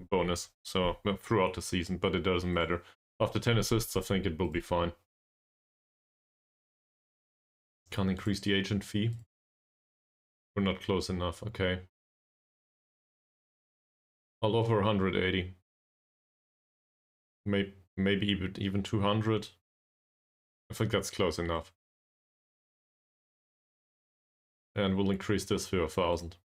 bonus, so throughout the season, but it doesn't matter. After 10 assists, I think it will be fine. Can't increase the agent fee. We're not close enough, okay. I'll offer 180. Maybe even 200. I think that's close enough. And we'll increase this to 1,000.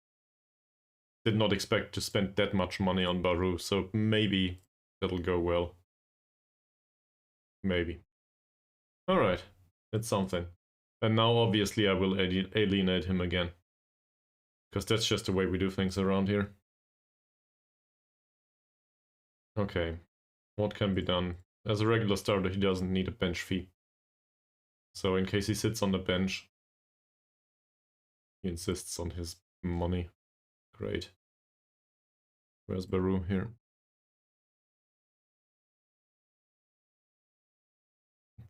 Did not expect to spend that much money on Baru, so maybe that'll go well. Maybe. Alright, it's something. And now obviously I will alienate him again. Because that's just the way we do things around here. Okay, what can be done? As a regular starter, he doesn't need a bench fee. So in case he sits on the bench, he insists on his money. Great. Where's Baru here?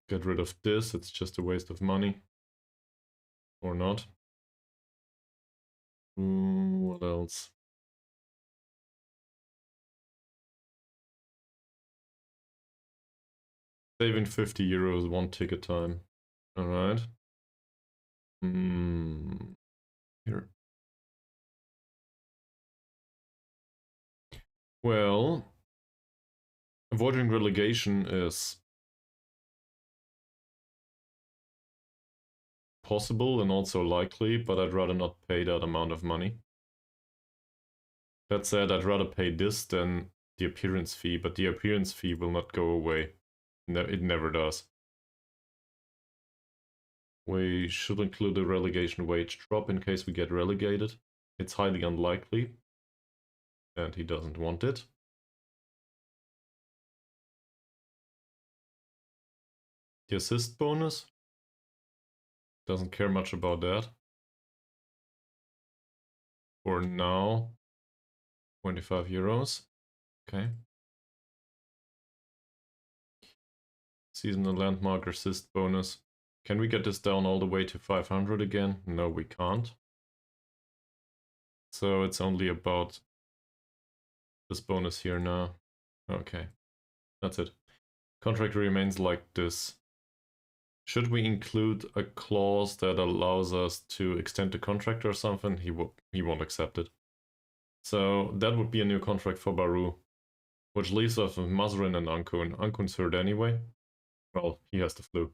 Get rid of this, it's just a waste of money. Or not. What else? Saving 50 euros one ticket time. Alright. Here. Well, avoiding relegation is possible and also likely, but I'd rather not pay that amount of money. That said, I'd rather pay this than the appearance fee, but the appearance fee will not go away. It never does. We should include a relegation wage drop in case we get relegated. It's highly unlikely. And he doesn't want it. The assist bonus. Doesn't care much about that. For now, 25 euros. Okay. Seasonal landmark assist bonus. Can we get this down all the way to 500 again? No, we can't. So it's only about this bonus here now. Okay, that's it. Contract remains like this. Should we include a clause that allows us to extend the contract or something? He won't accept it. So that would be a new contract for Baru, which leaves us with Mazrin and Ankun. Ankun's hurt anyway. Well, he has the flu.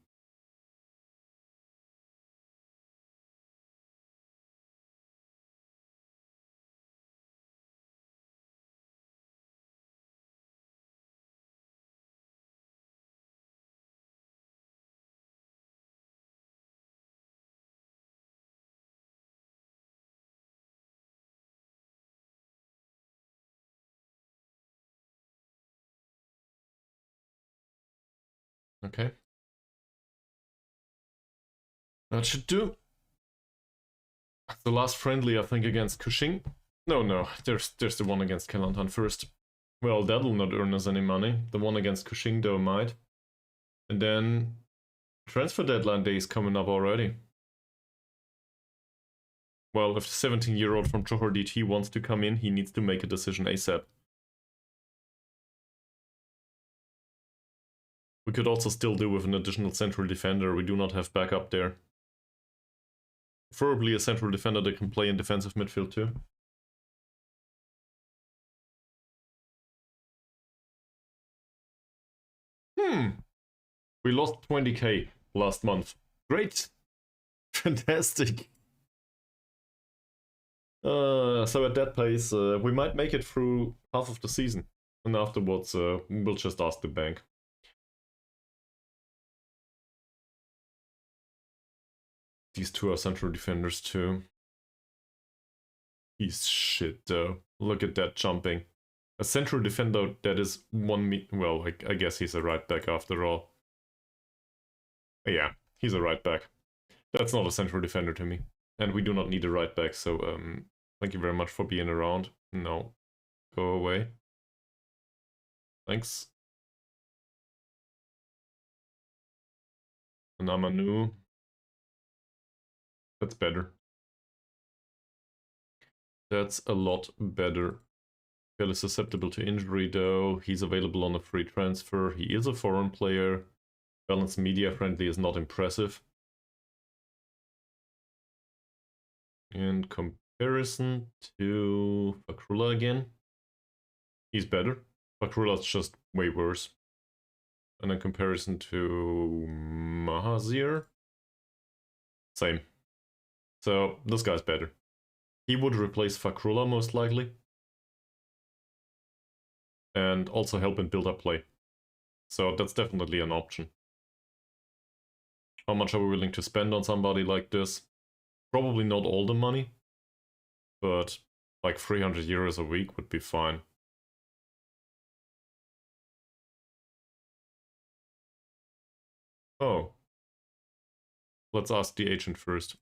Okay. That should do. The last friendly, I think, against Cushing. No, there's the one against Kelantan first. Well, that'll not earn us any money. The one against Kuching though might. And then transfer deadline day is coming up already. Well, if the 17-year-old from Johor DT wants to come in, he needs to make a decision ASAP. We could also still do with an additional central defender. We do not have backup there. Preferably a central defender that can play in defensive midfield too. We lost 20k last month. Great. Fantastic. So at that pace, we might make it through half of the season. And afterwards, we'll just ask the bank. These two are central defenders too. He's shit though. Look at that jumping. A central defender that is 1 meter. Well, I guess he's a right back after all. Yeah, he's a right back. That's not a central defender to me. And we do not need a right back, so thank you very much for being around. No. Go away. Thanks. An Amamou. That's better. That's a lot better. Fairly susceptible to injury though. He's available on a free transfer. He is a foreign player. Balanced media friendly is not impressive. In comparison to Fakrullah again, he's better. Fakrulah's just way worse. And in comparison to Mahazir, same. So this guy's better. He would replace Fakrullah most likely. And also help in build-up play. So that's definitely an option. How much are we willing to spend on somebody like this? Probably not all the money, but like 300 euros a week would be fine. Oh. Let's ask the agent first.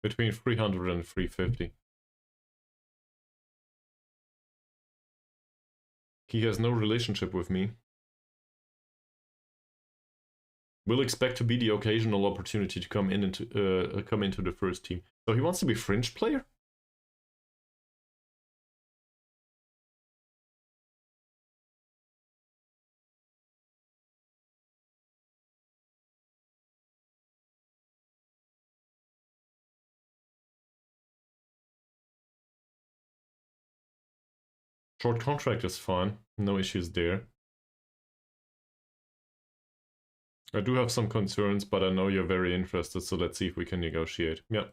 Between 300 and 350. He has no relationship with me. Will expect to be the occasional opportunity to come into the first team. So he wants to be fringe player? Short contract is fine. No issues there. I do have some concerns, but I know you're very interested, so let's see if we can negotiate. Yeah.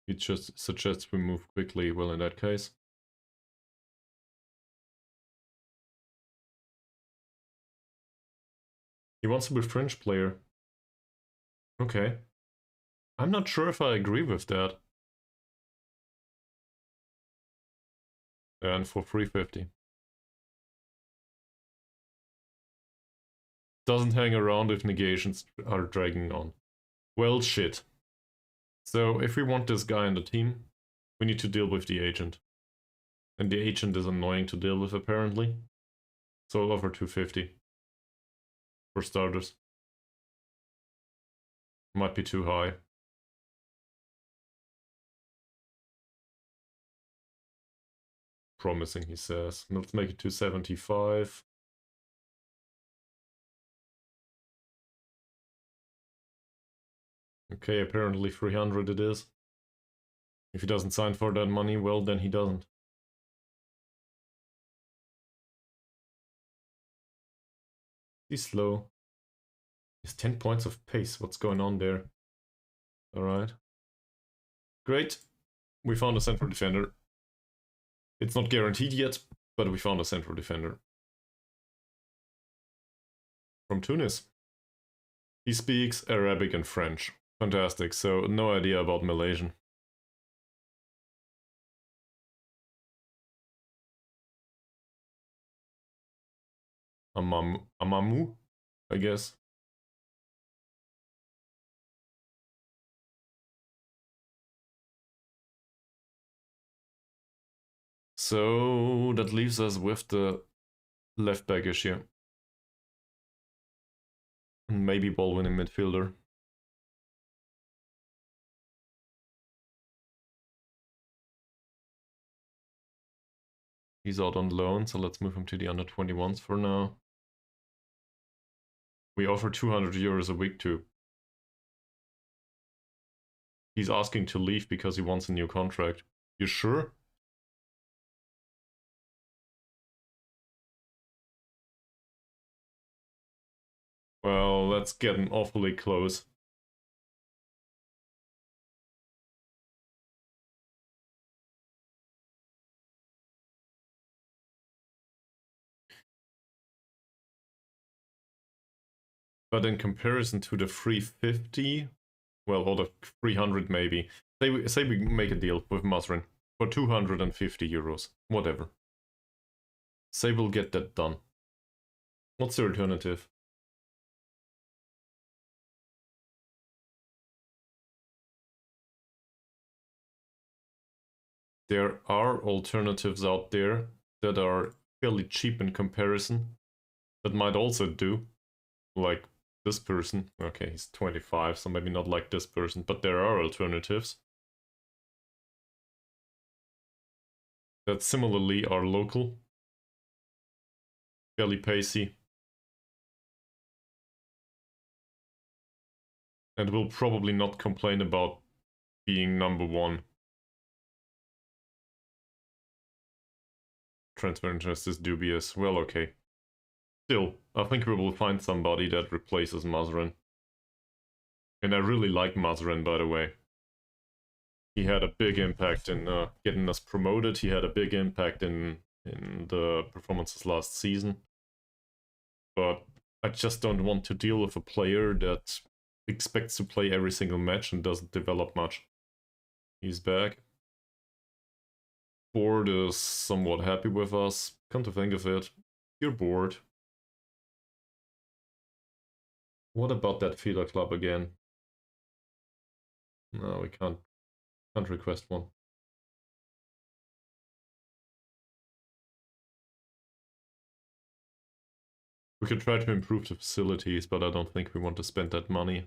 He just suggests we move quickly. Well, in that case. He wants to be a fringe player. Okay. I'm not sure if I agree with that. And for 350. Doesn't hang around if negations are dragging on. Well, shit. So if we want this guy in the team, we need to deal with the agent. And the agent is annoying to deal with, apparently. So I'll offer 250. For starters. Might be too high. Promising, he says. Let's make it 275. Okay, apparently 300 it is. If he doesn't sign for that money, well, then he doesn't. He's slow. He's 10 points of pace. What's going on there? Alright. Great. We found a central defender. It's not guaranteed yet, but we found a central defender. From Tunis. He speaks Arabic and French. Fantastic, so no idea about Malaysian. Amamou? I guess. So that leaves us with the left back issue. And maybe Baldwin in midfielder. He's out on loan, so let's move him to the under 21s for now. We offer 200 euros a week to. He's asking to leave because he wants a new contract. You sure? Well, that's getting awfully close. But in comparison to the 350, well, or the 300 maybe. Say we make a deal with Mazrin for 250 euros, whatever. Say we'll get that done. What's the alternative? There are alternatives out there that are fairly cheap in comparison that might also do, like this person. Okay, he's 25, so maybe not like this person, but there are alternatives that similarly are local, fairly pacey, and will probably not complain about being number one. Transfer interest is dubious. Well, okay. Still, I think we will find somebody that replaces Mazrin. And I really like Mazrin, by the way. He had a big impact in getting us promoted. He had a big impact in the performances last season. But I just don't want to deal with a player that expects to play every single match and doesn't develop much. He's back. Board is somewhat happy with us. Come to think of it, you're bored. What about that feeder club again? No, we can't request one. We could try to improve the facilities, but I don't think we want to spend that money.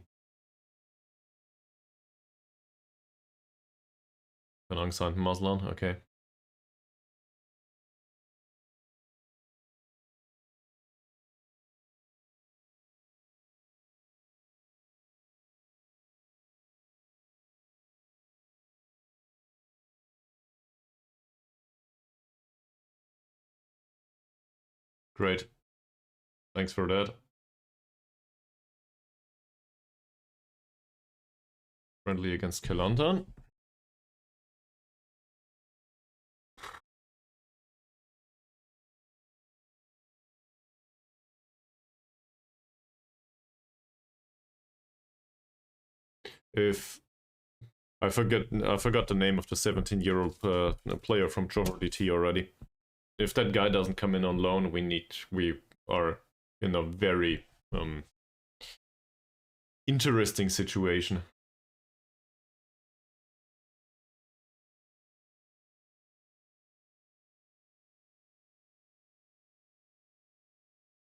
An unsigned Muslim, okay. Great. Thanks for that. Friendly against Kelantan. If I forgot the name of the 17-year-old player from Johor DT already. If that guy doesn't come in on loan, we are in a very interesting situation.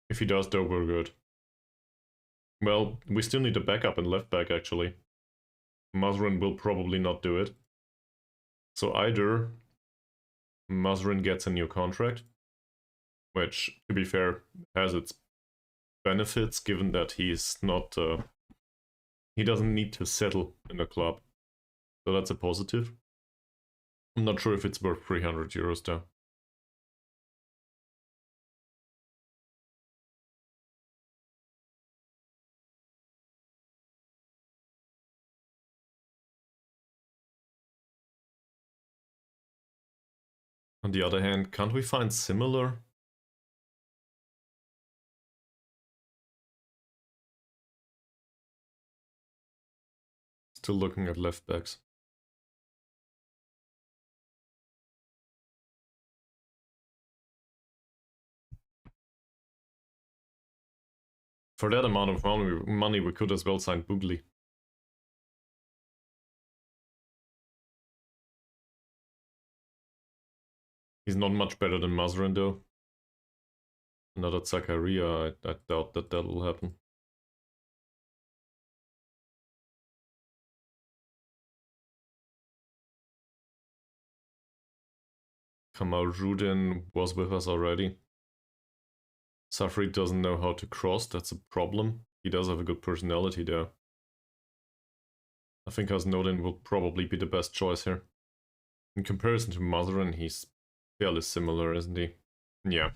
If he does, though, we're good. Well, we still need a backup and left back, actually. Mazrin will probably not do it. So either Mazrin gets a new contract, which, to be fair, has its benefits, given that he's not... he doesn't need to settle in a club. So that's a positive. I'm not sure if it's worth 300 euros, though. On the other hand, can't we find similar? Still looking at left backs. For that amount of money we could as well sign Boogly. He's not much better than Mazrin though. Another Zakaria, I doubt that will happen. Kamal Rudin was with us already. Safri doesn't know how to cross, that's a problem. He does have a good personality though. I think Hasnodin will probably be the best choice here. In comparison to Mazrin, he's fairly similar, isn't he? Yeah.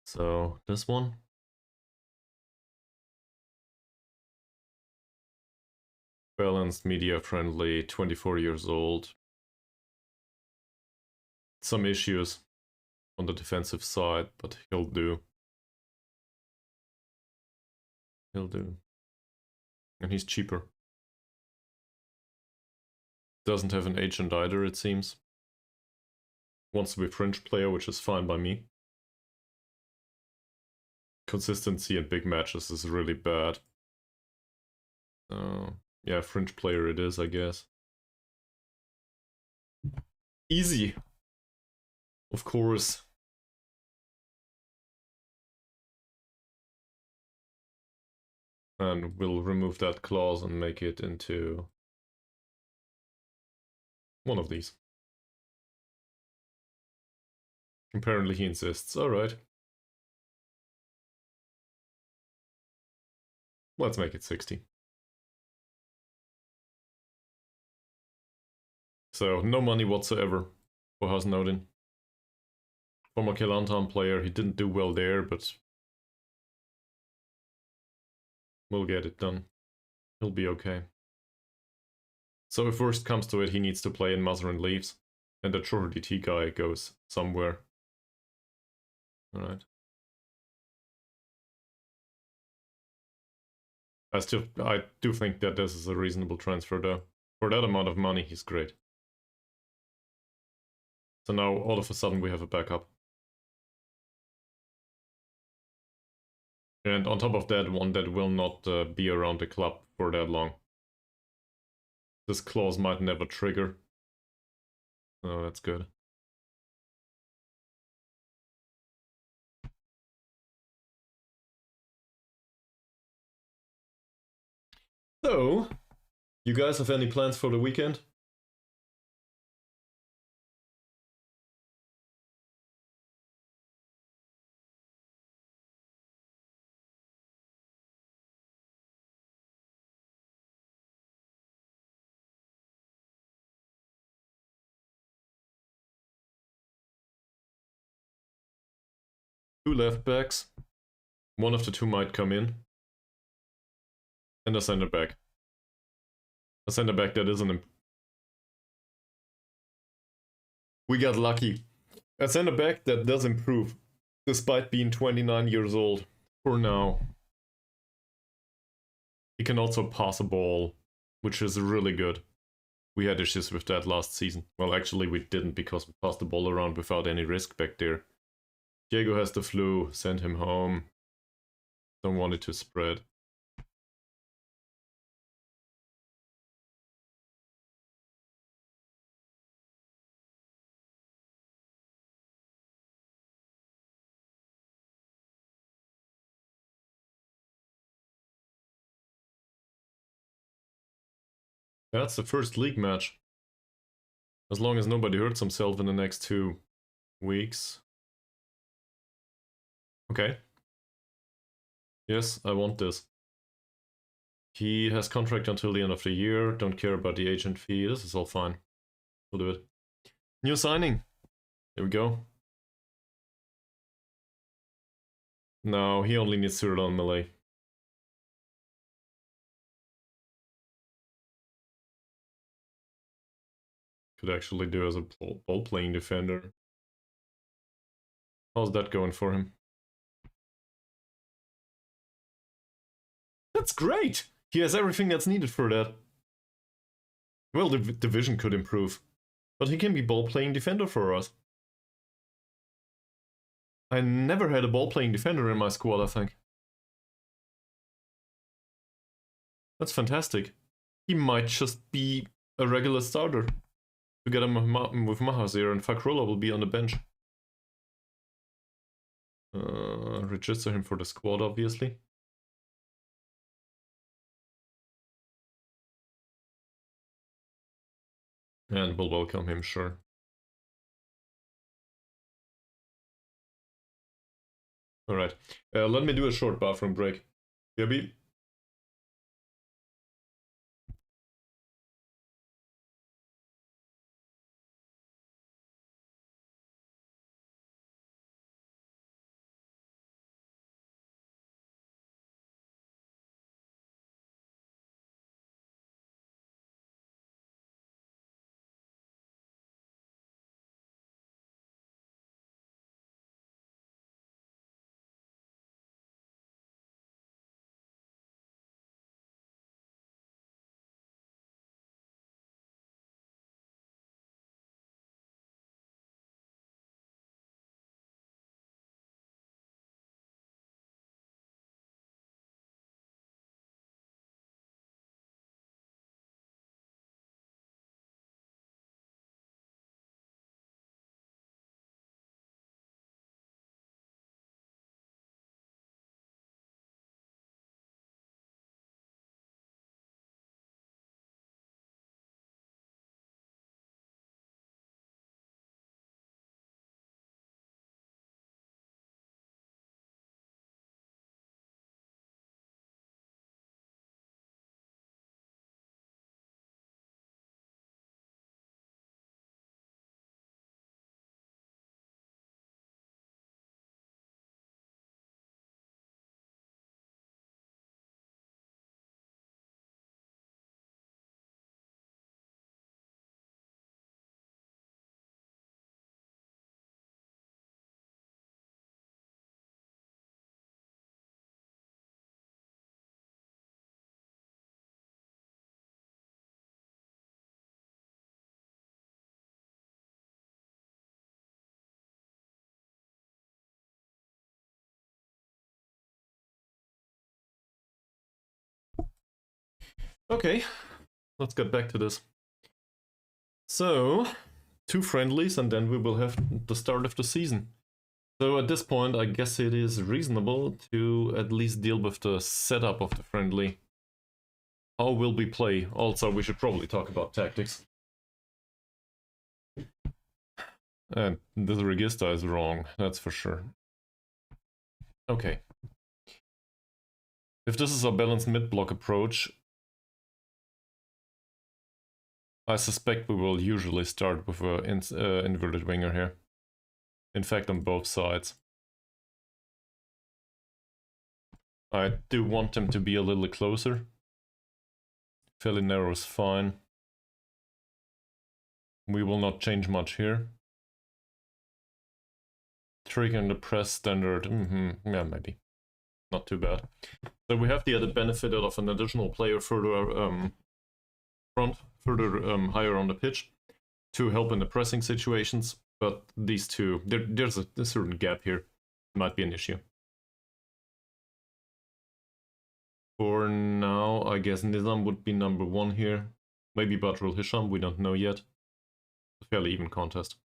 So, this one. Balanced, media friendly, 24 years old. Some issues on the defensive side, but he'll do. He'll do. And he's cheaper. Doesn't have an agent either, it seems. Wants to be a fringe player, which is fine by me. Consistency in big matches is really bad. Yeah, fringe player it is, I guess. Easy. Of course. And we'll remove that clause and make it into one of these. Apparently he insists. Alright. Let's make it 60. So, no money whatsoever for Hasnodin. Former Kelantan player, he didn't do well there, but we'll get it done. He'll be okay. So if worst comes to it, he needs to play and Mazrin leaves, and the Johor DT guy goes somewhere. Alright. I do think that this is a reasonable transfer though. For that amount of money, he's great. So now, all of a sudden, we have a backup. And on top of that, one that will not be around the club for that long. This clause might never trigger. Oh, that's good. So, you guys have any plans for the weekend? Two left backs. One of the two might come in. And a center back. A center back that isn't... We got lucky. A center back that does improve, despite being 29 years old. For now. He can also pass a ball, which is really good. We had issues with that last season. Well, actually we didn't, because we passed the ball around without any risk back there. Diego has the flu, send him home. Don't want it to spread. That's the first league match. As long as nobody hurts himself in the next 2 weeks. Okay. Yes, I want this. He has contract until the end of the year. Don't care about the agent fee. This is all fine. We'll do it. New signing. There we go. No, he only needs to learn Malay. Could actually do as a ball-playing defender. How's that going for him? That's great! He has everything that's needed for that. Well, the division could improve. But he can be ball-playing defender for us. I never had a ball-playing defender in my squad, I think. That's fantastic. He might just be a regular starter. Together with Mahazir, and Fakrola will be on the bench. Register him for the squad, obviously. And we'll welcome him, sure. Alright, let me do a short bathroom break. Yabi. Okay, let's get back to this. So, 2 friendlies and then we will have the start of the season. So at this point, I guess it is reasonable to at least deal with the setup of the friendly. How will we play? Also, we should probably talk about tactics. And this register is wrong, that's for sure. Okay. If this is a balanced mid-block approach, I suspect we will usually start with an inverted winger here. In fact, on both sides. I do want them to be a little closer. Fairly narrow is fine. We will not change much here. Triggering the press standard, yeah, maybe. Not too bad. So we have the added benefit of an additional player further higher on the pitch to help in the pressing situations, but these two, there's a certain gap here. Might be an issue. For now, I guess Nizam would be number 1 here. Maybe Badrul Hisham, we don't know yet. A fairly even contest.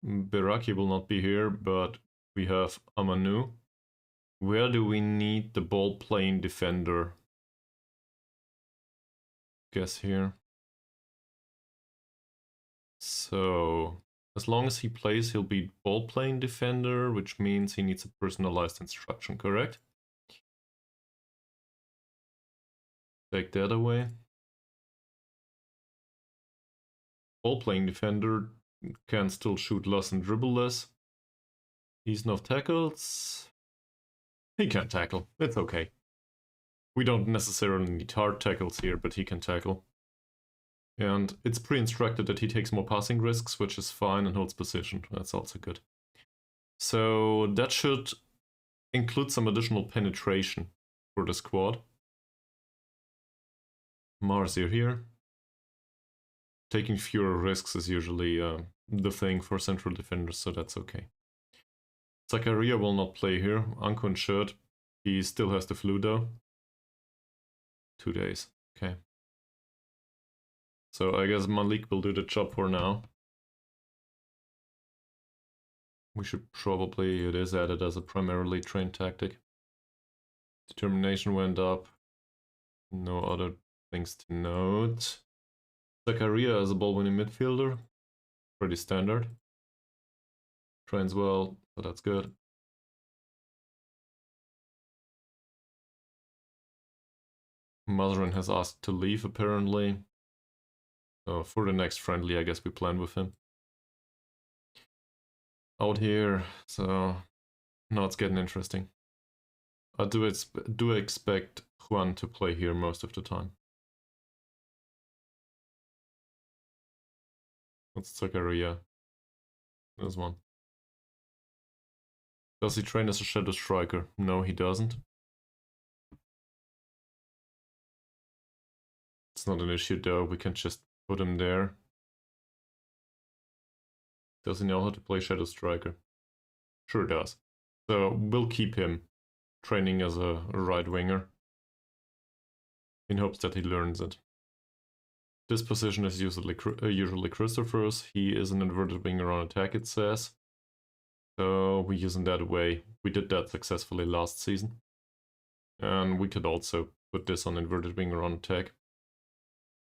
Beraki will not be here, but we have Amamou. Where do we need the ball-playing defender? Guess here. So, as long as he plays, he'll be ball-playing defender, which means he needs a personalized instruction, correct? Take that away. Ball-playing defender can still shoot less and dribble less. He's no tackles. He can tackle. It's okay. We don't necessarily need hard tackles here, but he can tackle. And it's pre-instructed that he takes more passing risks, which is fine, and holds position. That's also good. So that should include some additional penetration for the squad. Marzir here. Taking fewer risks is usually the thing for central defenders, so that's okay. Zakaria will not play here. Ankun should. He still has the flu though. 2 days. Okay. So I guess Malik will do the job for now. We should probably, it is added as a primarily trained tactic. Determination went up. No other things to note. Zakaria as a ball-winning midfielder. Pretty standard. Trains well, so that's good. Mazrin has asked to leave apparently. So for the next friendly, I guess we plan with him. Out here, so now it's getting interesting. I do expect Juan to play here most of the time. That's Zakaria. There's one. Does he train as a shadow striker? No, he doesn't. It's not an issue though, we can just put him there. Does he know how to play shadow striker? Sure does. So we'll keep him training as a right winger in hopes that he learns it. This position is usually Christopher's. He is an inverted winger on attack, it says. So we use him that way. We did that successfully last season. And we could also put this on inverted winger on attack.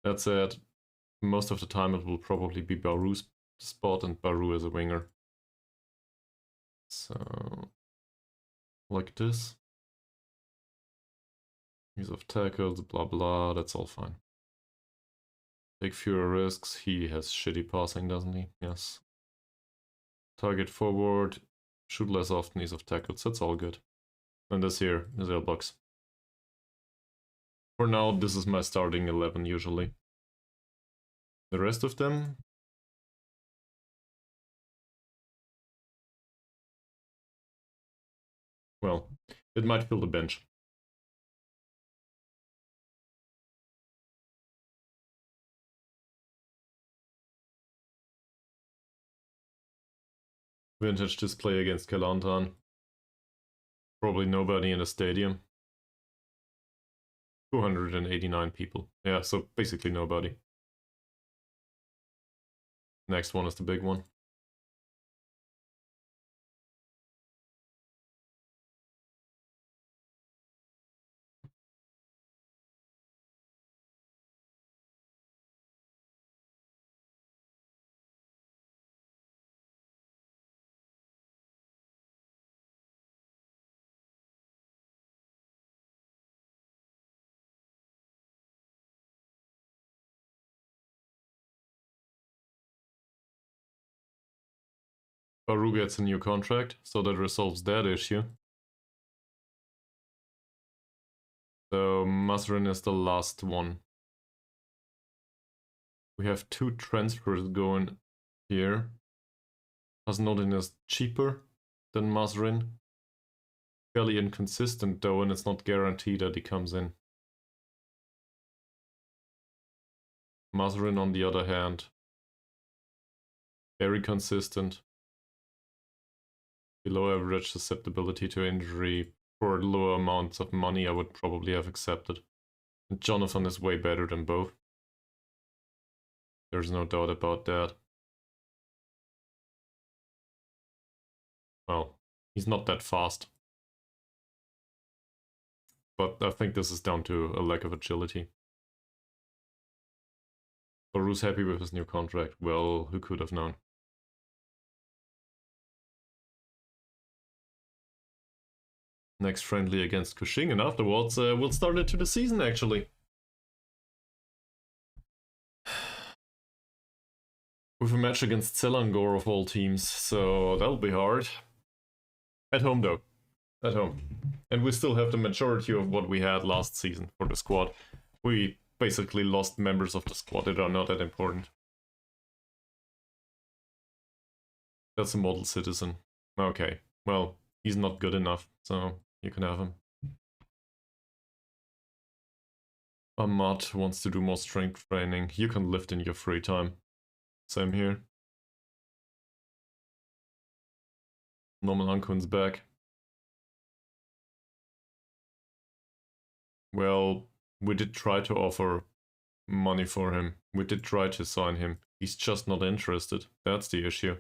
That said, most of the time it will probably be Baru's spot, and Baru is a winger. So, like this. Use of tackles, blah blah, that's all fine. Take fewer risks. He has shitty passing, doesn't he? Yes. Target forward. Shoot less often. Ease of tackles. That's all good. And this here is our box. For now, this is my starting 11 usually. The rest of them. Well, it might fill the bench. Vintage display against Kelantan. Probably nobody in the stadium. 289 people. Yeah, so basically nobody. Next one is the big one. Baru gets a new contract, so that resolves that issue. So Masrin is the last one. We have 2 transfers going here. Hasnodin is cheaper than Masrin. Fairly inconsistent though, and it's not guaranteed that he comes in. Masrin on the other hand, very consistent. Below average susceptibility to injury. For lower amounts of money I would probably have accepted. And Jonathan is way better than both. There's no doubt about that. Well, he's not that fast. But I think this is down to a lack of agility. Baru's happy with his new contract. Well, who could have known? Next friendly against Kuching, and afterwards we'll start into the season actually. With a match against Selangor of all teams, so that'll be hard. At home though. At home. And we still have the majority of what we had last season for the squad. We basically lost members of the squad that are not that important. That's a model citizen. Okay, well, he's not good enough, so you can have him. Ahmad wants to do more strength training. You can lift in your free time. Same here. Norman Ankun's back. Well, we did try to offer money for him. We did try to sign him. He's just not interested. That's the issue.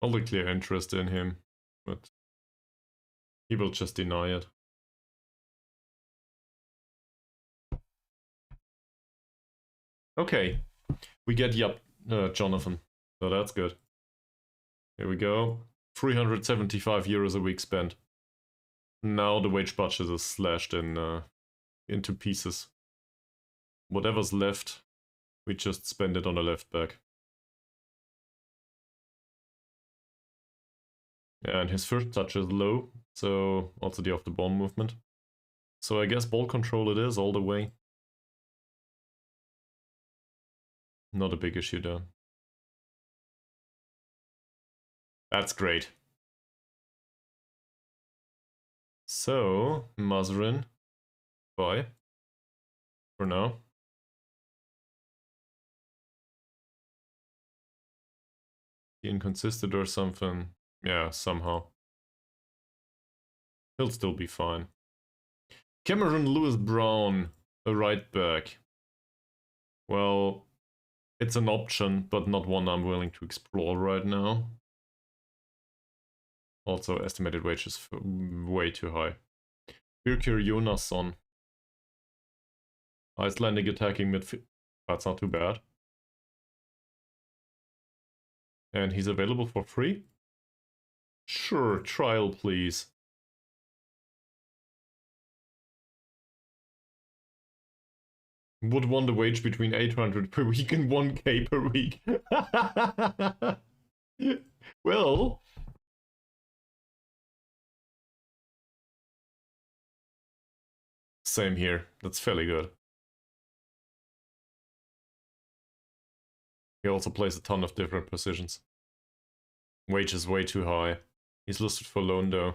I'll declare interest in him, but he will just deny it. Okay, we get Yap Jonathan, so that's good. Here we go. 375 euros a week spent. Now the wage budget is slashed into pieces. Whatever's left, we just spend it on the left back. And his first touch is low, so also the off-the-ball movement. So I guess ball control it is all the way. Not a big issue though. That's great. So, Mazrin, bye. For now. Inconsistent or something. Yeah, somehow. He'll still be fine. Cameron Lewis Brown, a right back. Well, it's an option, but not one I'm willing to explore right now. Also, estimated wage is way too high. Birkir Jonasson. Icelandic attacking midfield. That's not too bad. And he's available for free? Sure, trial please. Would want the wage between 800 per week and 1k per week. Well... Same here. That's fairly good. He also plays a ton of different positions. Wage is way too high. He's listed for loan though.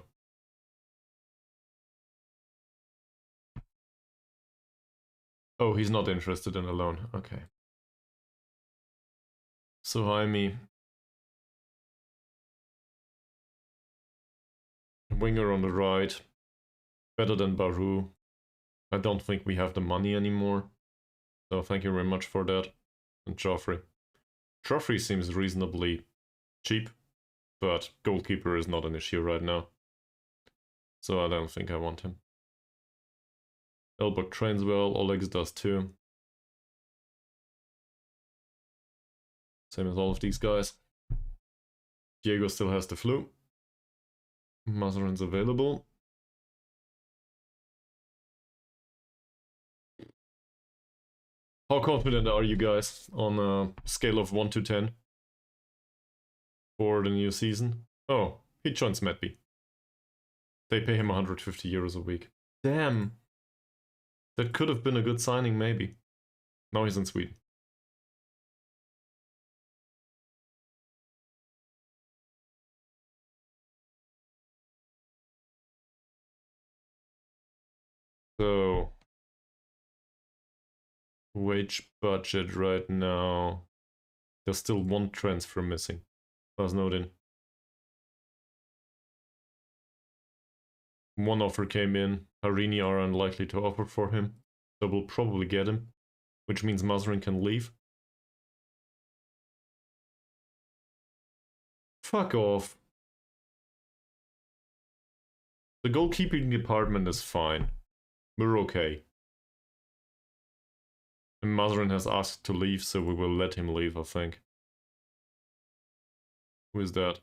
Oh, he's not interested in a loan. Okay. So Jaime. Winger on the right. Better than Baru. I don't think we have the money anymore. So thank you very much for that. And Joffrey. Joffrey seems reasonably cheap, but goalkeeper is not an issue right now. So I don't think I want him. Elbuk trains well, Olex does too. Same as all of these guys. Diego still has the flu. Mazarin's available. How confident are you guys on a scale of 1 to 10 for the new season? Oh, he joins Medby. They pay him 150 euros a week. Damn. That could have been a good signing, maybe. Now he's in Sweden. So, wage budget right now. There's still one transfer missing. Last note in. One offer came in. Harini are unlikely to offer for him, so we'll probably get him, which means Mazrin can leave. Fuck off. The goalkeeping department is fine. We're okay. And Mazrin has asked to leave, so we will let him leave, I think. Who is that?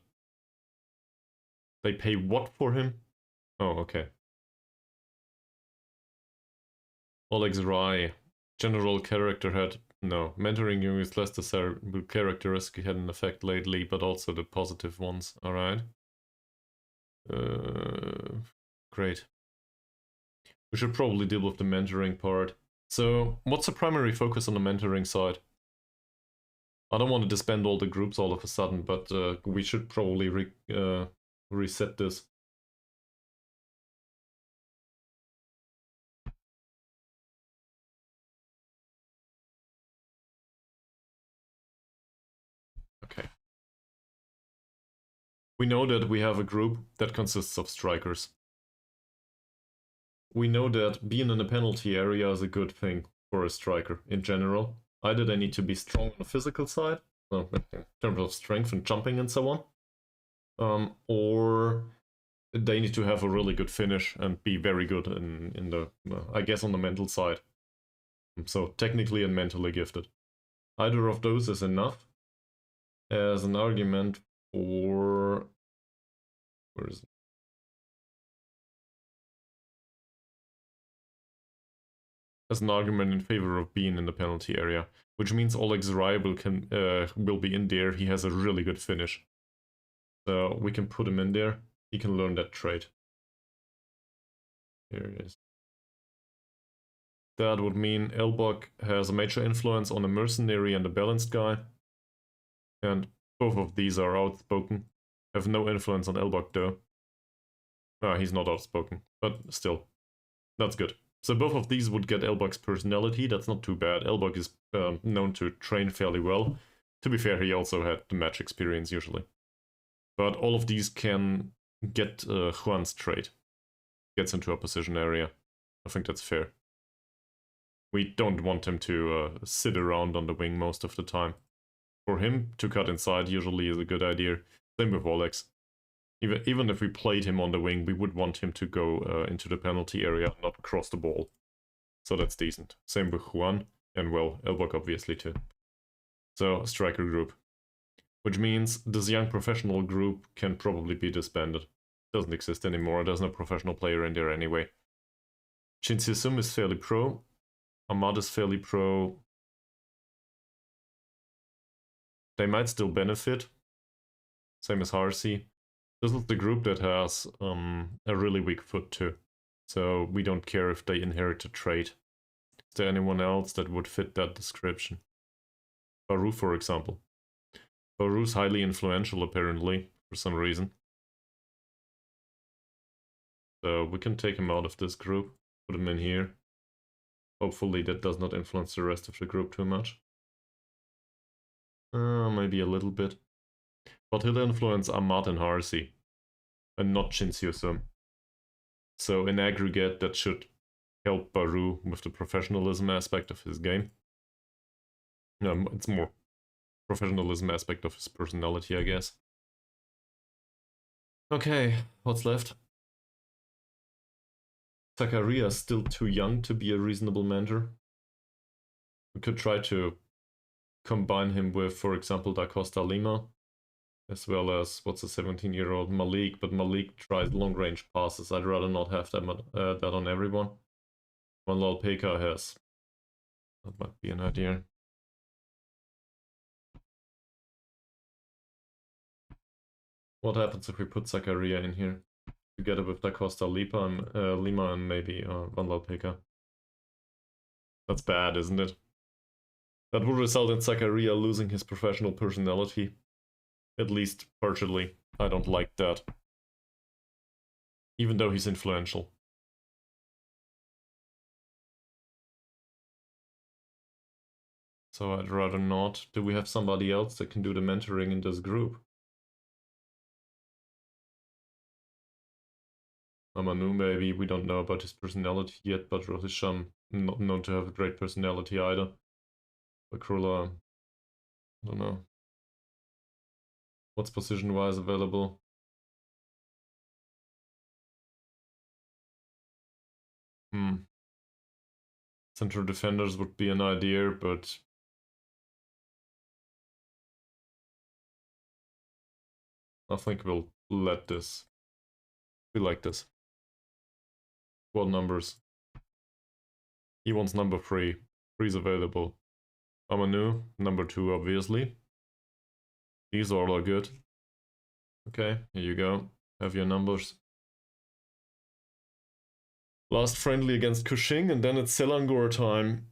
They pay what for him? Oh, okay. Olex Rai. General character had... No. Mentoring you with less desirable characteristic had an effect lately, but also the positive ones. Alright. Great. We should probably deal with the mentoring part. So, what's the primary focus on the mentoring side? I don't want to disband all the groups all of a sudden, but we should probably reset this. We know that we have a group that consists of strikers. We know that being in a penalty area is a good thing for a striker in general. Either they need to be strong on the physical side, in terms of strength and jumping and so on, or they need to have a really good finish and be very good in the, I guess, on the mental side. So technically and mentally gifted. Either of those is enough as an argument for... Where is it? As an argument in favor of being in the penalty area, which means Oleg Zraya will be in there. He has a really good finish. So we can put him in there. He can learn that trait. Here it is. That would mean Elbok has a major influence on a mercenary and a balanced guy. And both of these are outspoken. Have no influence on Elbok though. Ah, he's not outspoken, but still. That's good. So both of these would get Elbok's personality. That's not too bad. Elbok is known to train fairly well. To be fair, he also had the match experience usually. But all of these can get Juan's trait. Gets into a position area. I think that's fair. We don't want him to sit around on the wing most of the time. For him to cut inside usually is a good idea. Same with Olex. Even if we played him on the wing, we would want him to go into the penalty area, not cross the ball. So that's decent. Same with Juan, and well, Elbok obviously too. So, striker group. Which means this young professional group can probably be disbanded. Doesn't exist anymore, there's no professional player in there anyway. Shin Sisum is fairly pro. Ahmad is fairly pro. They might still benefit. Same as Harsi. This is the group that has a really weak foot too. So we don't care if they inherit a trait. Is there anyone else that would fit that description? Baru, for example. Baru's highly influential apparently, for some reason. So we can take him out of this group, put him in here. Hopefully that does not influence the rest of the group too much. Maybe a little bit. But he'll influence Ahmad and Harsi, and not Shin Seo-sum. So in aggregate, that should help Baru with the professionalism aspect of his game. It's more professionalism aspect of his personality, I guess. Okay, what's left? Zakaria is still too young to be a reasonable mentor. We could try to combine him with, for example, Da Costa Lima, as well as, what's a 17-year-old Malik, but Malik tries long-range passes. I'd rather not have that on everyone. Manlal Pekka has. That might be an idea. What happens if we put Zakaria in here? Together with Da Costa Lima and maybe Manlal Pekka. That's bad, isn't it? That would result in Zakaria losing his professional personality. At least partially. I don't like that. Even though he's influential. So I'd rather not. Do we have somebody else that can do the mentoring in this group? Amamou maybe, we don't know about his personality yet, but Rohisham not known to have a great personality either. Bakrula, I don't know. What's position-wise available? Central defenders would be an idea, but I think we'll let this be like this. What numbers? He wants number 3. 3's available. Amamou, number 2, obviously. These all are good. Okay, here you go. Have your numbers. Last friendly against Kuching, and then it's Selangor time.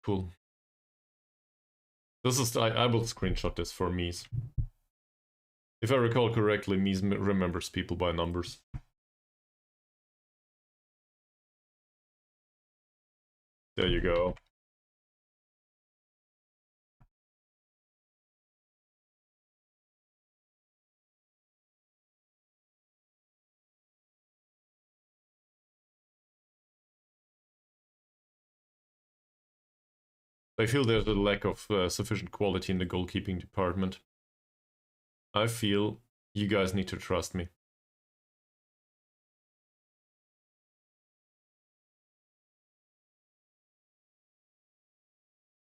Cool. This is, I will screenshot this for Mies. If I recall correctly, Mies remembers people by numbers. There you go. I feel there's a lack of sufficient quality in the goalkeeping department. I feel you guys need to trust me.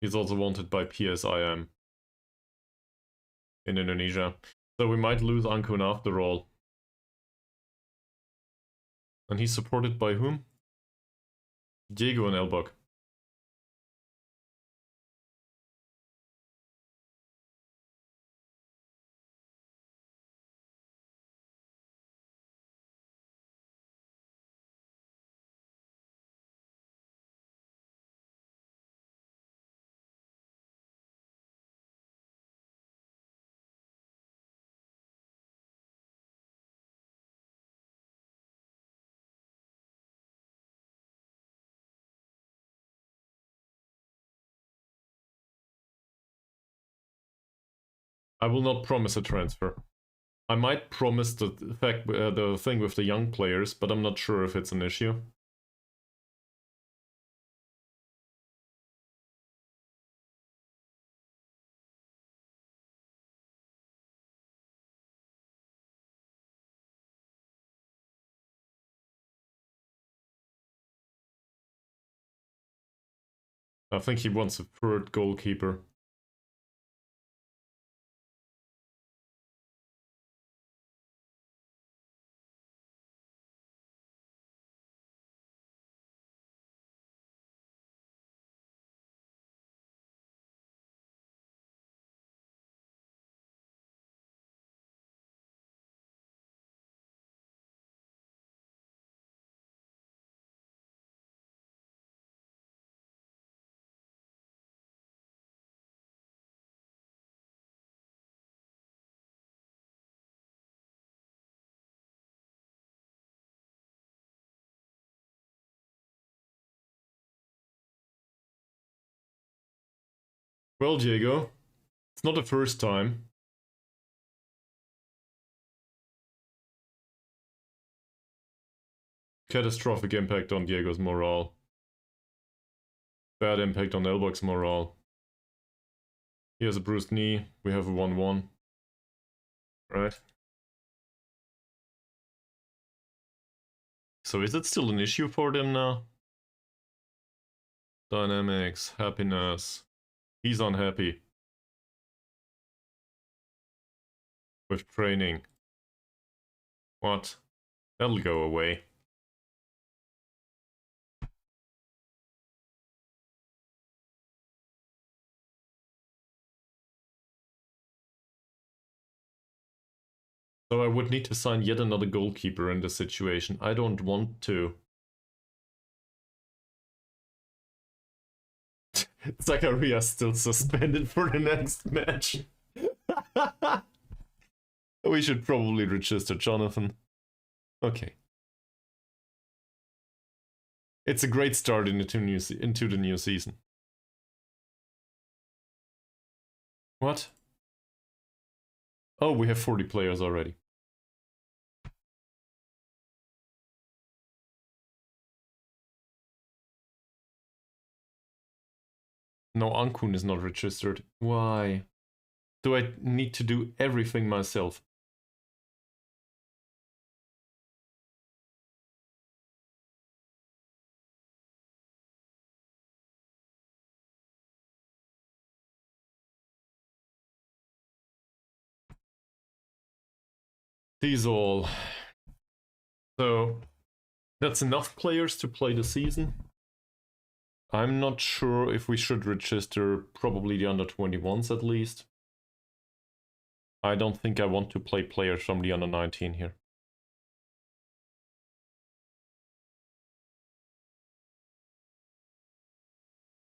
He's also wanted by PSIM in Indonesia. So we might lose Ankun after all. And he's supported by whom? Diego and Elbok. I will not promise a transfer. I might promise the thing with the young players, but I'm not sure if it's an issue. I think he wants a third goalkeeper. Well, Diego, it's not the first time. Catastrophic impact on Diego's morale. Bad impact on Elbok's morale. He has a bruised knee. We have a 1-1. Right. So is it still an issue for them now? Dynamics, happiness. He's unhappy. With training. What? That'll go away. So I would need to sign yet another goalkeeper in this situation. I don't want to. Zacharias still suspended for the next match. We should probably register Jonathan. Okay. It's a great start into the new season. What? Oh, we have 40 players already. No, Ankun is not registered. Why? Do I need to do everything myself? These all. So, that's enough players to play the season. I'm not sure if we should register probably the under 21s at least. I don't think I want to play players from the under 19 here.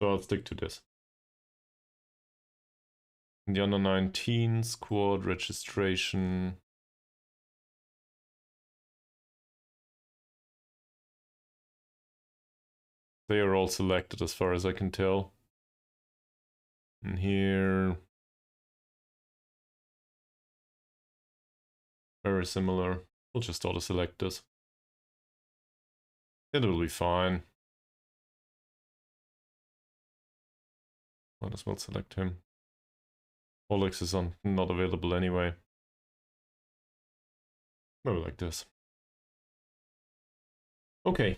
So I'll stick to this. The under 19 squad registration. They are all selected as far as I can tell. And here... very similar. We'll just auto-select this. It'll be fine. Might as well select him. Olex is not available anyway. Maybe like this. Okay.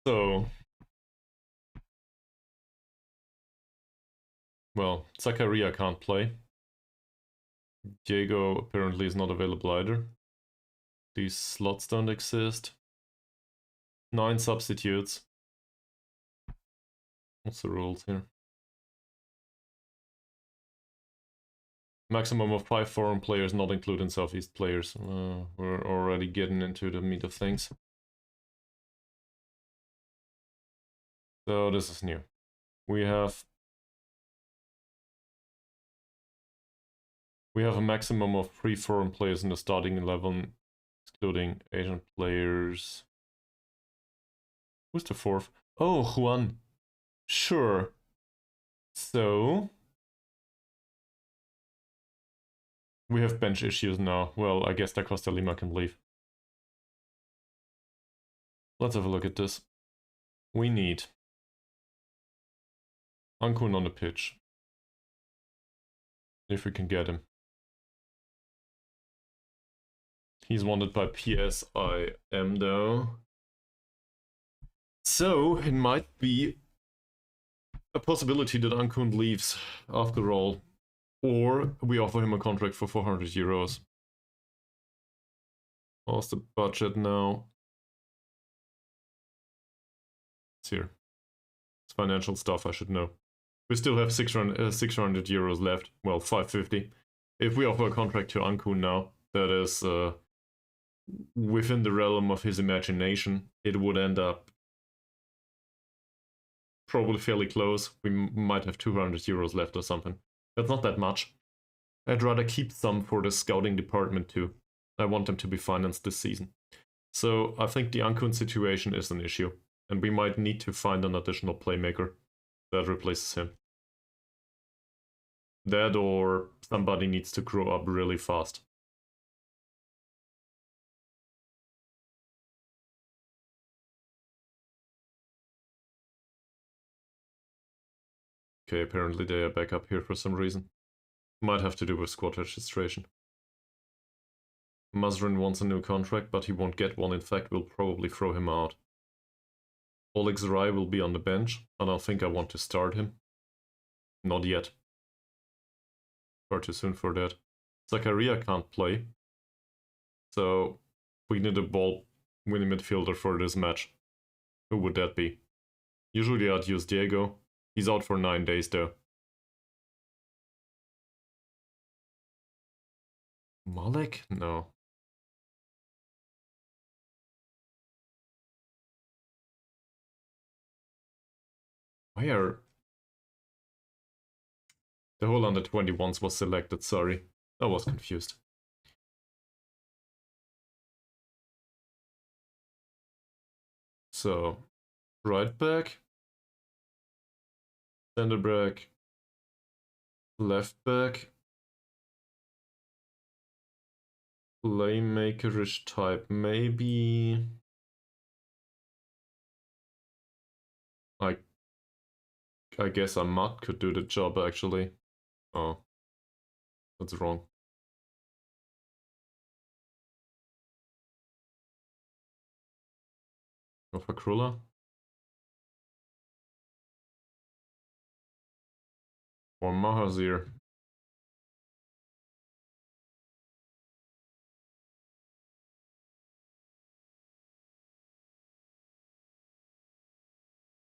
So... well, Zakaria can't play. Diego apparently is not available either. These slots don't exist. 9 substitutes. What's the rules here? Maximum of 5 foreign players, not including Southeast players. We're already getting into the meat of things. So this is new. We have a maximum of 3 foreign players in the starting 11, excluding Asian players. Who's the 4th? Oh, Juan. Sure. So... we have bench issues now. Well, I guess Da Costa Lima can leave. Let's have a look at this. We need Ankun on the pitch. If we can get him. He's wanted by PSIM though. So, it might be a possibility that Ankun leaves after all. Or we offer him a contract for 400 euros. What's the budget now? It's here. It's financial stuff, I should know. We still have 600 euros left. Well, 550. If we offer a contract to Ankun now, that is within the realm of his imagination, it would end up probably fairly close. We might have 200 euros left or something. That's not that much. I'd rather keep some for the scouting department too. I want them to be financed this season. So I think the Ankun situation is an issue. And we might need to find an additional playmaker that replaces him. That or somebody needs to grow up really fast. Okay, apparently they are back up here for some reason. Might have to do with squad registration. Mazrin wants a new contract, but he won't get one. In fact, we'll probably throw him out. Oleg Rai will be on the bench. I don't think I want to start him. Not yet. Far too soon for that. Zakaria can't play. So, we need a ball-winning midfielder for this match. Who would that be? Usually I'd use Diego. He's out for 9 days though. Malik? No. Why are... the whole under 21s was selected, sorry. I was confused. So, right back. Center back. Left back. Playmakerish type, maybe... I guess Ahmad could do the job actually. Oh, that's wrong. Go for Krula. Or Mahazir.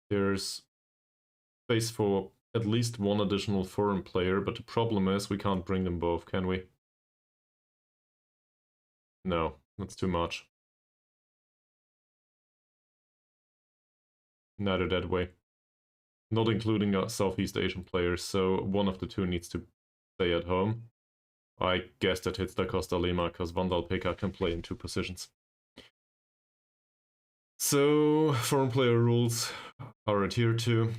There's space for at least one additional foreign player, but the problem is we can't bring them both, can we? No, that's too much. Neither that way. Not including Southeast Asian players, so one of the two needs to stay at home. I guess that hits Da Costa Lima, because Vandal Pekka can play in 2 positions. So, foreign player rules are adhered to,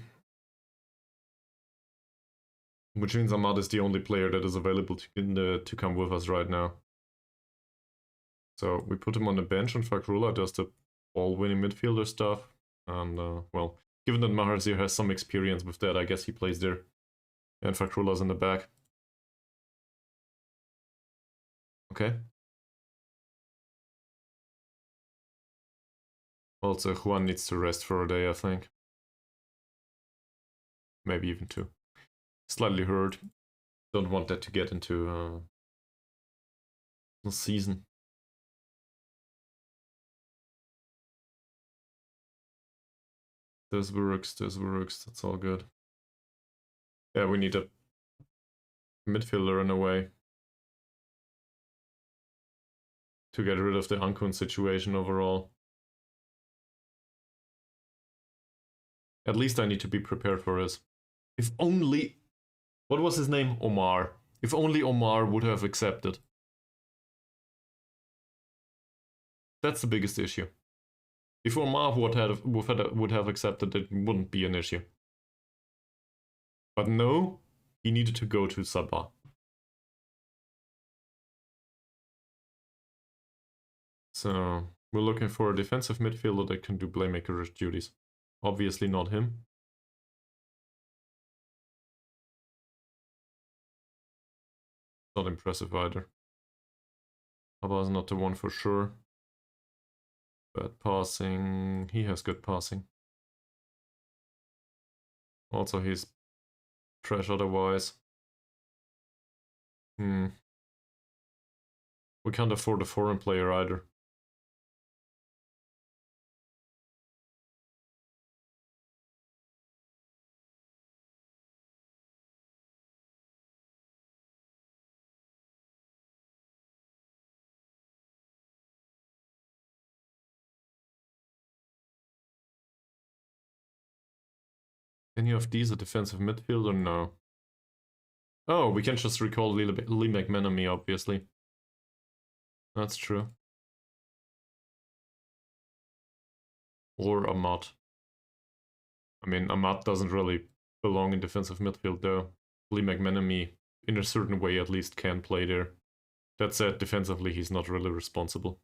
which means Ahmad is the only player that is available to come with us right now. So we put him on the bench, and Fakrullah does the ball-winning midfielder stuff. And, well, given that Maharzir has some experience with that, I guess he plays there. And Fakrullah's in the back. Okay. Also, Juan needs to rest for a day, I think. Maybe even two. Slightly hurt. Don't want that to get into the season. This works, that's all good. Yeah, we need a midfielder in a way to get rid of the Ankun situation overall. At least I need to be prepared for this. If only... What was his name? Omar. If only Omar would have accepted. That's the biggest issue. If Omar would have accepted, it wouldn't be an issue. But no, he needed to go to Sabah. So we're looking for a defensive midfielder that can do playmaker duties. Obviously not him. Not impressive either. Abba's not the one for sure. But passing, he has good passing. Also he's trash otherwise. We can't afford a foreign player either. Any of these a defensive midfielder? No. Oh, we can just recall Lee McManamy, obviously. That's true. Or Ahmad. I mean, Ahmad doesn't really belong in defensive midfield, though. Lee McManamy, in a certain way at least, can play there. That said, defensively, he's not really responsible.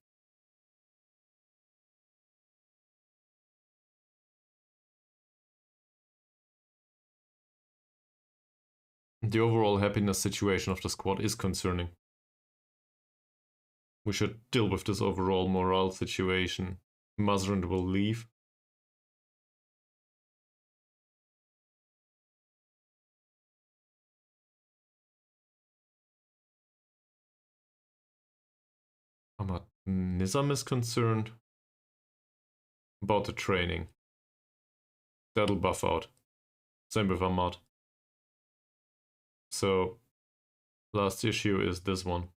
The overall happiness situation of the squad is concerning. We should deal with this overall morale situation. Mazrand will leave. Ahmad Nizam is concerned about the training. That'll buff out. Same with Ahmad. So, last issue is this one.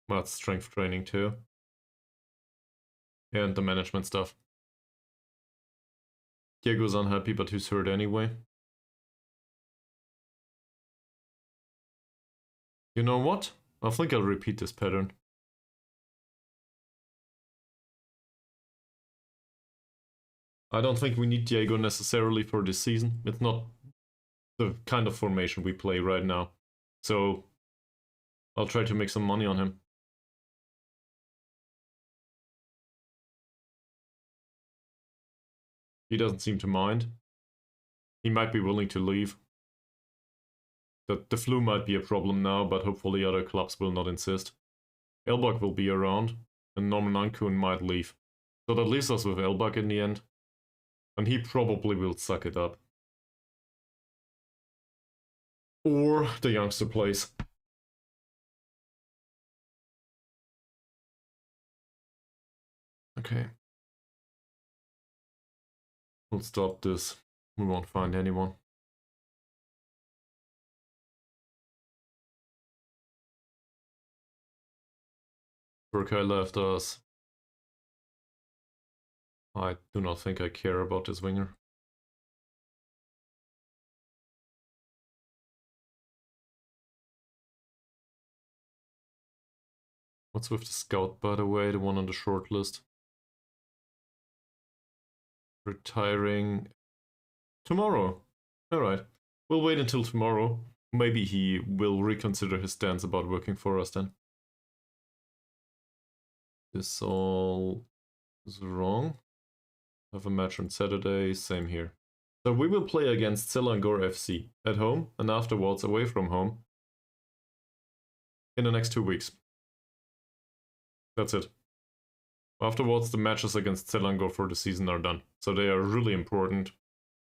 That's strength training too. And the management stuff. Diego's unhappy, but he's hurt anyway. You know what? I think I'll repeat this pattern. I don't think we need Diego necessarily for this season. It's not the kind of formation we play right now. So I'll try to make some money on him. He doesn't seem to mind. He might be willing to leave. The flu might be a problem now, but hopefully other clubs will not insist. Elbak will be around, and Norman Ankun might leave. So that leaves us with Elbak in the end. And he probably will suck it up. Or the youngster plays. Okay. We'll stop this. We won't find anyone. Burkai left us. I do not think I care about this winger. What's with the scout, by the way, the one on the short list? Retiring tomorrow. Alright. We'll wait until tomorrow. Maybe he will reconsider his stance about working for us then. This all is wrong. Have a match on Saturday, same here. So we will play against Selangor FC at home and afterwards away from home in the next 2 weeks. That's it. Afterwards, the matches against Selangor for the season are done. So they are really important,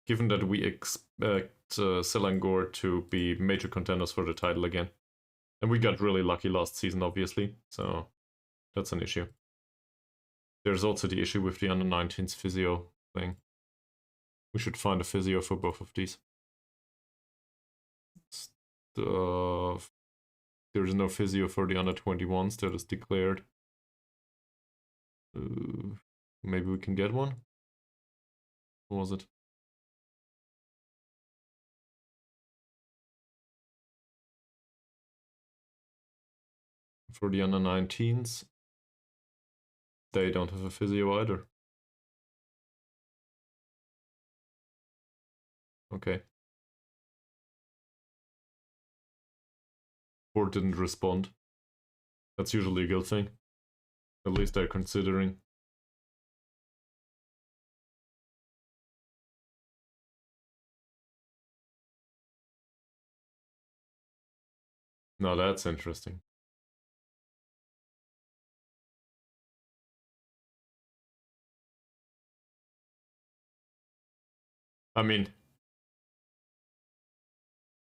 given that we expect Selangor to be major contenders for the title again. And we got really lucky last season, obviously, so that's an issue. There's also the issue with the under-19s physio thing. We should find a physio for both of these. Stuff. There's no physio for the under-21s that is declared. Maybe we can get one? What was it? For the under-19s, they don't have a physio either. Okay. Or didn't respond. That's usually a good thing. At least they're considering. Now that's interesting. I mean,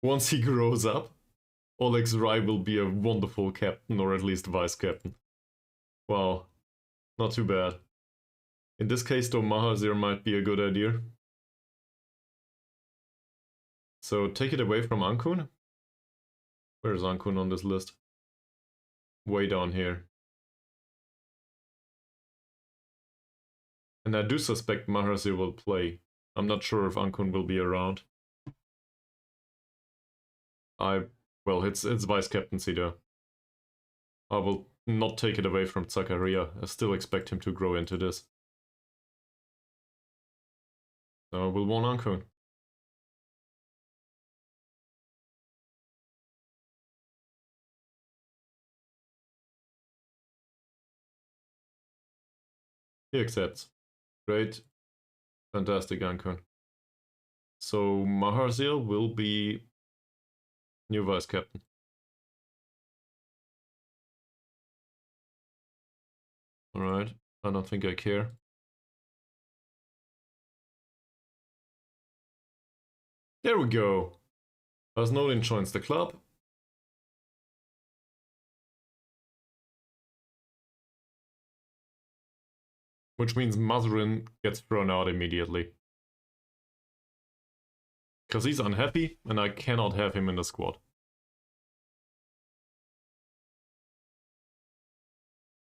once he grows up, Oleg's Rai will be a wonderful captain, or at least vice captain. Wow, not too bad. In this case, though, Mahazir might be a good idea. So take it away from Ankun. Where's Ankun on this list? Way down here. And I do suspect Mahazir will play. I'm not sure if Ankun will be around. Well, it's vice captaincy though. I will not take it away from Zakaria. I still expect him to grow into this. So we'll want Ankun. He accepts. Great. Fantastic, Ankun. So Maharzil will be new vice captain. Alright, I don't think I care. There we go. Asnodin joins the club. Which means Mazurin gets thrown out immediately. Because he's unhappy and I cannot have him in the squad.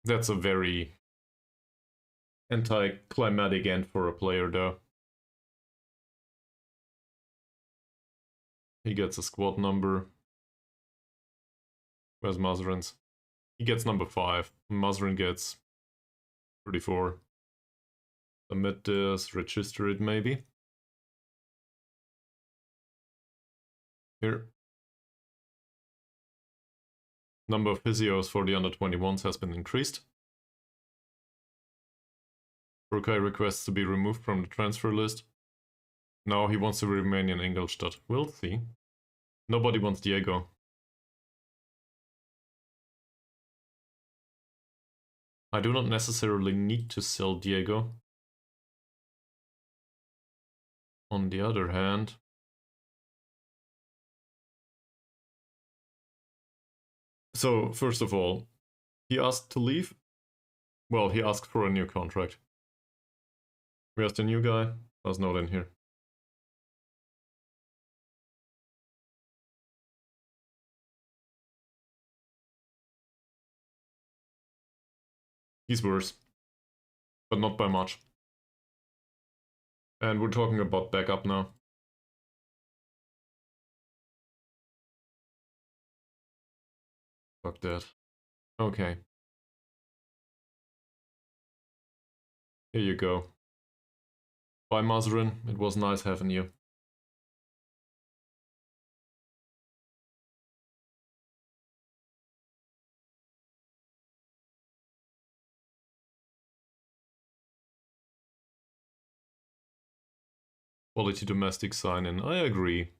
That's a very anticlimactic end for a player though. He gets a squad number. Where's Mazurin's? He gets number 5. Mazurin gets 34. Submit this, register it maybe. Here. Number of physios for the under-21s has been increased. Burkai requests to be removed from the transfer list. Now he wants to remain in Ingolstadt. We'll see. Nobody wants Diego. I do not necessarily need to sell Diego. On the other hand, so first of all, he asked to leave. Well, he asked for a new contract. Where's the new guy? There's not in here. He's worse, but not by much. And we're talking about backup now. Fuck that. Okay. Here you go. Bye, Mazrin. It was nice having you. Quality domestic sign-in. I agree.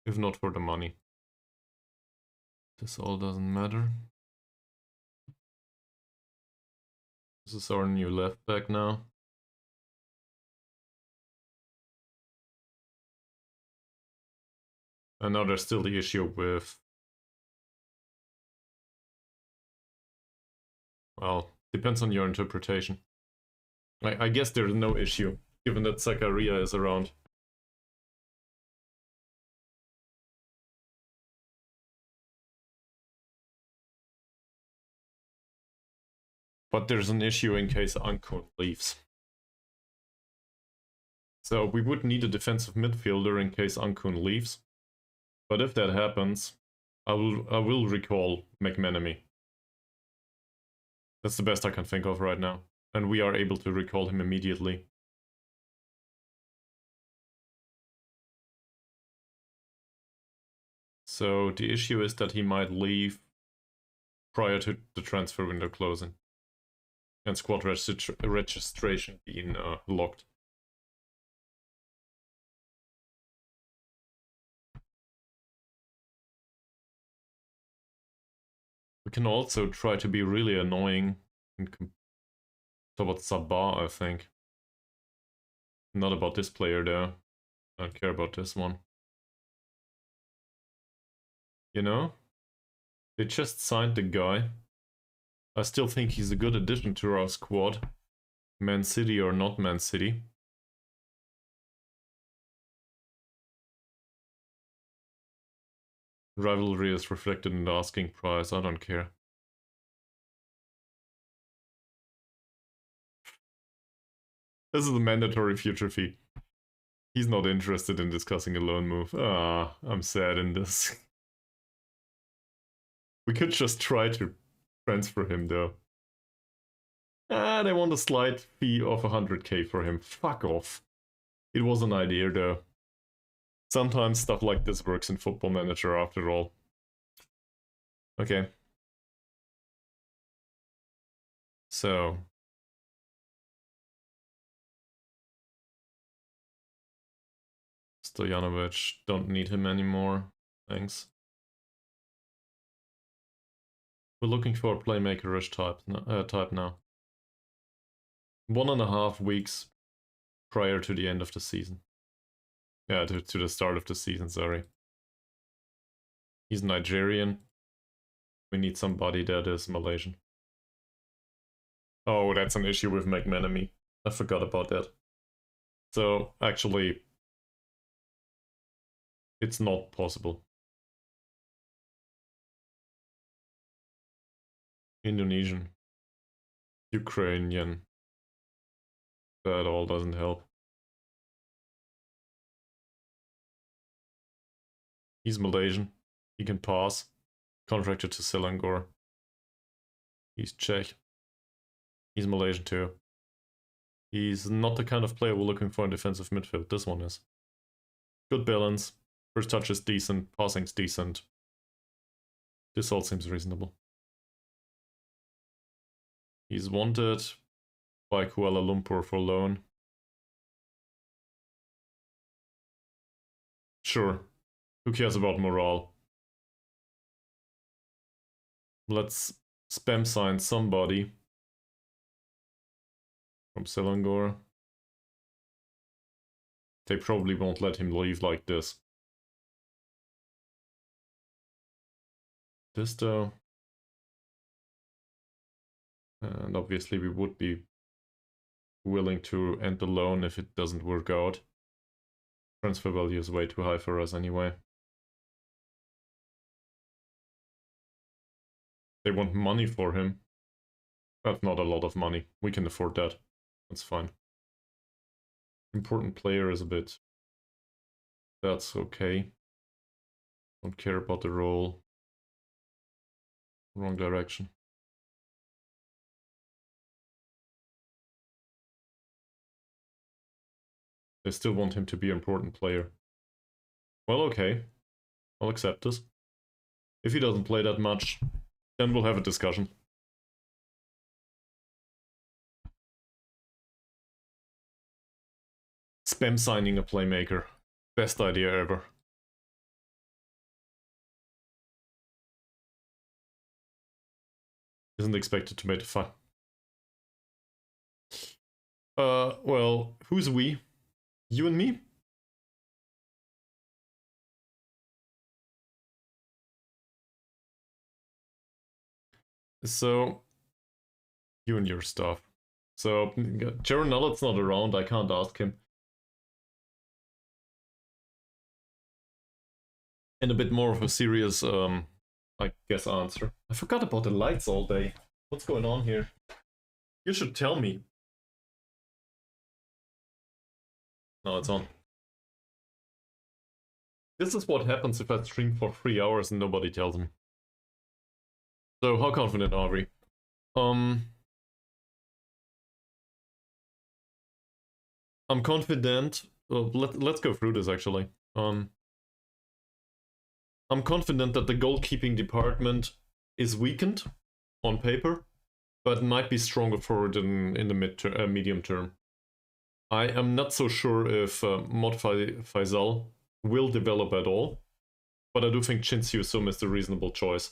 If not for the money. This all doesn't matter. This is our new left back now. And now there's still the issue with... Well, depends on your interpretation. I guess there's no issue, given that Zakaria is around. But there's an issue in case Ankun leaves. So we would need a defensive midfielder in case Ankun leaves. But if that happens, I will recall McManamy. That's the best I can think of right now. And we are able to recall him immediately. So the issue is that he might leave prior to the transfer window closing. And squad registration being locked. We can also try to be really annoying towards Sabah, I think. Not about this player though. I don't care about this one. You know? They just signed the guy. I still think he's a good addition to our squad. Man City or not Man City. Rivalry is reflected in the asking price, I don't care. This is a mandatory future fee. He's not interested in discussing a loan move. Ah, I'm sad in this. We could just try to transfer him though. Ah, they want a slight fee of 100k for him. Fuck off. It was an idea though. Sometimes stuff like this works in Football Manager after all. Okay. So. Stojanovic, don't need him anymore. Thanks. We're looking for a playmaker-ish type now. 1.5 weeks prior to the end of the season. Yeah, to the start of the season, sorry. He's Nigerian. We need somebody that is Malaysian. Oh, that's an issue with McManamy. I forgot about that. So, actually, it's not possible. Indonesian. Ukrainian. That all doesn't help. He's Malaysian. He can pass. Contracted to Selangor. He's Czech. He's Malaysian too. He's not the kind of player we're looking for in defensive midfield. This one is. Good balance. First touch is decent. Passing's decent. This all seems reasonable. He's wanted by Kuala Lumpur for loan. Sure. Who cares about morale? Let's spam sign somebody from Selangor. They probably won't let him leave like this. This though. And obviously we would be willing to end the loan if it doesn't work out. Transfer value is way too high for us anyway. They want money for him. That's not a lot of money. We can afford that. That's fine. Important player is a bit... That's okay. Don't care about the role. Wrong direction. They still want him to be an important player. Well, okay. I'll accept this. If he doesn't play that much, then we'll have a discussion. Spam signing a playmaker. Best idea ever. Isn't expected to make a fun. Well, who's we? You and me? So, you and your stuff. So, Jaron Nullet's not around, I can't ask him. And a bit more of a serious, I guess, answer. I forgot about the lights all day. What's going on here? You should tell me. No, it's on. This is what happens if I stream for 3 hours and nobody tells me. So, how confident are we? I'm confident. Let's go through this actually. I'm confident that the goalkeeping department is weakened on paper, but might be stronger forward in the medium term. I am not so sure if Mod Faisal will develop at all, but I do think Chin Soo is the reasonable choice.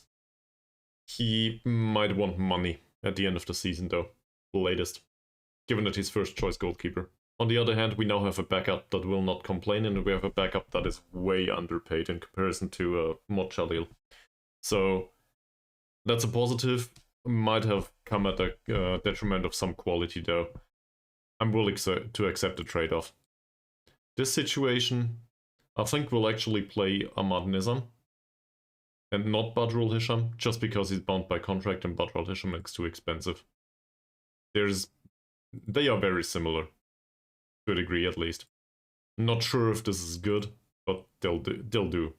He might want money at the end of the season though, the latest, given that he's first choice goalkeeper. On the other hand, we now have a backup that will not complain, and we have a backup that is way underpaid in comparison to Mod Jalil. So that's a positive. Might have come at a detriment of some quality though. I'm willing to accept the trade-off. This situation, I think we'll actually play Ahmad Nizam and not Badrul Hisham, just because he's bound by contract and Badrul Hisham is too expensive. They are very similar, to a degree at least. Not sure if this is good, but they'll do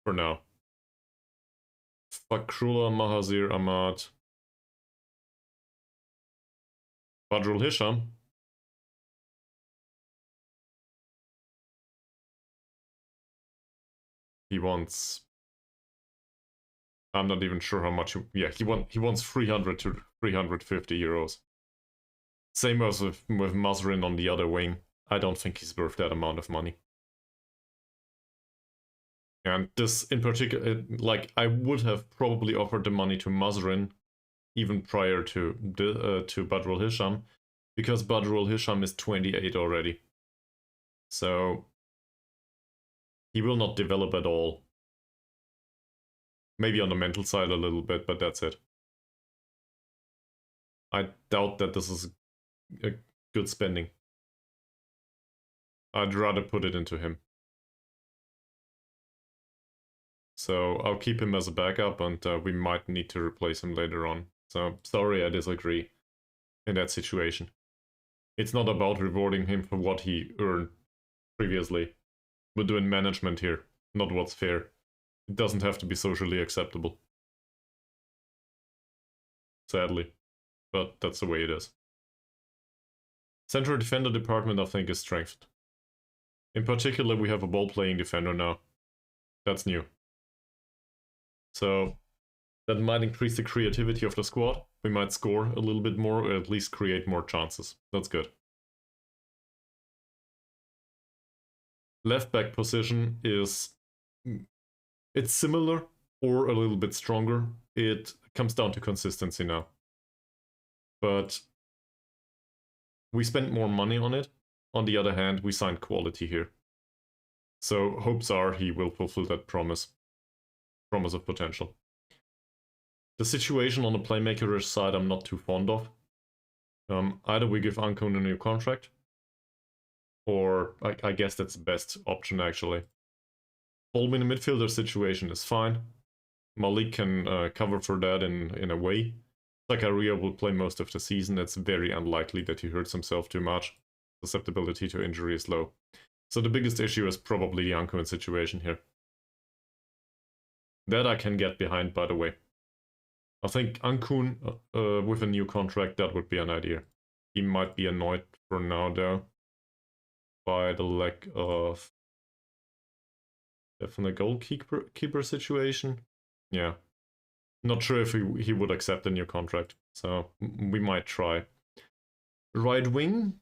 for now. Fakrullah Mahazir Ahmad. Badrul Hisham. He wants... I'm not even sure how much... Yeah, he wants 300 to 350 euros. Same as with Mazrin on the other wing. I don't think he's worth that amount of money. And this in particular, like, I would have probably offered the money to Mazrin even prior to Badrul Hisham, because Badrul Hisham is 28 already. So he will not develop at all. Maybe on the mental side a little bit, but that's it. I doubt that this is a good spending. I'd rather put it into him. So I'll keep him as a backup, and we might need to replace him later on. So sorry, I disagree in that situation. It's not about rewarding him for what he earned previously. We're doing management here, not what's fair. It doesn't have to be socially acceptable. Sadly. But that's the way it is. Central defender department, I think, is strengthened. In particular, we have a ball-playing defender now. That's new. So that might increase the creativity of the squad. We might score a little bit more, or at least create more chances. That's good. Left back position is... It's similar, or a little bit stronger. It comes down to consistency now. But we spent more money on it. On the other hand, we signed quality here. So hopes are he will fulfill that promise of potential. The situation on the playmaker side I'm not too fond of. Either we give Ankun a new contract, or I guess that's the best option actually. Holm in the midfielder situation is fine. Malik can cover for that in a way. Zakaria will play most of the season. It's very unlikely that he hurts himself too much. Susceptibility to injury is low. So the biggest issue is probably the Ankun situation here. That I can get behind, by the way. I think Ankun with a new contract, that would be an idea. He might be annoyed for now, though. by the lack of definitely goalkeeper situation. Yeah. Not sure if he would accept a new contract, so we might try. Right wing?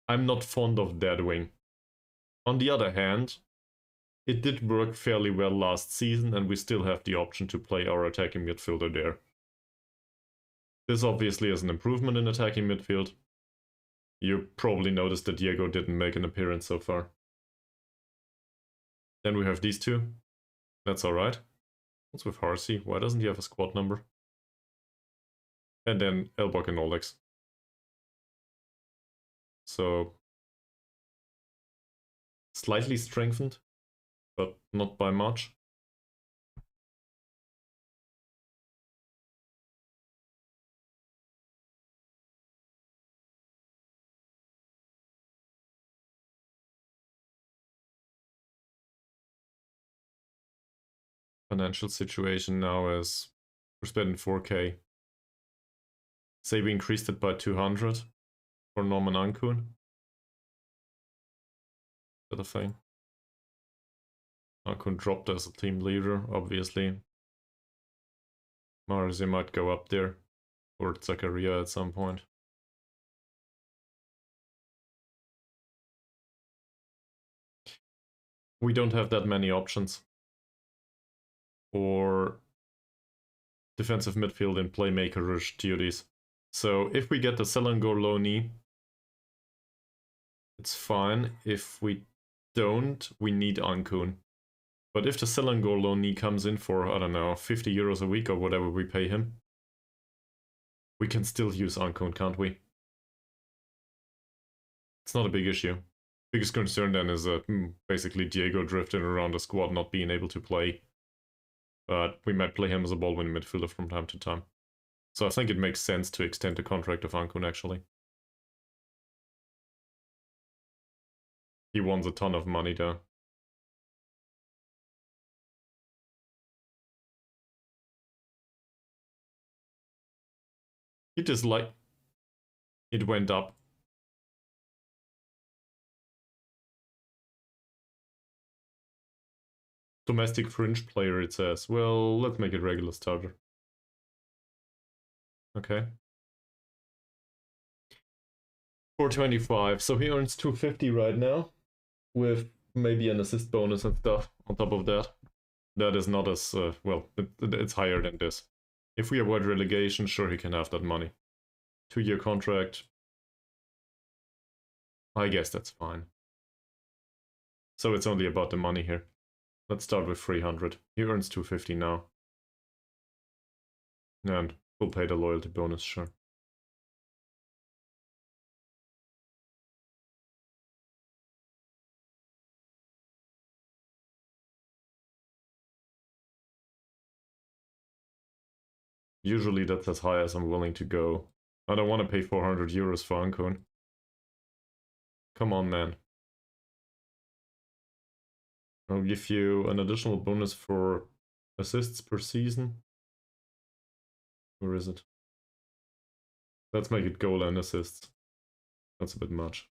I'm not fond of that wing. On the other hand, it did work fairly well last season, and we still have the option to play our attacking midfielder there. This obviously is an improvement in attacking midfield. You probably noticed that Diego didn't make an appearance so far. Then we have these two. That's alright. What's with Harsey? Why doesn't he have a squad number? And then Elbok and Olex. So, slightly strengthened, but not by much. Financial situation now is we're spending 4k. Say we increased it by 200 for Norman Ankun. That a thing? Ankun dropped as a team leader, obviously. Marzi might go up there, or Zakaria at some point. We don't have that many options for defensive midfield and playmaker-ish duties. So if we get the Selangor loanee, it's fine. If we don't, we need Ankun. But if the Selangor loanee comes in for, I don't know, 50 euros a week or whatever we pay him, we can still use Ankun, can't we? It's not a big issue. Biggest concern then is that basically Diego drifting around the squad, not being able to play. But we might play him as a ball-winning midfielder from time to time. So I think it makes sense to extend the contract of Ankun, actually. He wants a ton of money though. He just like... It went up. Domestic fringe player, it says. Well, let's make it regular starter. Okay. 425, so he earns 250 right now, with maybe an assist bonus and stuff on top of that. That is not as, well, it's higher than this. If we avoid relegation, sure, he can have that money. 2-year contract. I guess that's fine. So it's only about the money here. Let's start with 300. He earns 250 now. And we'll pay the loyalty bonus, sure. Usually that's as high as I'm willing to go. I don't want to pay 400 euros for Ankun. Come on, man. I'll give you an additional bonus for assists per season. Where is it? Let's make it goal and assists. That's a bit much.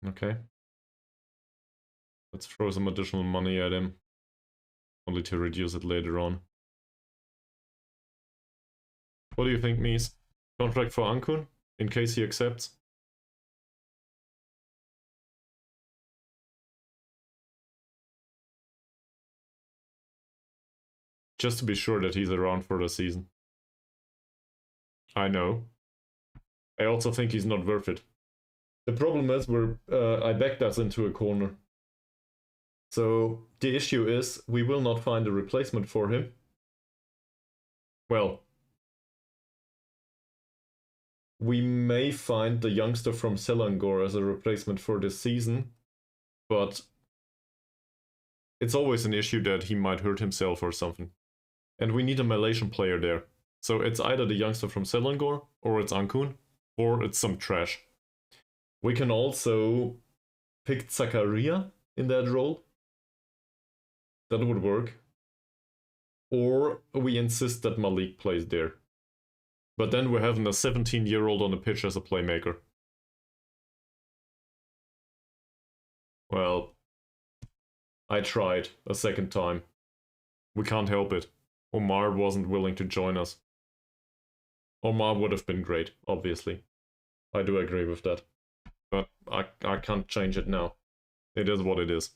Okay. Let's throw some additional money at him. Only to reduce it later on. What do you think, Mies? Contract for Ankun, in case he accepts? Just to be sure that he's around for the season. I know. I also think he's not worth it. The problem is I backed us into a corner. So the issue is we will not find a replacement for him. Well, we may find the youngster from Selangor as a replacement for this season, but it's always an issue that he might hurt himself or something. And we need a Malaysian player there. So it's either the youngster from Selangor, or it's Ankun, or it's some trash. We can also pick Zakaria in that role. That would work. or we insist that Malik plays there. But then we're having a 17-year-old on the pitch as a playmaker. Well, I tried a second time. We can't help it. Omar wasn't willing to join us. Omar would have been great, obviously. I do agree with that. But I can't change it now. It is what it is.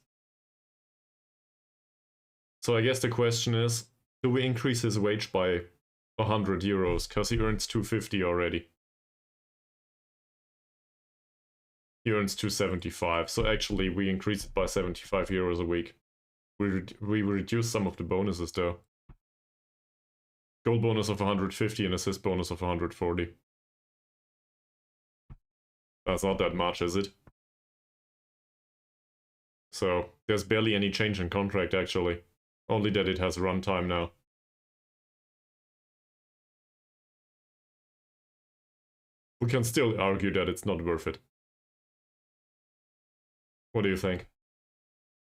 So I guess the question is, do we increase his wage by 100 euros? Because he earns 250 already. He earns 275. So actually we increase it by 75 euros a week. We reduce some of the bonuses though. Goal bonus of 150 and assist bonus of 140. That's not that much, is it? So there's barely any change in contract actually. Only that it has runtime now. We can still argue that it's not worth it. What do you think?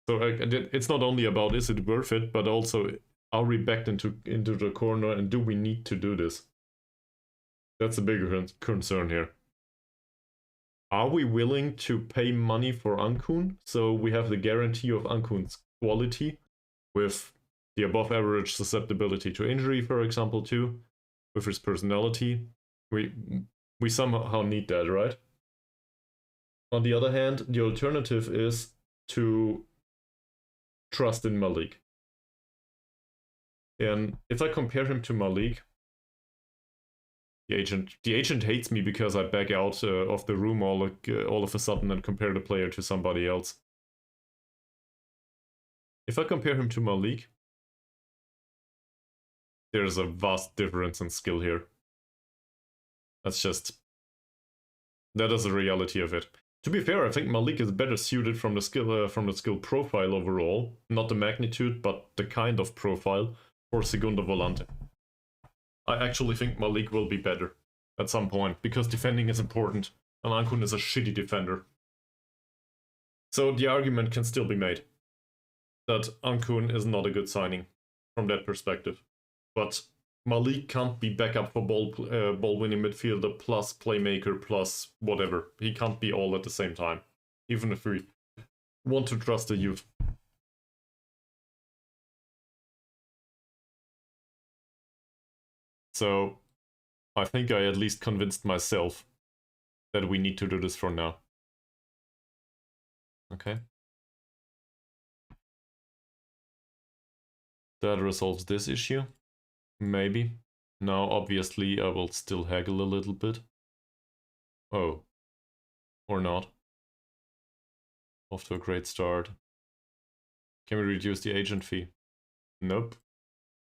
So it's not only about is it worth it, but also are we backed into the corner and do we need to do this? That's a bigger concern here. Are we willing to pay money for Ankun? So we have the guarantee of Ankun's quality with the above average susceptibility to injury, for example, too, with his personality. We somehow need that, right? On the other hand, the alternative is to trust in Malik. And if I compare him to Malik, the agent hates me because I back out of the room all of a sudden and compare the player to somebody else. If I compare him to Malik, there's a vast difference in skill here. That is the reality of it. To be fair, I think Malik is better suited from the skill profile overall, not the magnitude, but the kind of profile for Segunda Volante. I actually think Malik will be better at some point, because defending is important, and Ankun is a shitty defender. So the argument can still be made that Ankun is not a good signing from that perspective. But Malik can't be backup for ball-winning midfielder plus playmaker plus whatever. He can't be all at the same time, even if we want to trust the youth. So I think I at least convinced myself that we need to do this for now. Okay. That resolves this issue. Maybe. Now, obviously, I will still haggle a little bit. Oh. Or not. Off to a great start. Can we reduce the agent fee? Nope.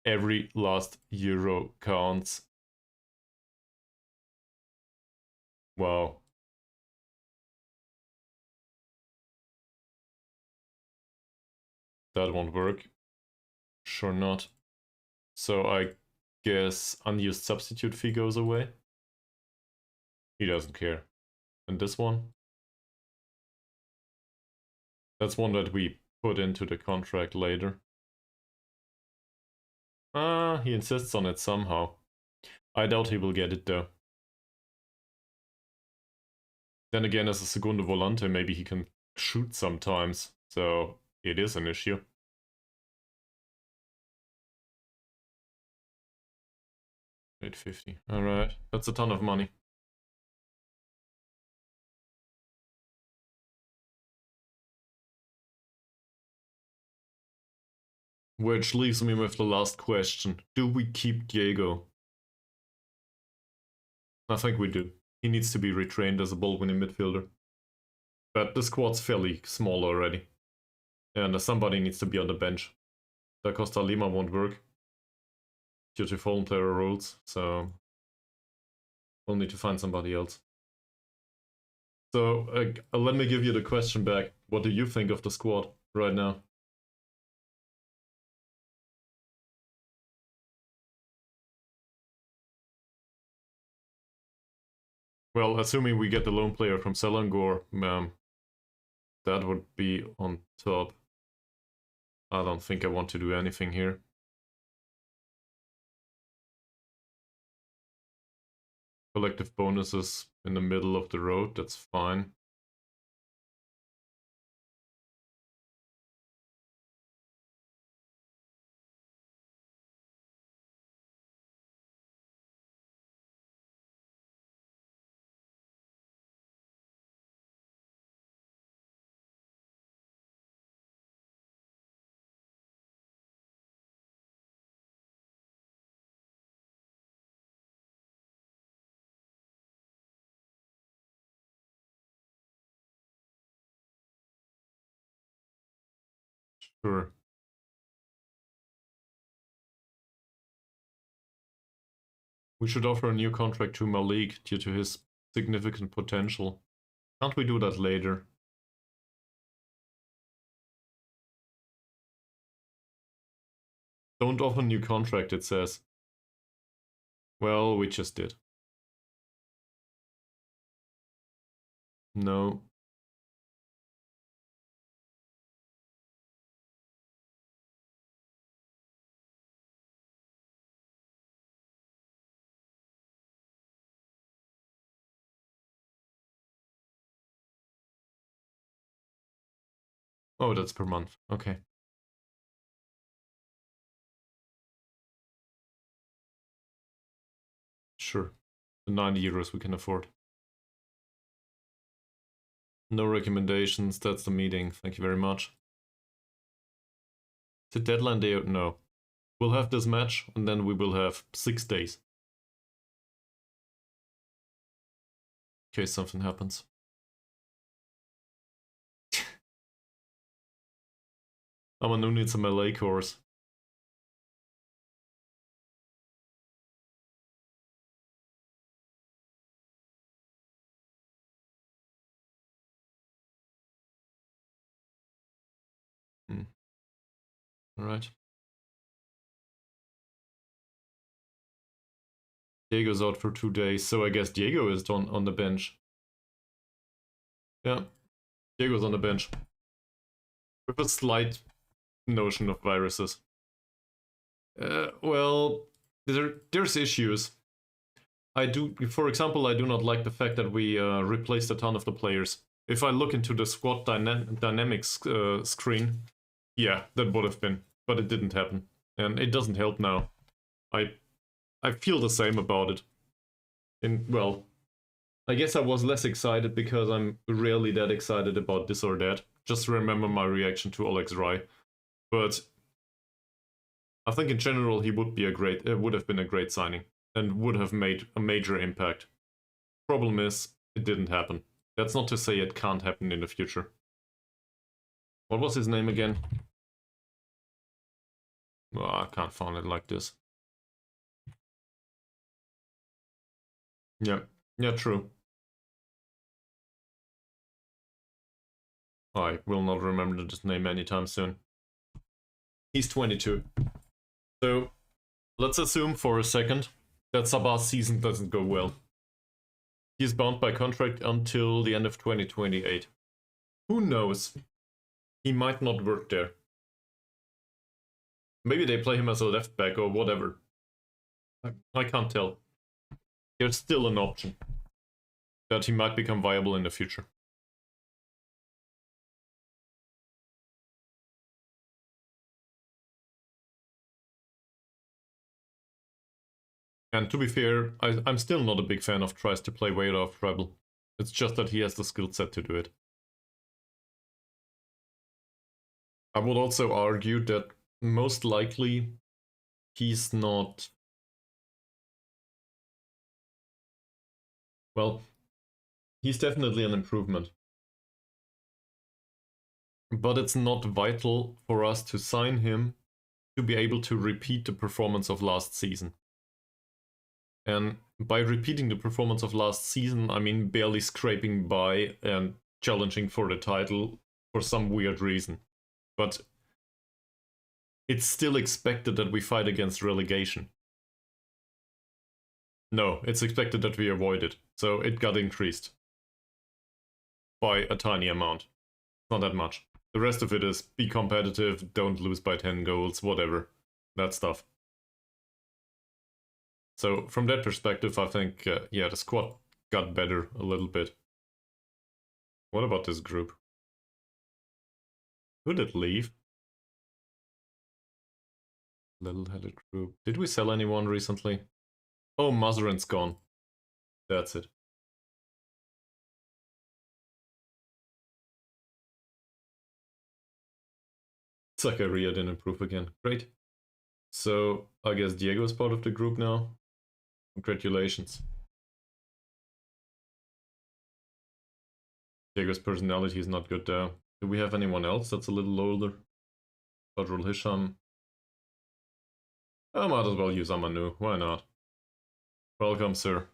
Every last euro counts. Wow. That won't work. Sure not. So I guess unused substitute fee goes away. He doesn't care. And this one? That's one that we put into the contract later. He insists on it somehow. I doubt he will get it though. Then again, as a Segundo Volante, maybe he can shoot sometimes, so it is an issue. $850. Alright, that's a ton of money. Which leaves me with the last question. Do we keep Diego? I think we do. He needs to be retrained as a ball-winning midfielder. But the squad's fairly small already. And somebody needs to be on the bench. Da Costa Lima won't work due to fallen player rules, so we'll need to find somebody else. So let me give you the question back. What do you think of the squad right now? Well, assuming we get the loan player from Selangor, that would be on top. I don't think I want to do anything here. collective bonuses in the middle of the road, that's fine. Sure. We should offer a new contract to Malik due to his significant potential. Can't we do that later? Don't offer a new contract, it says. Well, we just did. No. Oh, that's per month. Okay. Sure. The 90 euros we can afford. No recommendations, that's the meeting. Thank you very much. The deadline day? No. We'll have this match and then we will have 6 days. In case something happens. Amamou needs a melee course. Alright. Diego's out for 2 days, so I guess Diego is on the bench. Yeah, Diego's on the bench. With a slight notion of viruses. Well, there's issues. For example, I do not like the fact that we replaced a ton of the players. If I look into the squad dynamics screen, yeah, that would have been, but it didn't happen. And it doesn't help now. I feel the same about it. Well, I guess I was less excited because I'm rarely that excited about this or that. Just remember my reaction to Alex Rai. But I think in general he would have been a great signing and would have made a major impact. Problem is, it didn't happen. That's not to say it can't happen in the future. What was his name again? Oh, I can't find it like this. Yeah, true. I will not remember this name anytime soon. He's 22. So, let's assume for a second that Sabah's season doesn't go well. He's bound by contract until the end of 2028. Who knows? He might not work there. Maybe they play him as a left back or whatever. I can't tell. There's still an option that he might become viable in the future. And to be fair, I'm still not a big fan of tries to play way off treble. It's just that he has the skill set to do it. I would also argue that most likely he's not... Well, he's definitely an improvement. But it's not vital for us to sign him to be able to repeat the performance of last season. And by repeating the performance of last season, I mean barely scraping by and challenging for the title for some weird reason. But it's still expected that we fight against relegation. No, it's expected that we avoid it. So it got increased by a tiny amount. Not that much. The rest of it is be competitive, don't lose by 10 goals, whatever. That stuff. So from that perspective, I think, yeah, the squad got better a little bit. What about this group? Who did leave? Little-headed group. Did we sell anyone recently? Oh, Mazarin's gone. That's it. Zachariah didn't improve again. Great. So, I guess Diego is part of the group now. Congratulations. Diego's personality is not good there. Do we have anyone else that's a little older? Fadrul Hisham. I might as well use Amanu. Why not? Welcome, sir.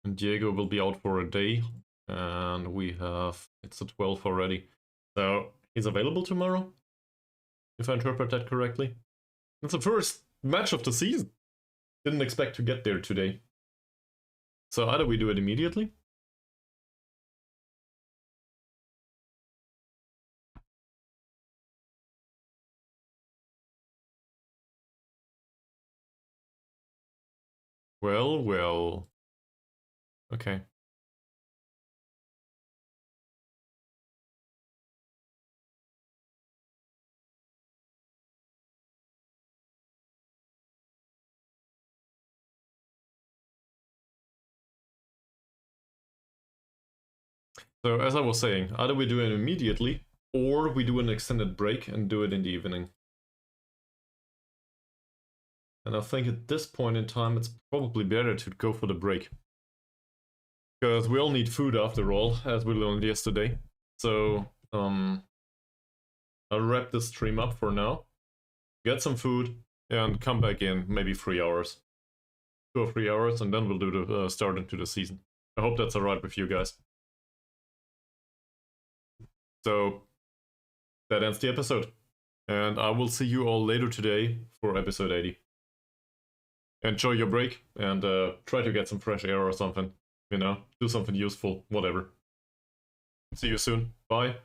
And Diego will be out for a day. And we have... It's the 12th already. So, he's available tomorrow? If I interpret that correctly. It's the first match of the season. Didn't expect to get there today. So either we do it immediately. Well. Okay. So as I was saying, either we do it immediately, or we do an extended break and do it in the evening. And I think at this point in time, it's probably better to go for the break. Because we all need food after all, as we learned yesterday. So, I'll wrap this stream up for now. Get some food, and come back in maybe 3 hours. 2 or 3 hours, and then we'll do the start into the season. I hope that's alright with you guys. So, that ends the episode. And I will see you all later today for episode 80. Enjoy your break, and try to get some fresh air or something. You know, do something useful, whatever. See you soon. Bye.